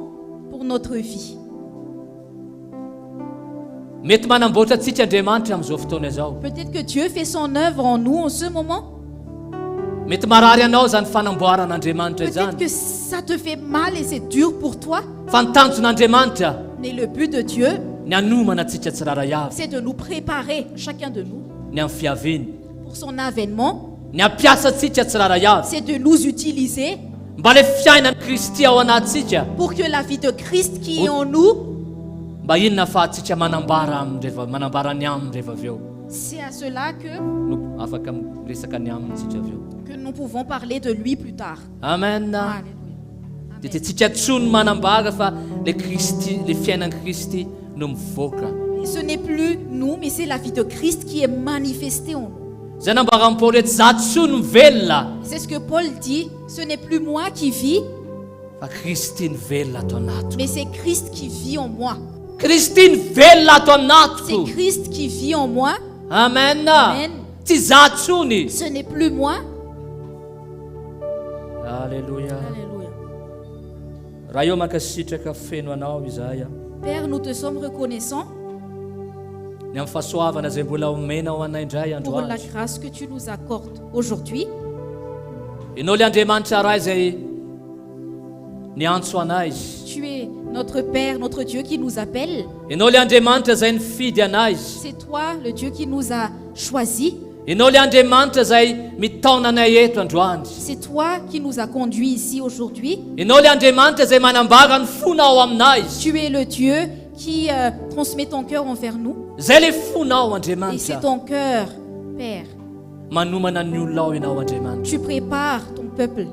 pour notre vie. Mety manamboatra antsika Andriamanitra amin'izao fotoana izao. Peut-être que Dieu fait son œuvre en nous en ce moment. Mety marary anao zany fanamboaran'Andriamanitra Peut-être izany. que ça te fait mal et c'est dur pour toi. Fa ny tanjon'Andriamanitra Mais le but de Dieu, ny anomana antsika tsiraray avy, c'est de nous préparer, chacun de nous, ny amin'ny fiaviany, pour son avènement. ny ampiasa antsika tsiraray avy. C'est de nous utiliser Mba le fiainan'i Kristy ao anatsika, pour que la vie de Christ qui est en nous, mba inona fa atsika manambara manambara ny aminy rehefa avy eo. c'est à cela No afaka miresaka ny aminy tsika avy eo. que nous pouvons parler de lui plus tard. Amen. Alléluia. Dia tsika tsony manambara fa le Kristy, le fiainan'i Kristy no mivoaka. Et ce n'est plus nous, mais c'est la vie de Christ qui est manifestée en nous. Zay nambara amin'ny Paoly hoe tsy za tsony mivelona C'est ce que Paul dit, ce n'est plus moi qui vis, fa Kristy ny velona ato anatiko. mais c'est Christ qui vit en moi. Kristy ny velona ato C'est anatiko. Christ qui vit en moi. Amen. Amen. Tsy za tsony. Ce n'est plus moi. Alleluia. Alléluia. Raha eo mankasitraka feno anao izahay Père, nous te sommes reconnaissants ny amin'ny fahasoavana izay mbola omena ho anay indray andro pour la azy. grâce que tu nous accordes aujourd'hui. Ianao le Andriamanitra ray izay niantso anay izy. Tu es notre Père, notre Dieu qui nous appelle. Ianao le Andriamanitra izay nifidy anay izy. C'est toi, le Dieu qui nous a choisis. Ianao le Andriamanitra izay mitaona anay eto androany. C'est toi qui nous a conduits ici aujourd'hui. Ianao le Andriamanitra izay manambara ny fonao aminay izy. Tu es le Dieu qui transmet ton cœur envers nous. Zay le fonao Et c'est Andriamanitra. ton cœur, Père. Manomana ny olona ao ianao Andriamanitra. Tu prépares ton peuple.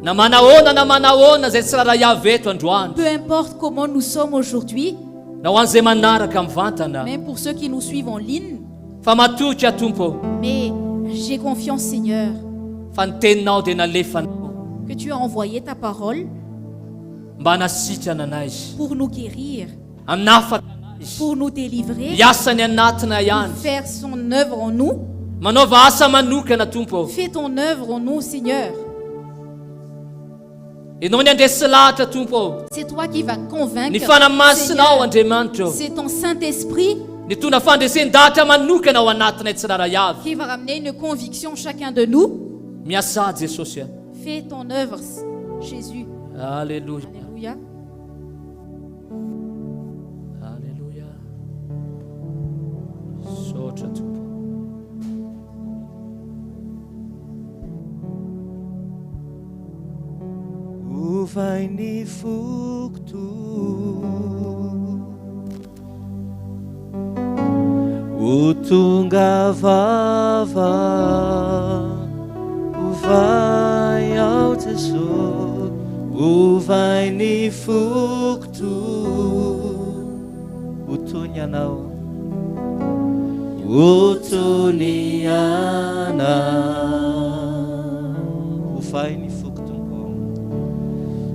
Na manahoana zay tsiraray avy eto androany. Peu importe comment nous sommes aujourd'hui, Na ho an'izay manaraka mivantana. même pour ceux qui nous suivent en ligne, Fa matoky Tompo. mais j'ai confiance, Seigneur, Fa ny teninao dia nalefanao. que tu as envoyé ta parole Mba hanasitrana anay izy. pour nous guérir, Hanafaka anay izy. pour nous délivrer, Hiasany anatina ihany. faire son œuvre en nous. Manaova asa manokana Tompo. Fais ton œuvre en nous, Seigneur. Ianao ny andresy lahatra Tompo. C'est toi qui vas Ny convaincre. fanamasinao Seigneur. Andriamanitra. C'est ton Saint-Esprit Ny tona fandresen-dahatra manokana ao anatinay tsiraray avy. qui va ramener une conviction chacun de nous. Miasa Jesosy. Fais ton œuvre, Jésus. Alléluia. Alléluia. Alléluia. Sotra Tompo. Ovai ny fokto o tonga vava ovai ao Jesosy ovai ny fokto o toy ny anao otoniana ovay ny foko tompo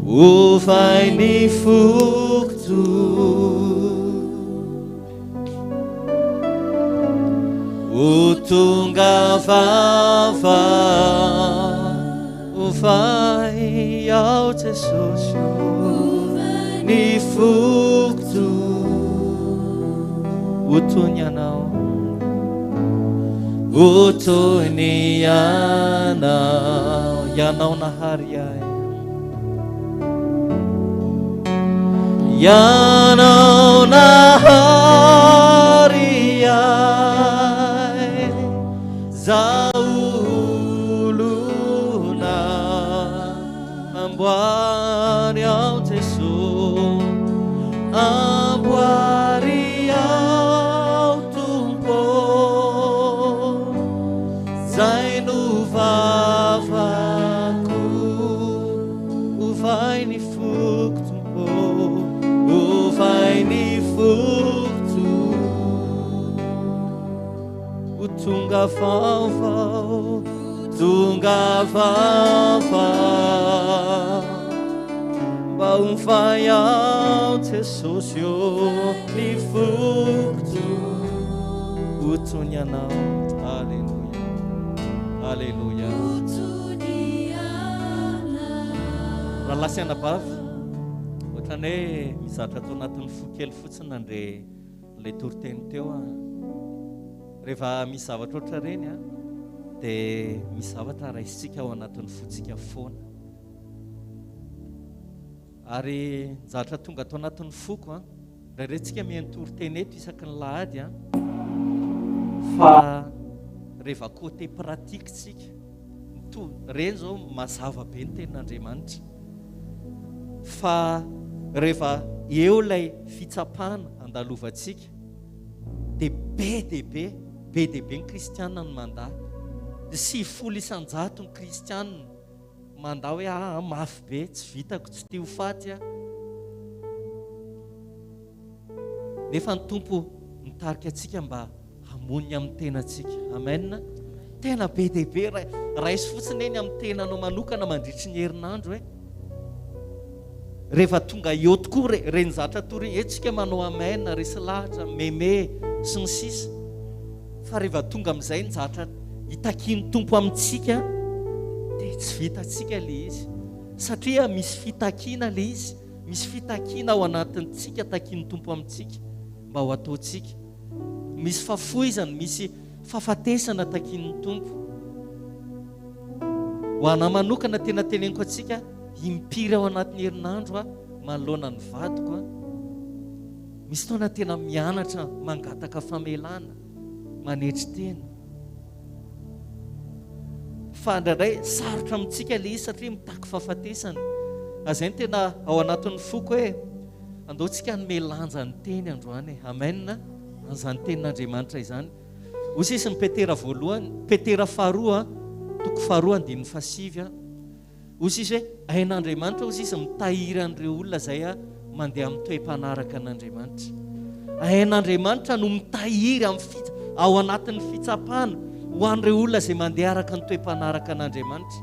ovay ny fokto otonga vava ovay ao Jesosy ny fokto otonianao otonianao ianao nahary ahy ianao nahary ahy zaolona amboary ao Jesosy amboary ao Tompo zay no vavako ovay ny foko Tompo ovay ny foko o tonga vaovao tonga vaovao mba ovay ao Jesosy ny foko otonianao. Alléluia, alléluia. Raha lasiana bavy ohatrany hoe mizatra tao anatin'ny fo kely fotsiny andre ilay toriteny teo rehefa misy zavatra ohatra reny dia misy zavatra raisitsika ao anatin'ny fotsika foana ary zavatra tonga tao anatin'ny foko raharentsika mihaino toriteny eto isaky ny lahady fa rehefa côté pratique tsika reny zao mazava be ny tenin'Andriamanitra fa rehefa eo ilay fitsapana andalovantsika dia be dia be ny kristianina no mandahy 7 isan-jato ny kristianina mandahy hoe mafy be tsy vitako tsy tia ho faty nefa ny Tompo mitarika atsika mba hamoniny amin'ny tenantsika. Amen. Tena be dia be raisy fotsiny eny amin'ny tenanao manokana mandritry ny herinandro rehefa tonga eo tokoa reny zatra tory etsika manao amen resy lahatra meme sy ny sisa fa rehefa tonga amin'izay ny zatra hitakiny Tompo amintsika dia tsy vitatsika ilay izy satria misy fitakiana ilay izy misy fitakiana ao anatintsika takiny Tompo amintsika mba ho ataotsika misy fafoizana misy fahafatesana takin'ny Tompo ho ana manokana tena teneniko atsika impiry ao anatin'ny herinandro manoloana ny vadiko misy taona tena mianatra mangataka famelana manetry tena fa ndraindray sarotra amintsika ilay izy satria mitaky fahafatesana azay ny tena ao anatin'ny foko hoe andaontsika nomelanja ny teny androany. Amen. Izany tenin'Andriamanitra izany hoy izy ny Petera voalohany Petera faharoa toko faharoa 9:7 hoy izy hoe hain'Andriamanitra hoy izy mitahiry an'ireo olona zay mandeha amin'ny toe-panaraka an'Andriamanitra. Hain'Andriamanitra no mitahiry ao anatin'ny fitsapana ho an'ireo olona zay mandeha araka ny toe-panaraka an'Andriamanitra.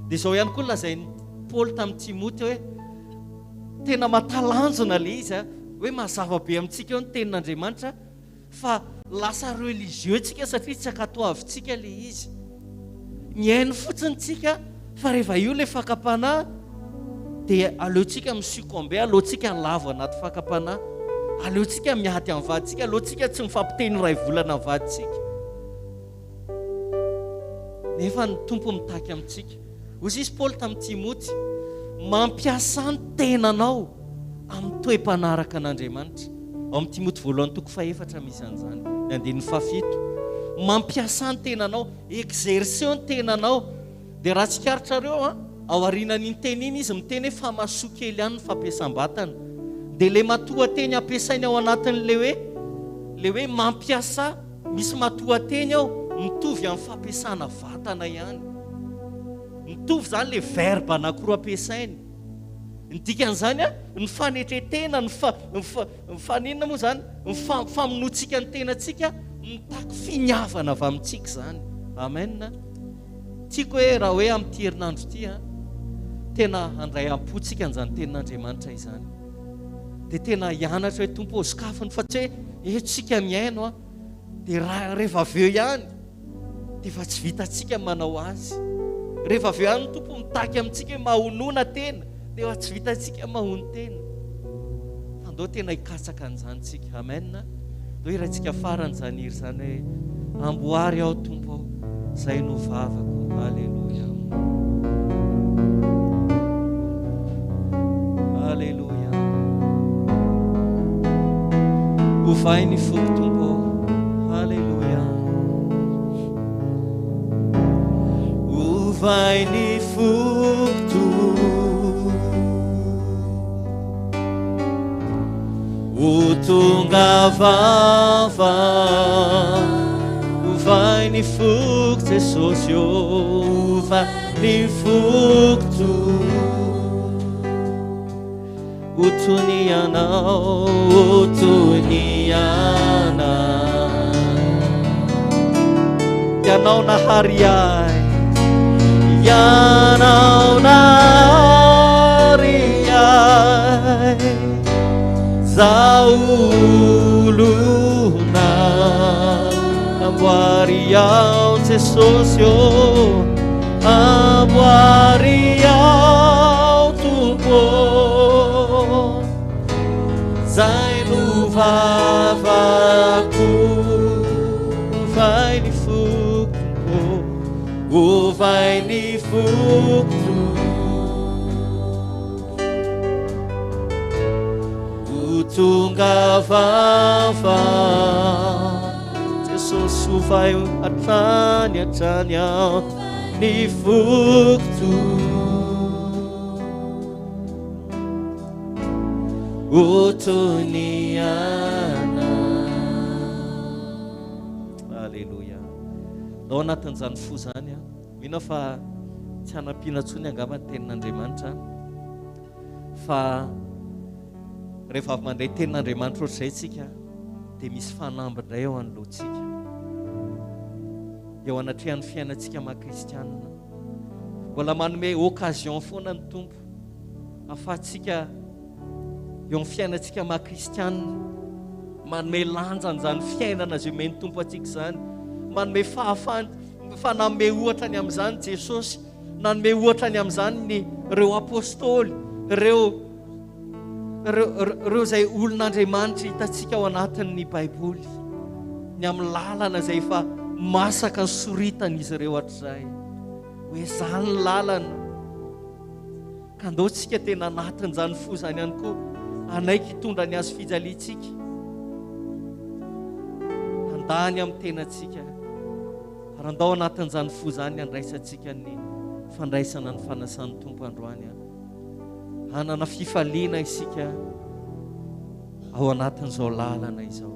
Dia izao ihany koa lazainy Paoly tamin'ny Timoty hoe tena matalanjona ilay izy hoe mazava be amintsika eo ny tenin'Andriamanitra fa lasa religieux tsika satria tsy akatoavintsika ilay izy mihaino fotsiny tsika fa rehefa io ilay fakapanahy dia aleotsika misukombe aleotsika lavo anaty fakapanahy aleotsika miady amin'ny vaditsika aleotsika tsy mifampiteny ray volana amin'ny vaditsika nefa ny Tompo mitaky amintsika. Hoy izy Paoly tamin'ny Timoty mampiasa ny tenanao amin'ny toe-panaraka an'Andriamanitra ao amin'ny Timoty voalohany toko 4 misy an'izany 7 mampiasa ny tenanao exercer ny tenanao dia raha tsy karitrareo ao arinan'iny teny iny izy miteny hoe fa masoa kely ihany ny fampiasam-batana dia le matoa-teny ampiasainy ao anatin'le hoe mampiasa misy matoa-teny ao mitovy amin'ny fampiasana vatana ihany mitovy zany le verbe anankiroa ampiasainy ny dikan'izany ny fanetretena ny faninona moa zany ny famonoantsika ny tenantsika mitaky finiavana avy amintsika zany. Amen. Tiako hoe raha hoe amin'ity herinandro ity tena handray ampotsika an'izany tenin'Andriamanitra izany. Dia tena hianatra hoe tompo sokafany fa tsy hoe tsika miaino dia rehefa avy eo ihany dia efa tsy vitantsika manao azy. Rehefa avy eo ihany tompo mitaky amintsika hoe mahonona tena dia efa tsy vitantsika mahono tena. Andao tena hikatsaka an'izany tsika. Amen. Dao irantsika faran'izany iry zany hoe amboary aho tompo izay no vavako. Alléluia. Alléluia. Ovay ny foko tompo. Alléluia. Ovay ny foko o tonga vava. Ovay ny foko Jesosy ovay ny foko utuni anao yanao nahary ay yanao nahary ay zaolona amboary ao Jesosy amboary ao tompo zay no vavako vai ny foko vai ny foko tonga vava Jesosy vai atrany ao ny foko otoniana. Alleluia. Ao anatin'izany fo zany mino fa tsy hanampiana ntsony angamba ny tenin'Andriamanitra fa rehefa avy mandray tenin'Andriamanitra ohatr'izay tsika dia misy fanambindray eo anoloantsika eo anatrehan'ny fiainantsika maha-kristianina. Mbola manome occasion foana ny tompo ahafahantsika eo amin'ny fiainantsika maha-kristianina manome lanjan'izany fiainana zay omeny tompo antsika zany, manome fahafahany fa nanome ohatra ny amin'izany Jesosy, nanome ohatra ny amin'izany ny reo apôstôly, reo zay olon'Andriamanitra hitantsika ao anatin'ny Baiboly, ny amin'ny lalana zay efa masaka ny soritan'izy ireo hatrizay hoe zany ny lalana. Ka andao tsika tena anatin'izany fo zany ihany koa anaiky hitondra ny azo fijaliantsika andany amin'ny tenantsika ary andao anatin'izany fo zany andraisantsika ny fandraisana ny fanasan'ny tompo androany hanana fifaliana isika ao anatin'izao lalana izao.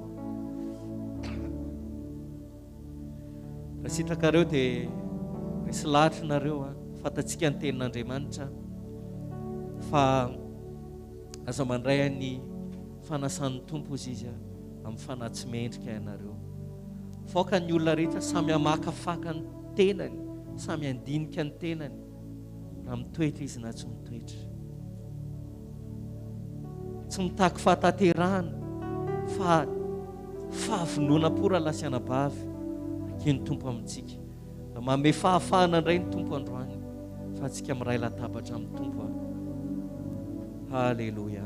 Raha sitrakareo dia misy lahatra nareo fantatsika ny tenin'Andriamanitra fa aza mandray ny fanasan'ny tompo izy amin'ny fanatsy mendrika ianareo. Faoka ny olona rehetra samy hamakafaka ny tenany, samy handinika ny tenany raha mitoetra izy na tsy mitoetra. Tsy mitaky fahatanterahana fa fahavonona po raha lasiana bavy akeny tompo amintsika. Manome fahafahana indray ny tompo androany fa antsika miray latabatra amin'ny tompo. Halleluja.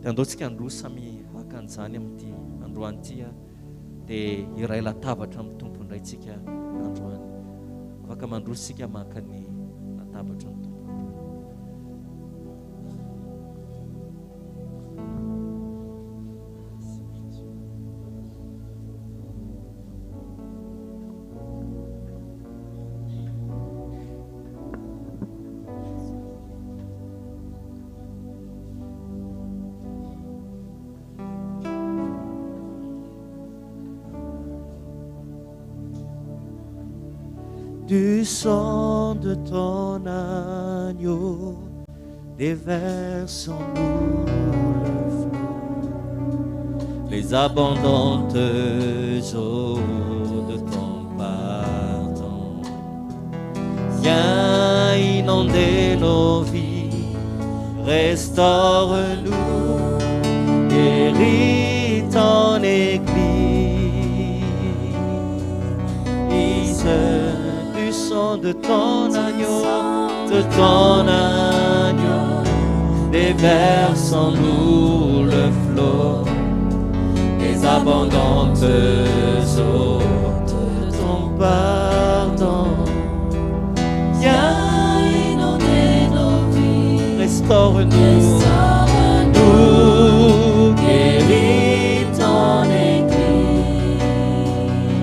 Dia andaontsika androso samy haka an'izany amin'ity androany ity dia iray latabatra amin'ny tompo indray tsika androany. Afaka mandroso sika maka ny latabatra amin'ny tompo. Du sang de ton agneau déversons-nous le flot, les abondantes eaux de ton pardon. Viens inonder nos vies, restaure-nous, guéris ton Église du son de ton agneau, déverse en nous le flot des abondantes eaux de ton pardon. Viens inonder nos vies, restaure-nous, guéris ton Église.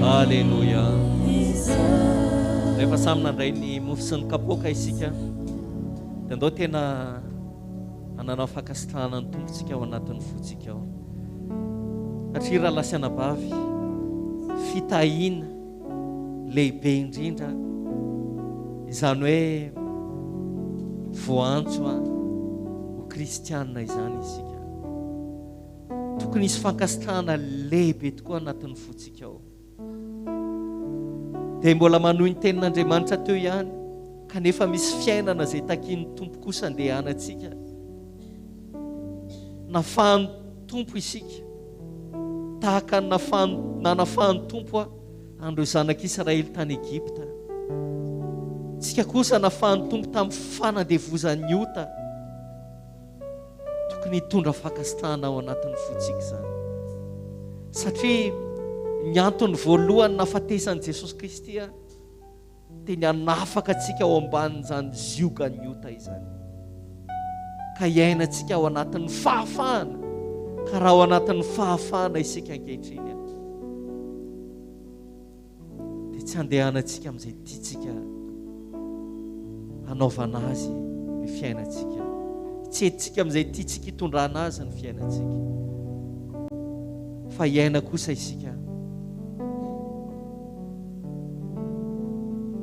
Alléluia. Rehefa samy nandray ny mofo sy ny kapoaka isika dia andao tena hananao fakasitrahana ny tompontsika ao anatin'ny fotsika ao. Satria raha lasiana bavy fitahiana lehibe indrindra izany hoe voantso ho kristianina izany isika. Tokony hisy fankasitrahana lehibe tokoa anatin'ny fotsika ao. Dia mbola manohy ny tenin'Andriamanitra teo ihany, kanefa misy fiainana izay takian'ny tompo kosa andehanantsika. Nafahan'ny tompo isika tahaka nanafahan'ny tompo andro zanak'Israely tany Egypta. Tsika kosa nafahan'ny tompo tamin'ny fanandevozan'ny ota. Tokony hitondra fankasitrahana ao anatin'ny fotsika izany. Satria ny antony voalohany nahafatesan'i Jesosy Kristy dia ny hanafaka antsika ao ambanin'izany ziogan'ny ota izany. Ka iainantsika ao anatin'ny fahafahana, ka raha ao anatin'ny fahafahana isika ankehitriny dia tsy handehanantsika amin'izay tiantsika hanaovana azy ny fiainantsika, tsy hentsika amin'izay tiantsika hitondrana azy ny fiainantsika, fa iaina kosa isika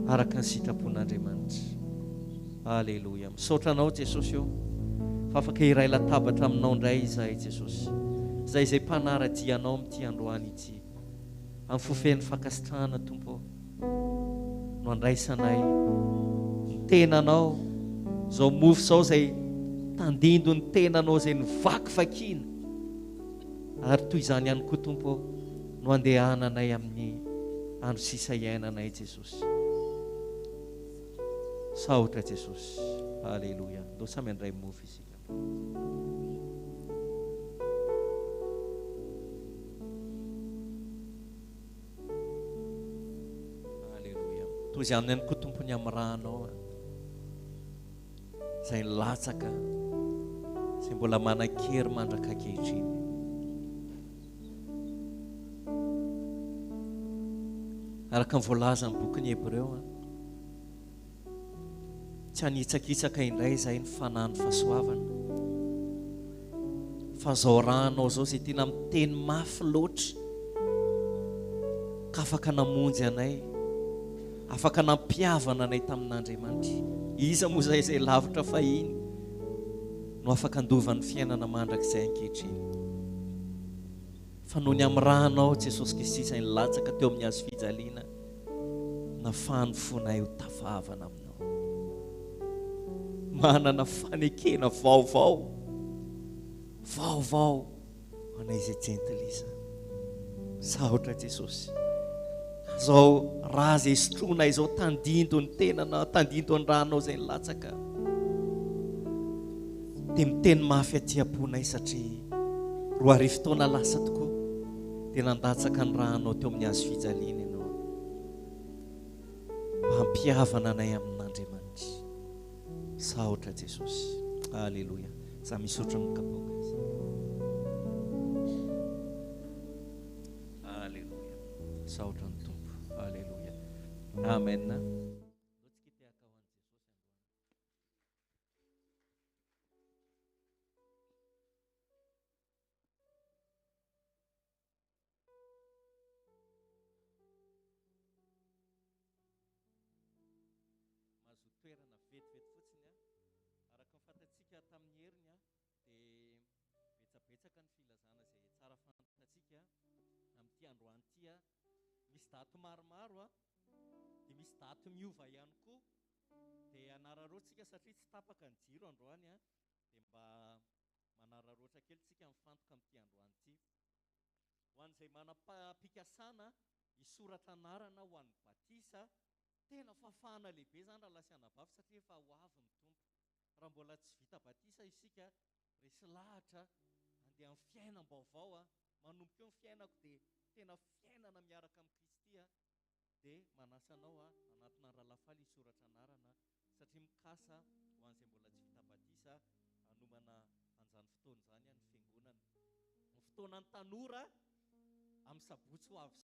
araka ny sitrapon'Andriamanitra. Alleluia. Misaotra anao Jesosy eo fa afaka iray latabatra aminao indray izahay Jesosy, izay izay mpanara-dianao amin'ity androany ity, amin'ny fofen'ny fankasitrahana Tompo, no andraisanay ny tenanao, izao mofo izao izay tandindo ny tenanao izay nivakivakiana, ary toy izany ihany koa Tompo no andehananay amin'ny andro sisa iainanay Jesosy. Saotra Jesosy. Alleluia. Ndao samy andray mofo isika. Alleluia. Toy izany ihany koa tompony amin'ny ranao izay nilatsaka, izay mbola manan-kery mandraka ankehitriny. Araka ny voalaza amin'ny bokin'ny Hebreo, tsy hanitsakitsaka indray izay ny fanahy ny fahasoavana, fa zao ranao zao izay tena miteny mafy loatra, ka afaka namonjy anay, afaka nampiavana anay tamin'Andriamanitra. Iza moa izay lavitra fahiny no afaka andovan'ny fiainana mandrakizay ankehitriny. Fa noho ny amin'ny ranao Jesosy Kristy izay nilatsaka teo amin'ny hazo fijaliana, nafahany fonay ho tafavana aminao, manana fanekena vaovao anay izay jentilisa. Saotra Jesosy. Zao raha izay sotroina izao tandindo ny tenana, tandindo ny ranao izay nilatsaka, dia miteny mafy aty-aponay, satria 2 arivo taona lasa tokoa dia nandatsaka ny ranao teo amin'ny hazo fijaliana ianao, mba hampiavana anay amin'Andriamanitra. Saotra Jesosy. Alleluia. Za misotra amin'ny kapoaka izy. Alleluia. Saotra ny Tompo. Alleluia. Amen. hitantsika amin'ity androany ity misy daty maromaro dia misy daty miova ihany koa dia anararoantsika satria tsy tapaka ny jiro androany dia mba manararoatra kely tsika mifantoka amin'ity androany ity. Ho an'izay manam-pikasana hisoratra anarana ho an'ny batisa, tena fafana lehibe zany raha lasiana bavy satria efa ho avy ny tompo. Raha mbola tsy vita batisa isika, resy lahatra andeha amin'ny fiainam-baovao manomboka eo ny fiainako dia tena fiainana miaraka amin'ny Kristy dia manasa anao anatina ralafaly hisoratra anarana satria mikasa ho an'izay mbola tsy vita batisa hanomana an'izany fotoana izany ny fiangonana. Ny fotoanan'ny tanora amin'ny sabotsy ho avy